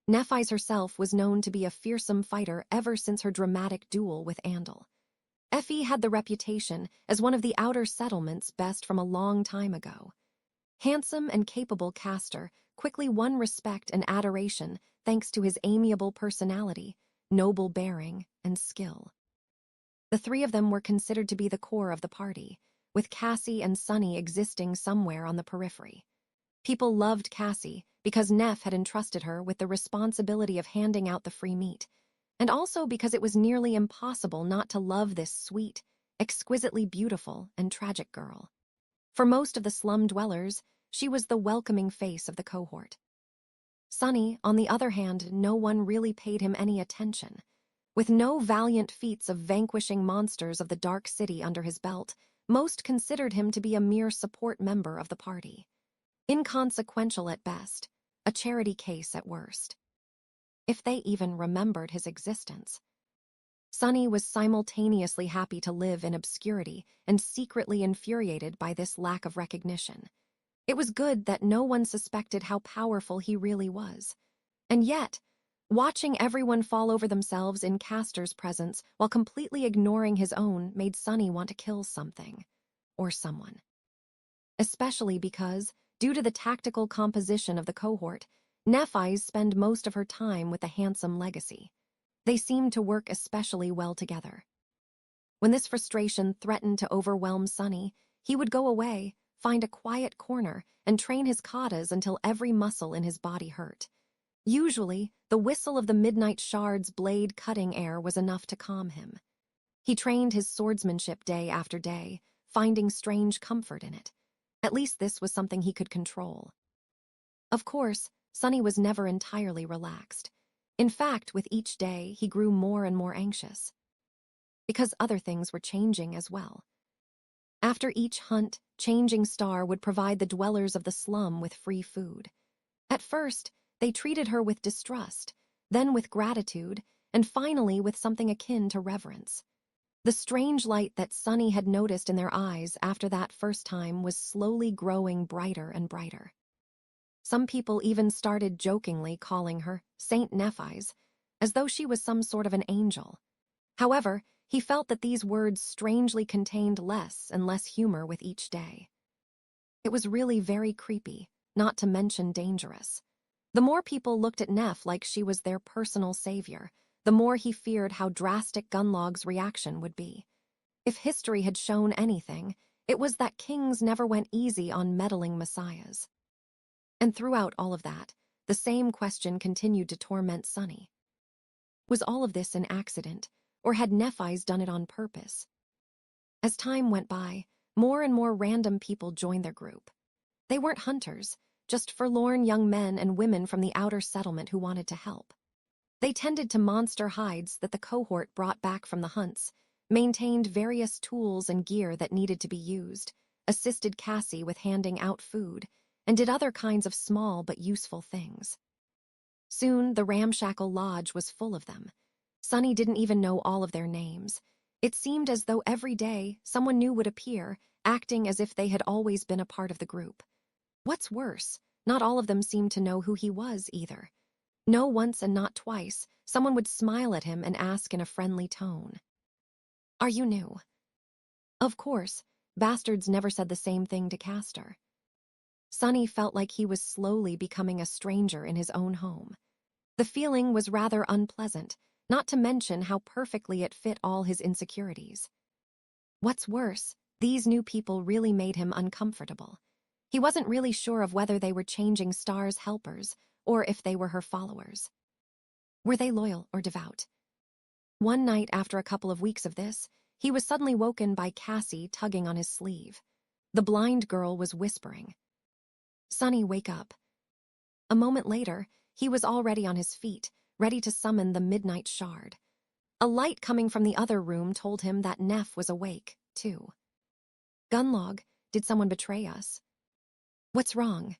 Nephi's herself was known to be a fearsome fighter ever since her dramatic duel with Andal. Effie had the reputation as one of the outer settlement's best from a long time ago. Handsome and capable Castor quickly won respect and adoration thanks to his amiable personality, noble bearing, and skill. The three of them were considered to be the core of the party, with Cassie and Sonny existing somewhere on the periphery. People loved Cassie because Neff had entrusted her with the responsibility of handing out the free meat, and also because it was nearly impossible not to love this sweet, exquisitely beautiful, and tragic girl. For most of the slum dwellers, she was the welcoming face of the cohort. Sonny, on the other hand, no one really paid him any attention. With no valiant feats of vanquishing monsters of the Dark City under his belt, most considered him to be a mere support member of the party. Inconsequential at best, a charity case at worst. If they even remembered his existence. Sonny was simultaneously happy to live in obscurity and secretly infuriated by this lack of recognition. It was good that no one suspected how powerful he really was. And yet, watching everyone fall over themselves in Castor's presence while completely ignoring his own made Sonny want to kill something. Or someone. Especially because, due to the tactical composition of the cohort, Nephi's spend most of her time with the handsome Legacy. They seemed to work especially well together. When this frustration threatened to overwhelm Sonny, he would go away, find a quiet corner, and train his katas until every muscle in his body hurt. Usually, the whistle of the midnight shard's blade cutting air was enough to calm him. He trained his swordsmanship day after day, finding strange comfort in it. At least this was something he could control. Of course, Sonny was never entirely relaxed. In fact, with each day, he grew more and more anxious. Because other things were changing as well. After each hunt, Changing Star would provide the dwellers of the slum with free food. At first, they treated her with distrust, then with gratitude, and finally with something akin to reverence. The strange light that Sonny had noticed in their eyes after that first time was slowly growing brighter and brighter. Some people even started jokingly calling her Saint Nephi's, as though she was some sort of an angel. However, he felt that these words strangely contained less and less humor with each day. It was really very creepy, not to mention dangerous. The more people looked at Neff like she was their personal savior, the more he feared how drastic Gunlog's reaction would be. If history had shown anything, it was that kings never went easy on meddling messiahs. And throughout all of that, the same question continued to torment Sonny. Was all of this an accident, or had Nephi's done it on purpose? As time went by, more and more random people joined their group. They weren't hunters, just forlorn young men and women from the outer settlement who wanted to help. They tended to monster hides that the cohort brought back from the hunts, maintained various tools and gear that needed to be used, assisted Cassie with handing out food, and did other kinds of small but useful things. Soon, the ramshackle lodge was full of them. Sonny didn't even know all of their names. It seemed as though every day someone new would appear, acting as if they had always been a part of the group. What's worse, not all of them seemed to know who he was either. No once and not twice, someone would smile at him and ask in a friendly tone, Are you new? Of course, bastards never said the same thing to Castor. Sonny felt like he was slowly becoming a stranger in his own home. The feeling was rather unpleasant, not to mention how perfectly it fit all his insecurities. What's worse, these new people really made him uncomfortable. He wasn't really sure of whether they were changing Star's helpers or if they were her followers. Were they loyal or devout? One night after a couple of weeks of this, he was suddenly woken by Cassie tugging on his sleeve. The blind girl was whispering, "Sonny, wake up." A moment later, he was already on his feet, ready to summon the midnight shard. A light coming from the other room told him that Neff was awake, too. "Gunlog, did someone betray us?" "What's wrong?"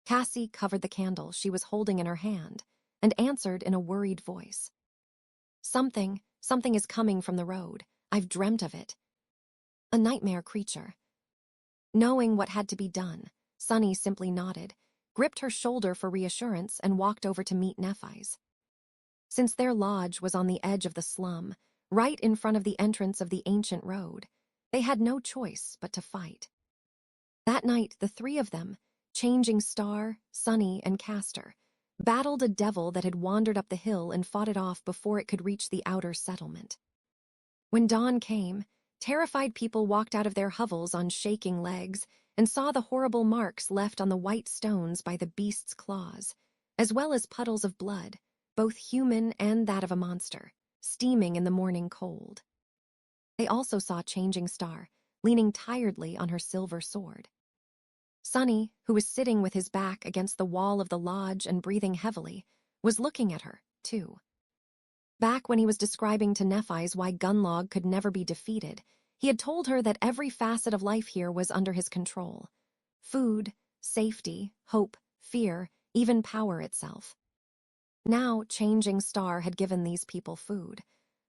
Cassie covered the candle she was holding in her hand and answered in a worried voice. Something is coming from the road. I've dreamt of it. A nightmare creature." Knowing what had to be done, Sonny simply nodded, gripped her shoulder for reassurance, and walked over to meet Nephi's. Since their lodge was on the edge of the slum, right in front of the entrance of the ancient road, they had no choice but to fight. That night, the three of them, Changing Star, Sonny, and Castor, battled a devil that had wandered up the hill and fought it off before it could reach the outer settlement. When dawn came, terrified people walked out of their hovels on shaking legs and saw the horrible marks left on the white stones by the beast's claws, as well as puddles of blood, both human and that of a monster, steaming in the morning cold. They also saw Changing Star, leaning tiredly on her silver sword. Sonny, who was sitting with his back against the wall of the lodge and breathing heavily, was looking at her, too. Back when he was describing to Nephi's why Gunlog could never be defeated, he had told her that every facet of life here was under his control. Food, safety, hope, fear, even power itself. Now, Changing Star had given these people food.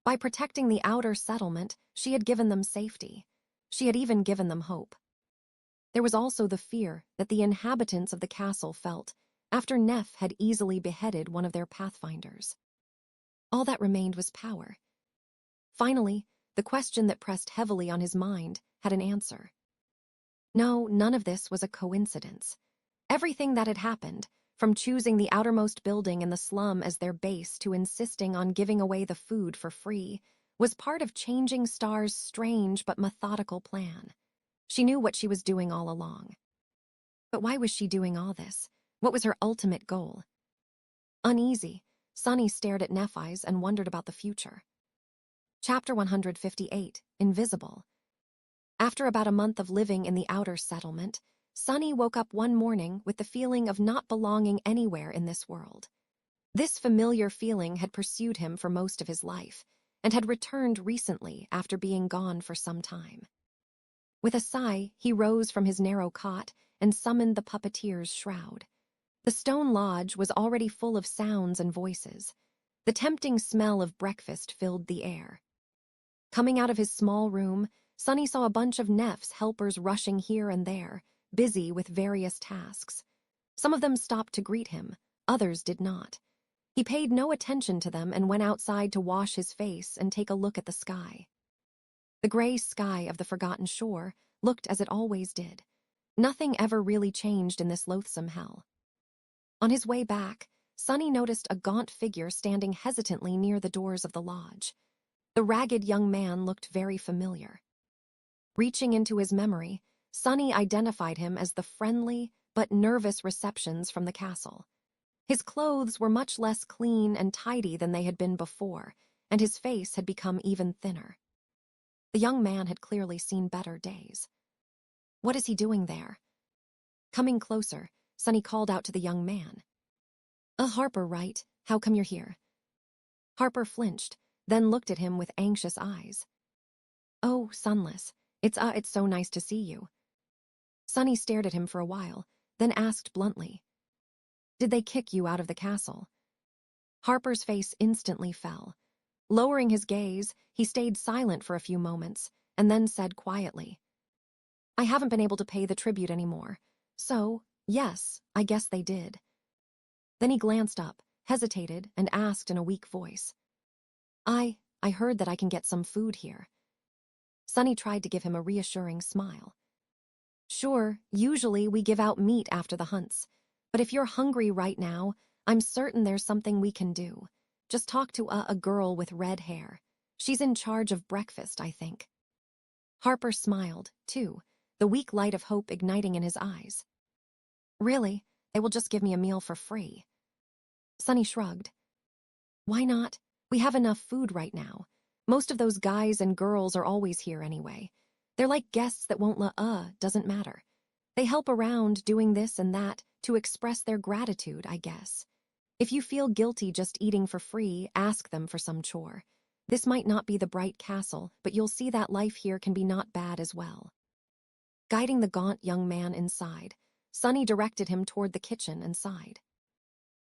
By protecting the outer settlement, she had given them safety. She had even given them hope. There was also the fear that the inhabitants of the castle felt after Neph had easily beheaded one of their pathfinders. All that remained was power. Finally, the question that pressed heavily on his mind had an answer. No, none of this was a coincidence. Everything that had happened, from choosing the outermost building in the slum as their base to insisting on giving away the food for free, was part of Changing Star's strange but methodical plan. She knew what she was doing all along. But why was she doing all this? What was her ultimate goal? Uneasy, Sonny stared at Nephi's and wondered about the future. Chapter 158, Invisible. After about a month of living in the outer settlement, Sonny woke up one morning with the feeling of not belonging anywhere in this world. This familiar feeling had pursued him for most of his life, and had returned recently after being gone for some time. With a sigh, he rose from his narrow cot and summoned the puppeteer's shroud. The stone lodge was already full of sounds and voices. The tempting smell of breakfast filled the air. Coming out of his small room, Sonny saw a bunch of Neph's helpers rushing here and there, busy with various tasks. Some of them stopped to greet him, others did not. He paid no attention to them and went outside to wash his face and take a look at the sky. The gray sky of the forgotten shore looked as it always did. Nothing ever really changed in this loathsome hell. On his way back, Sonny noticed a gaunt figure standing hesitantly near the doors of the lodge. The ragged young man looked very familiar. Reaching into his memory, Sonny identified him as the friendly but nervous receptions from the castle. His clothes were much less clean and tidy than they had been before, and his face had become even thinner. The young man had clearly seen better days. What is he doing there? Coming closer, Sonny called out to the young man. Harper, right? How come you're here?" Harper flinched, then looked at him with anxious eyes. "Oh, Sunless, it's so nice to see you." Sonny stared at him for a while, then asked bluntly, "Did they kick you out of the castle?" Harper's face instantly fell. Lowering his gaze, he stayed silent for a few moments, and then said quietly, "I haven't been able to pay the tribute anymore, so, yes, I guess they did." Then he glanced up, hesitated, and asked in a weak voice, I heard that I can get some food here. Sunny tried to give him a reassuring smile. Sure, usually we give out meat after the hunts, but if you're hungry right now, I'm certain there's something we can do. Just talk to a girl with red hair. She's in charge of breakfast, I think. Harper smiled, too, the weak light of hope igniting in his eyes. Really? They will just give me a meal for free. Sunny shrugged. Why not? We have enough food right now. Most of those guys and girls are always here anyway. They're like guests that won't doesn't matter. They help around doing this and that to express their gratitude, I guess. If you feel guilty just eating for free, ask them for some chore. This might not be the bright castle, but you'll see that life here can be not bad as well. Guiding the gaunt young man inside, Sunny directed him toward the kitchen and sighed.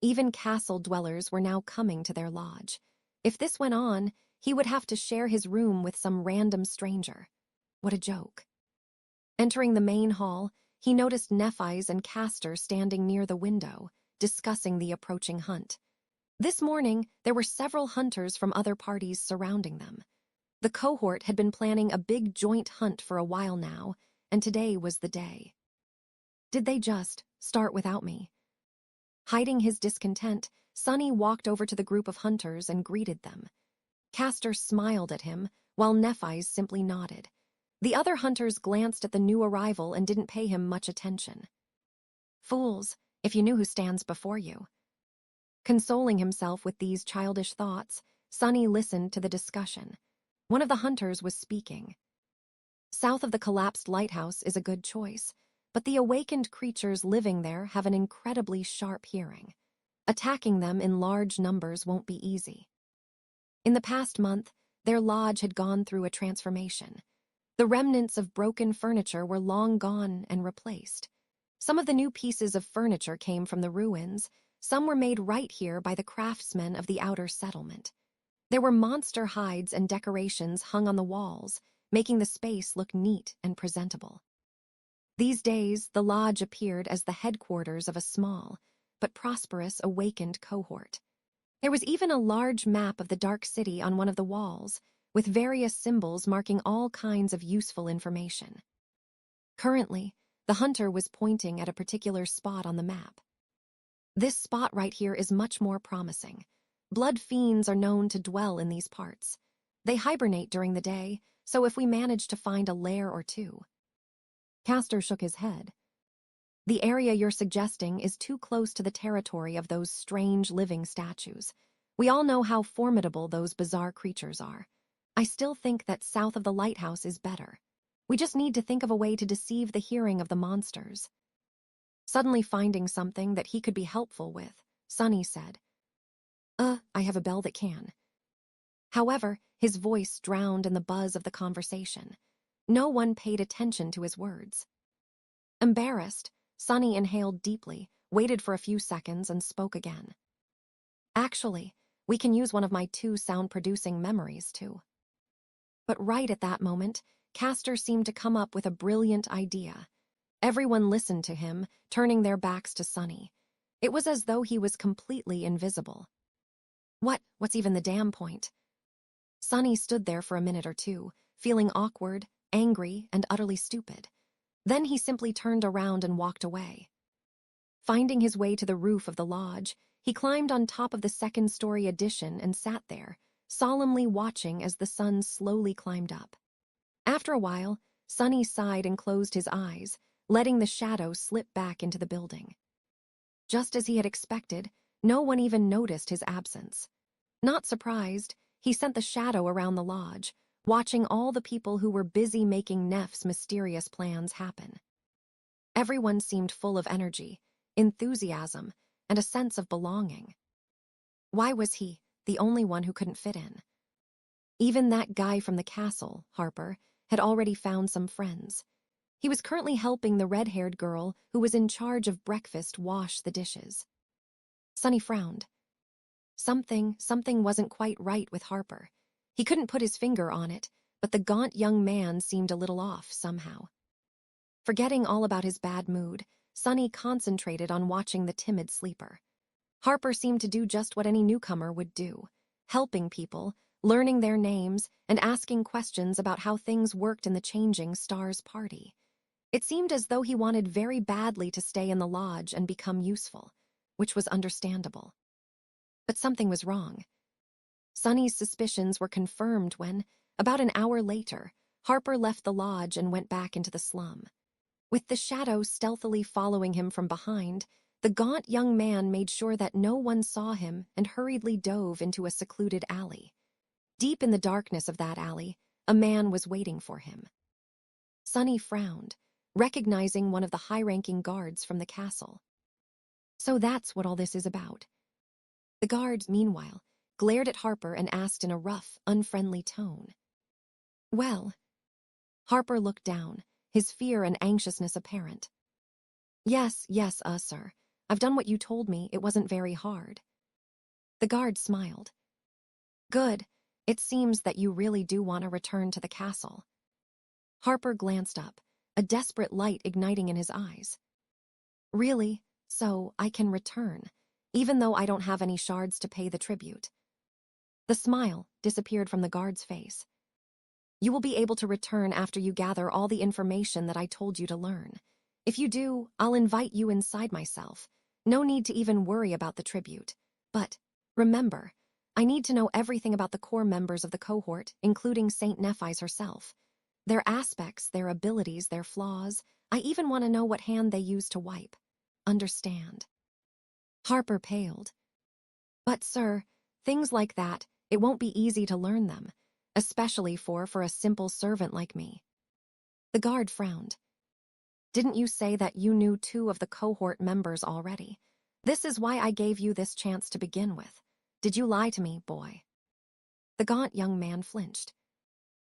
Even castle dwellers were now coming to their lodge. If this went on, he would have to share his room with some random stranger. What a joke. Entering the main hall, he noticed Nephi's and Castor standing near the window, discussing the approaching hunt. This morning, there were several hunters from other parties surrounding them. The cohort had been planning a big joint hunt for a while now, and today was the day. Did they just start without me? Hiding his discontent, Sunny walked over to the group of hunters and greeted them. Castor smiled at him, while Nephi's simply nodded. The other hunters glanced at the new arrival and didn't pay him much attention. Fools, if you knew who stands before you. Consoling himself with these childish thoughts, Sunny listened to the discussion. One of the hunters was speaking. South of the collapsed lighthouse is a good choice, but the awakened creatures living there have an incredibly sharp hearing. Attacking them in large numbers won't be easy. In the past month, their lodge had gone through a transformation. The remnants of broken furniture were long gone and replaced. Some of the new pieces of furniture came from the ruins, some were made right here by the craftsmen of the outer settlement. There were monster hides and decorations hung on the walls, making the space look neat and presentable. These days, the lodge appeared as the headquarters of a small, but prosperous awakened cohort. There was even a large map of the Dark City on one of the walls, with various symbols marking all kinds of useful information. Currently, the hunter was pointing at a particular spot on the map. This spot right here is much more promising. Blood fiends are known to dwell in these parts. They hibernate during the day, so if we manage to find a lair or two. Castor shook his head. The area you're suggesting is too close to the territory of those strange living statues. We all know how formidable those bizarre creatures are. I still think that south of the lighthouse is better. We just need to think of a way to deceive the hearing of the monsters. Suddenly finding something that he could be helpful with, Sunny said, I have a bell that can. However, his voice drowned in the buzz of the conversation. No one paid attention to his words. Embarrassed, Sunny inhaled deeply, waited for a few seconds, and spoke again. Actually, we can use one of my 2 sound-producing memories, too. But right at that moment, Castor seemed to come up with a brilliant idea. Everyone listened to him, turning their backs to Sunny. It was as though he was completely invisible. What's even the damn point? Sunny stood there for a minute or two, feeling awkward, angry, and utterly stupid. Then he simply turned around and walked away. Finding his way to the roof of the lodge, he climbed on top of the second-story addition and sat there, solemnly watching as the sun slowly climbed up. After a while, Sunny sighed and closed his eyes, letting the shadow slip back into the building. Just as he had expected, no one even noticed his absence. Not surprised, he sent the shadow around the lodge, watching all the people who were busy making Neff's mysterious plans happen. Everyone seemed full of energy, enthusiasm, and a sense of belonging. Why was he the only one who couldn't fit in? Even that guy from the castle, Harper, had already found some friends. He was currently helping the red-haired girl who was in charge of breakfast wash the dishes. Sunny frowned. Something wasn't quite right with Harper. He couldn't put his finger on it, but the gaunt young man seemed a little off somehow. Forgetting all about his bad mood, Sunny concentrated on watching the timid sleeper. Harper seemed to do just what any newcomer would do, helping people, learning their names and asking questions about how things worked in the changing stars party. It seemed as though he wanted very badly to stay in the lodge and become useful, which was understandable. But something was wrong. Sunny's suspicions were confirmed when, about an hour later, Harper left the lodge and went back into the slum. With the shadow stealthily following him from behind, the gaunt young man made sure that no one saw him and hurriedly dove into a secluded alley. Deep in the darkness of that alley, a man was waiting for him. Sunny frowned, recognizing one of the high-ranking guards from the castle. So that's what all this is about. The guard, meanwhile, glared at Harper and asked in a rough, unfriendly tone. Well, Harper looked down, his fear and anxiousness apparent. Yes, sir. I've done what you told me. It wasn't very hard. The guard smiled. Good. It seems that you really do want to return to the castle. Harper glanced up, a desperate light igniting in his eyes. Really? So I can return, even though I don't have any shards to pay the tribute. The smile disappeared from the guard's face. You will be able to return after you gather all the information that I told you to learn. If you do, I'll invite you inside myself. No need to even worry about the tribute. But, remember, I need to know everything about the core members of the cohort, including Saint Nephis herself. Their aspects, their abilities, their flaws. I even want to know what hand they use to wipe. Understand? Harper paled. But, sir, things like that, it won't be easy to learn them, especially for a simple servant like me. The guard frowned. Didn't you say that you knew 2 of the cohort members already? This is why I gave you this chance to begin with. Did you lie to me, boy? The gaunt young man flinched.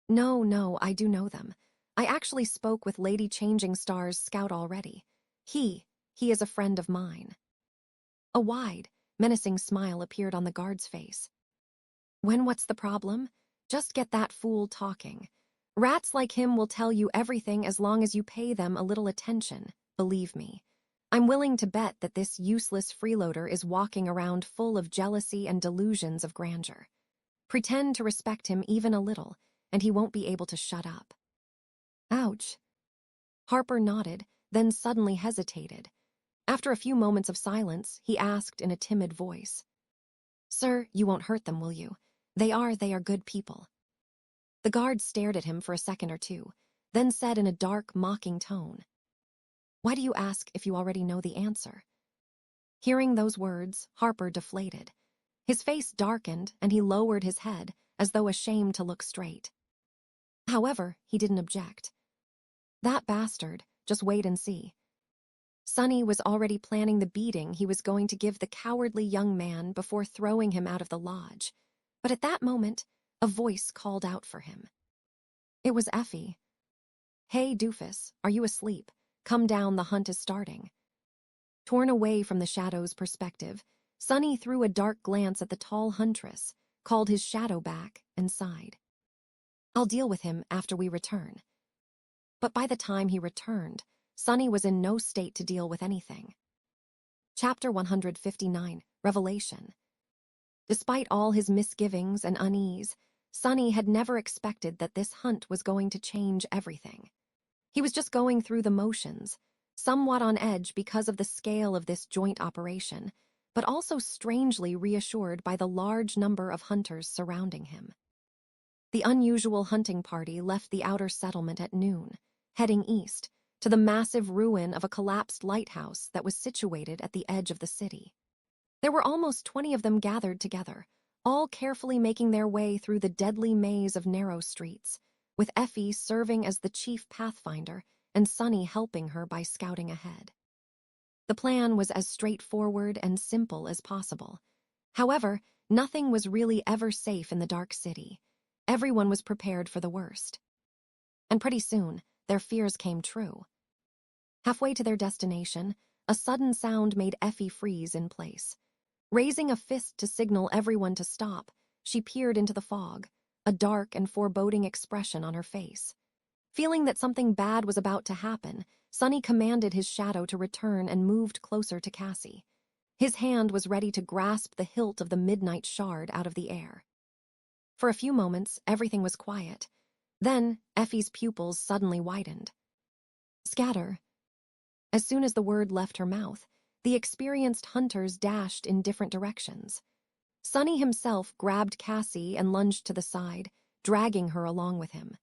No, I do know them. I actually spoke with Lady Changing Star's scout already. He is a friend of mine. A wide, menacing smile appeared on the guard's face. What's the problem? Just get that fool talking. Rats like him will tell you everything as long as you pay them a little attention, believe me. I'm willing to bet that this useless freeloader is walking around full of jealousy and delusions of grandeur. Pretend to respect him even a little, and he won't be able to shut up. Ouch. Harper nodded, then suddenly hesitated. After a few moments of silence, he asked in a timid voice. Sir, you won't hurt them, will you? They are good people. The guard stared at him for a second or two, then said in a dark, mocking tone, Why do you ask if you already know the answer? Hearing those words, Harper deflated. His face darkened, and he lowered his head, as though ashamed to look straight. However, he didn't object. That bastard, just wait and see. Sunny was already planning the beating he was going to give the cowardly young man before throwing him out of the lodge. But at that moment, a voice called out for him. It was Effie. Hey, doofus, are you asleep? Come down, the hunt is starting. Torn away from the shadow's perspective, Sunny threw a dark glance at the tall huntress, called his shadow back, and sighed. I'll deal with him after we return. But by the time he returned, Sunny was in no state to deal with anything. Chapter 159, Revelation. Despite all his misgivings and unease, Sunny had never expected that this hunt was going to change everything. He was just going through the motions, somewhat on edge because of the scale of this joint operation, but also strangely reassured by the large number of hunters surrounding him. The unusual hunting party left the outer settlement at noon, heading east, to the massive ruin of a collapsed lighthouse that was situated at the edge of the city. There were almost 20 of them gathered together, all carefully making their way through the deadly maze of narrow streets, with Effie serving as the chief pathfinder and Sunny helping her by scouting ahead. The plan was as straightforward and simple as possible. However, nothing was really ever safe in the dark city. Everyone was prepared for the worst. And pretty soon, their fears came true. Halfway to their destination, a sudden sound made Effie freeze in place. Raising a fist to signal everyone to stop, she peered into the fog, a dark and foreboding expression on her face. Feeling that something bad was about to happen, Sunny commanded his shadow to return and moved closer to Cassie. His hand was ready to grasp the hilt of the midnight shard out of the air. For a few moments, everything was quiet. Then, Effie's pupils suddenly widened. Scatter. As soon as the word left her mouth, the experienced hunters dashed in different directions. Sonny himself grabbed Cassie and lunged to the side, dragging her along with him.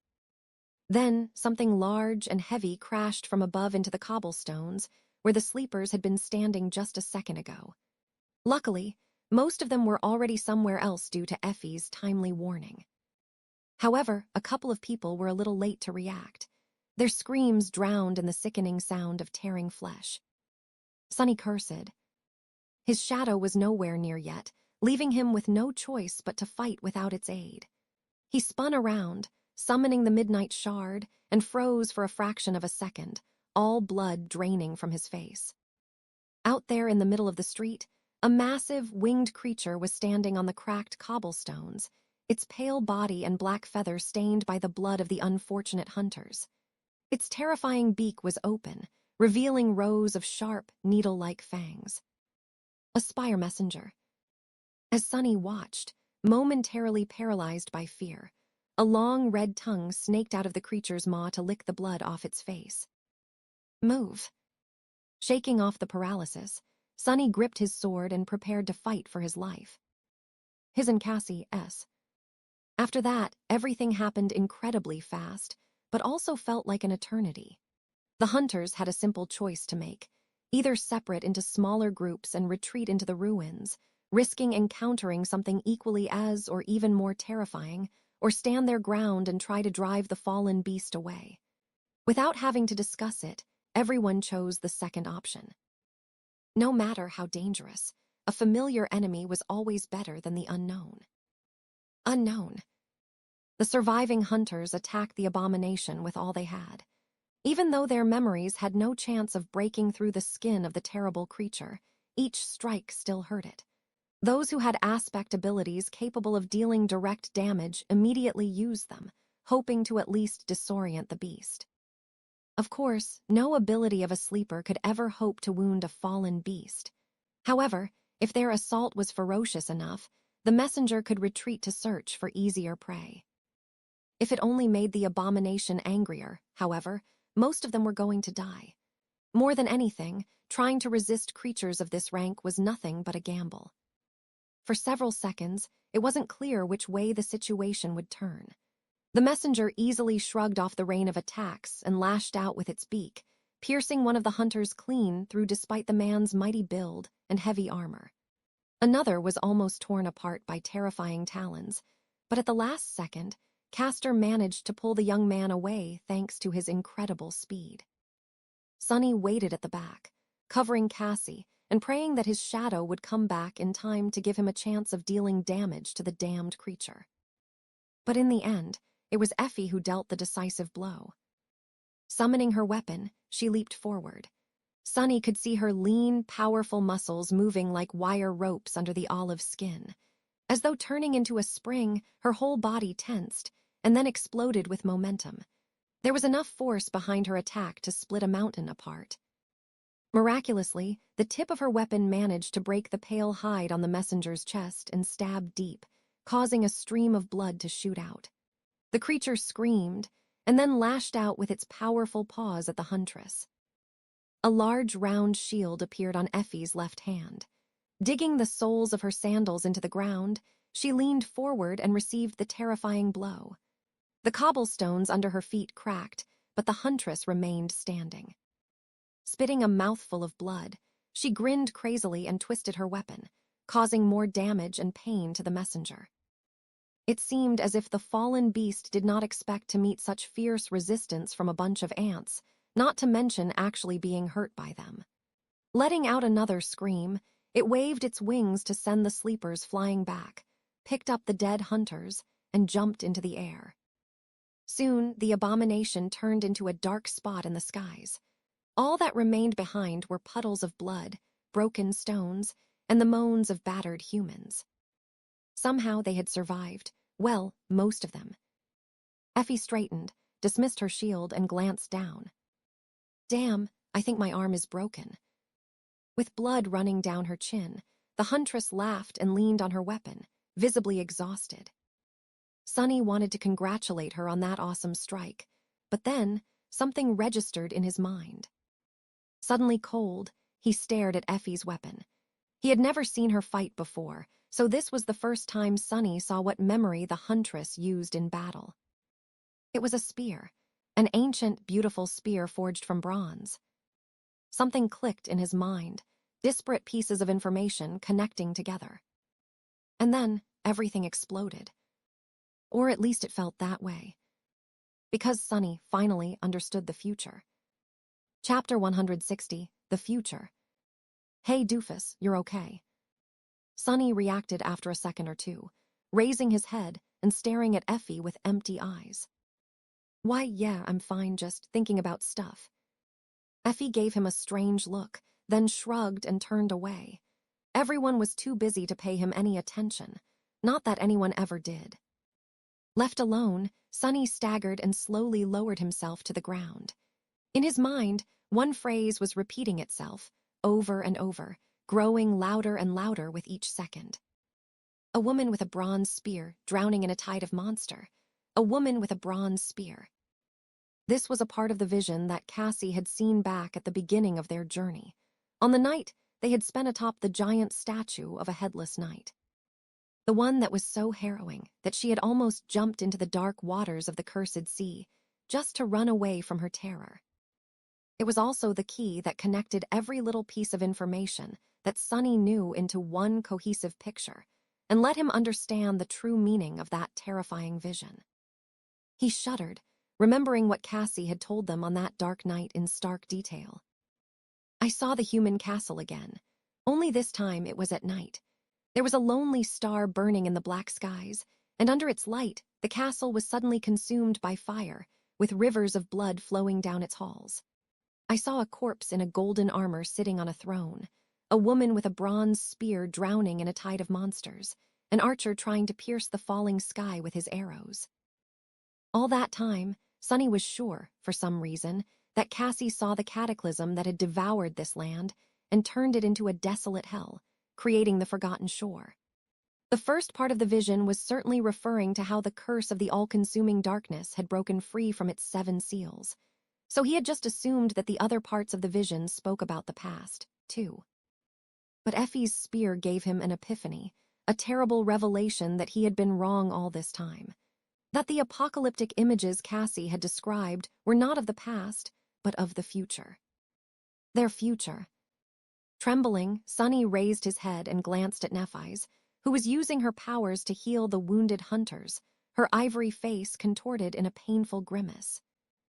Then, something large and heavy crashed from above into the cobblestones, where the sleepers had been standing just a second ago. Luckily, most of them were already somewhere else due to Effie's timely warning. However, a couple of people were a little late to react. Their screams drowned in the sickening sound of tearing flesh. Sonny cursed. His shadow was nowhere near yet, leaving him with no choice but to fight without its aid. He spun around, summoning the midnight shard, and froze for a fraction of a second, all blood draining from his face. Out there in the middle of the street, a massive, winged creature was standing on the cracked cobblestones, its pale body and black feathers stained by the blood of the unfortunate hunters. Its terrifying beak was open, revealing rows of sharp, needle-like fangs. A spire messenger. As Sonny watched, momentarily paralyzed by fear, a long red tongue snaked out of the creature's maw to lick the blood off its face. Move. Shaking off the paralysis, Sonny gripped his sword and prepared to fight for his life. His and Cassie's. After that, everything happened incredibly fast, but also felt like an eternity. The hunters had a simple choice to make: either separate into smaller groups and retreat into the ruins, risking encountering something equally as or even more terrifying, or stand their ground and try to drive the fallen beast away. Without having to discuss it, everyone chose the second option. No matter how dangerous, a familiar enemy was always better than the unknown. Unknown. The surviving hunters attacked the abomination with all they had. Even though their memories had no chance of breaking through the skin of the terrible creature, each strike still hurt it. Those who had aspect abilities capable of dealing direct damage immediately used them, hoping to at least disorient the beast. Of course, no ability of a sleeper could ever hope to wound a fallen beast. However, if their assault was ferocious enough, the messenger could retreat to search for easier prey. If it only made the abomination angrier, however, most of them were going to die. More than anything, trying to resist creatures of this rank was nothing but a gamble. For several seconds, it wasn't clear which way the situation would turn. The messenger easily shrugged off the rain of attacks and lashed out with its beak, piercing one of the hunters clean through despite the man's mighty build and heavy armor. Another was almost torn apart by terrifying talons, but at the last second, Castor managed to pull the young man away thanks to his incredible speed. Sonny waited at the back, covering Cassie and praying that his shadow would come back in time to give him a chance of dealing damage to the damned creature. But in the end, it was Effie who dealt the decisive blow. Summoning her weapon, she leaped forward. Sonny could see her lean, powerful muscles moving like wire ropes under the olive skin. As though turning into a spring, her whole body tensed, and then exploded with momentum. There was enough force behind her attack to split a mountain apart. Miraculously, the tip of her weapon managed to break the pale hide on the messenger's chest and stab deep, causing a stream of blood to shoot out. The creature screamed, and then lashed out with its powerful paws at the huntress. A large round shield appeared on Effie's left hand. Digging the soles of her sandals into the ground, she leaned forward and received the terrifying blow. The cobblestones under her feet cracked, but the huntress remained standing. Spitting a mouthful of blood, she grinned crazily and twisted her weapon, causing more damage and pain to the messenger. It seemed as if the fallen beast did not expect to meet such fierce resistance from a bunch of ants, not to mention actually being hurt by them. Letting out another scream, it waved its wings to send the sleepers flying back, picked up the dead hunters, and jumped into the air. Soon, the abomination turned into a dark spot in the skies. All that remained behind were puddles of blood, broken stones, and the moans of battered humans. Somehow they had survived, well, most of them. Effie straightened, dismissed her shield, and glanced down. Damn, I think my arm is broken. With blood running down her chin, the huntress laughed and leaned on her weapon, visibly exhausted. Sunny wanted to congratulate her on that awesome strike, but then something registered in his mind. Suddenly cold, he stared at Effie's weapon. He had never seen her fight before, so this was the first time Sunny saw what memory the huntress used in battle. It was a spear, an ancient, beautiful spear forged from bronze. Something clicked in his mind, disparate pieces of information connecting together. And then everything exploded. Or at least it felt that way. Because Sunny finally understood the future. Chapter 160, The Future. Hey, doofus, you're okay. Sunny reacted after a second or two, raising his head and staring at Effie with empty eyes. Why, yeah, I'm fine, just thinking about stuff. Effie gave him a strange look, then shrugged and turned away. Everyone was too busy to pay him any attention, not that anyone ever did. Left alone, Sunny staggered and slowly lowered himself to the ground. In his mind, one phrase was repeating itself, over and over, growing louder and louder with each second. A woman with a bronze spear drowning in a tide of monster. A woman with a bronze spear. This was a part of the vision that Cassie had seen back at the beginning of their journey, on the night they had spent atop the giant statue of a headless knight. The one that was so harrowing that she had almost jumped into the dark waters of the cursed sea, just to run away from her terror. It was also the key that connected every little piece of information that Sunny knew into one cohesive picture, and let him understand the true meaning of that terrifying vision. He shuddered, remembering what Cassie had told them on that dark night in stark detail. I saw the human castle again, only this time it was at night. There was a lonely star burning in the black skies, and under its light, the castle was suddenly consumed by fire, with rivers of blood flowing down its halls. I saw a corpse in a golden armor sitting on a throne, a woman with a bronze spear drowning in a tide of monsters, an archer trying to pierce the falling sky with his arrows. All that time, Sunny was sure, for some reason, that Cassie saw the cataclysm that had devoured this land and turned it into a desolate hell, creating the Forgotten Shore. The first part of the vision was certainly referring to how the curse of the all-consuming darkness had broken free from its 7 seals. So he had just assumed that the other parts of the vision spoke about the past, too. But Effie's spear gave him an epiphany, a terrible revelation that he had been wrong all this time. That the apocalyptic images Cassie had described were not of the past, but of the future. Their future. Trembling, Sunny raised his head and glanced at Nephi's, who was using her powers to heal the wounded hunters, her ivory face contorted in a painful grimace.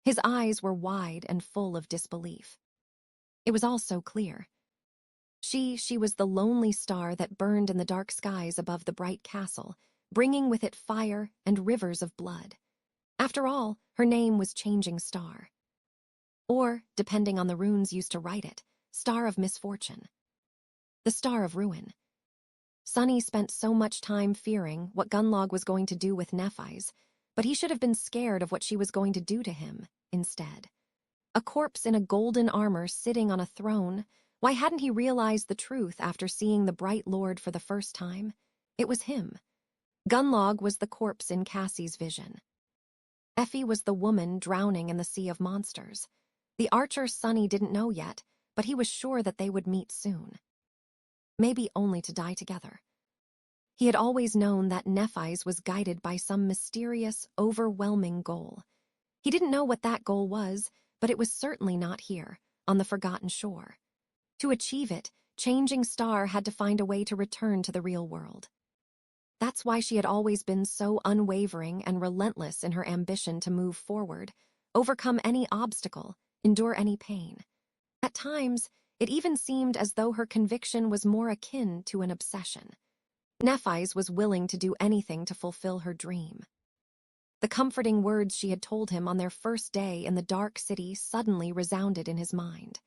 His eyes were wide and full of disbelief. It was all so clear. She was the lonely star that burned in the dark skies above the bright castle, bringing with it fire and rivers of blood. After all, her name was Changing Star. Or, depending on the runes used to write it, Star of Misfortune. The Star of Ruin. Sunny spent so much time fearing what Gunlog was going to do with Nephi's, but he should have been scared of what she was going to do to him, instead. A corpse in a golden armor sitting on a throne. Why hadn't he realized the truth after seeing the Bright Lord for the first time? It was him. Gunlog was the corpse in Cassie's vision. Effie was the woman drowning in the sea of monsters. The archer Sunny didn't know yet, but he was sure that they would meet soon. Maybe only to die together. He had always known that Nephi's was guided by some mysterious, overwhelming goal. He didn't know what that goal was, but it was certainly not here, on the Forgotten Shore. To achieve it, Changing Star had to find a way to return to the real world. That's why she had always been so unwavering and relentless in her ambition to move forward, overcome any obstacle, endure any pain. At times, it even seemed as though her conviction was more akin to an obsession. Nephi's was willing to do anything to fulfill her dream. The comforting words she had told him on their first day in the dark city suddenly resounded in his mind.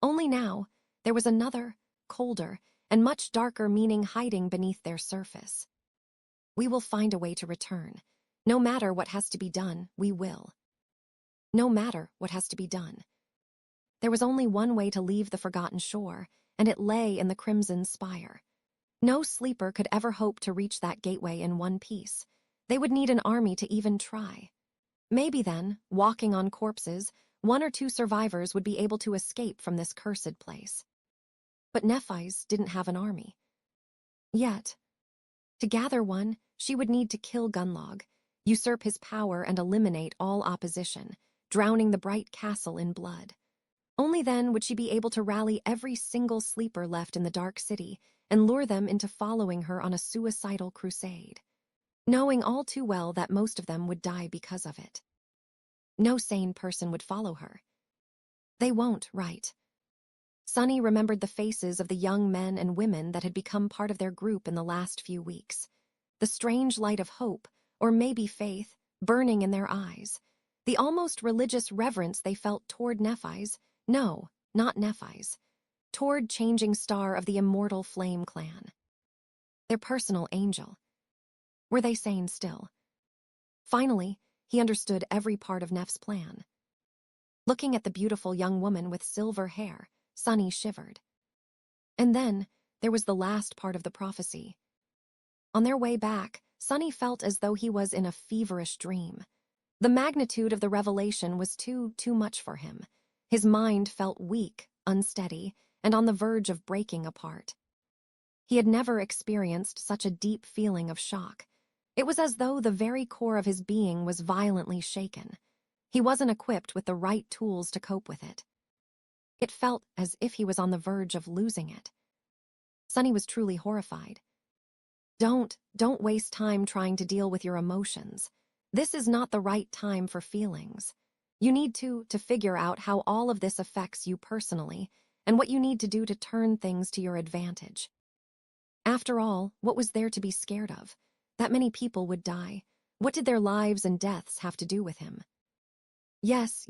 Only now, there was another, colder, and much darker meaning hiding beneath their surface. We will find a way to return. No matter what has to be done, we will. No matter what has to be done. There was only one way to leave the Forgotten Shore, and it lay in the Crimson Spire. No sleeper could ever hope to reach that gateway in one piece. They would need an army to even try. Maybe then, walking on corpses, 1 or 2 survivors would be able to escape from this cursed place. But Nephis didn't have an army. Yet. To gather one, she would need to kill Gunlog, usurp his power and eliminate all opposition, drowning the bright castle in blood. Only then would she be able to rally every single sleeper left in the dark city and lure them into following her on a suicidal crusade, knowing all too well that most of them would die because of it. No sane person would follow her. They won't, right? Sunny remembered the faces of the young men and women that had become part of their group in the last few weeks. The strange light of hope, or maybe faith, burning in their eyes. The almost religious reverence they felt toward Nephis. No, not Nephis. Toward Changing Star of the Immortal Flame Clan. Their personal angel. Were they sane still? Finally, he understood every part of Neph's plan. Looking at the beautiful young woman with silver hair, Sunny shivered. And then, there was the last part of the prophecy. On their way back, Sunny felt as though he was in a feverish dream. The magnitude of the revelation was too much for him. His mind felt weak, unsteady, and on the verge of breaking apart. He had never experienced such a deep feeling of shock. It was as though the very core of his being was violently shaken. He wasn't equipped with the right tools to cope with it. It felt as if he was on the verge of losing it. Sunny was truly horrified. Don't waste time trying to deal with your emotions. This is not the right time for feelings. You need to figure out how all of this affects you personally and what you need to do to turn things to your advantage. After all, what was there to be scared of? That many people would die. What did their lives and deaths have to do with him? Yes.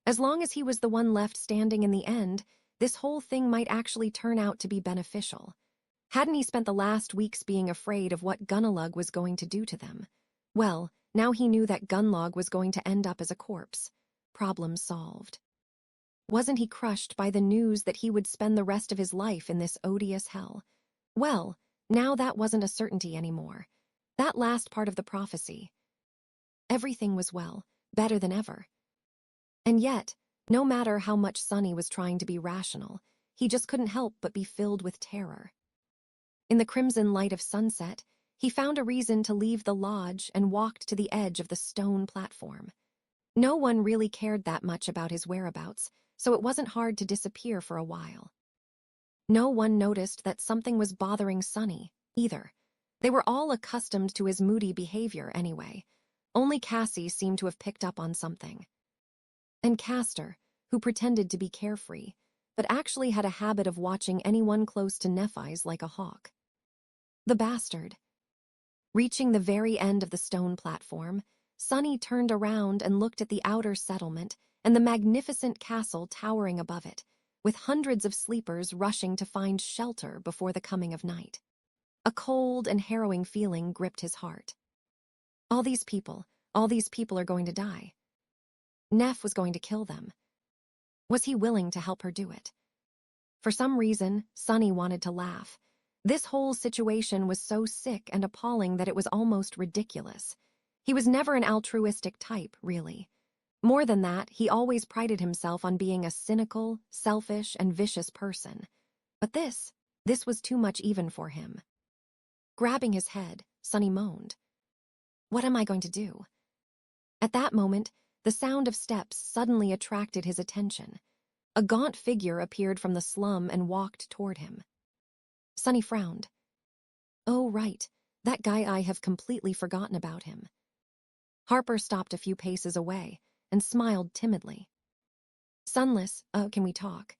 As long as he was the one left standing in the end, this whole thing might actually turn out to be beneficial. Hadn't he spent the last weeks being afraid of what Gunnlug was going to do to them? Well, now he knew that Gunlog was going to end up as a corpse. Problem solved. Wasn't he crushed by the news that he would spend the rest of his life in this odious hell? Well, now that wasn't a certainty anymore. That last part of the prophecy. Everything was well, better than ever. And yet, no matter how much Sunny was trying to be rational, he just couldn't help but be filled with terror. In the crimson light of sunset, he found a reason to leave the lodge and walked to the edge of the stone platform. No one really cared that much about his whereabouts, so it wasn't hard to disappear for a while. No one noticed that something was bothering Sunny, either. They were all accustomed to his moody behavior anyway. Only Cassie seemed to have picked up on something. And Castor, who pretended to be carefree, but actually had a habit of watching anyone close to Nephis like a hawk. The bastard. Reaching the very end of the stone platform, Sunny turned around and looked at the outer settlement and the magnificent castle towering above it, with hundreds of sleepers rushing to find shelter before the coming of night. A cold and harrowing feeling gripped his heart. All these people are going to die. Neph was going to kill them. Was he willing to help her do it? For some reason, Sunny wanted to laugh. This whole situation was so sick and appalling that it was almost ridiculous. He was never an altruistic type, really. More than that, he always prided himself on being a cynical, selfish, and vicious person. But this was too much even for him. Grabbing his head, Sunny moaned. What am I going to do? At that moment, the sound of steps suddenly attracted his attention. A gaunt figure appeared from the slum and walked toward him. Sunny frowned. Oh, right, that guy. I have completely forgotten about him. Harper stopped a few paces away and smiled timidly. Sunless, can we talk?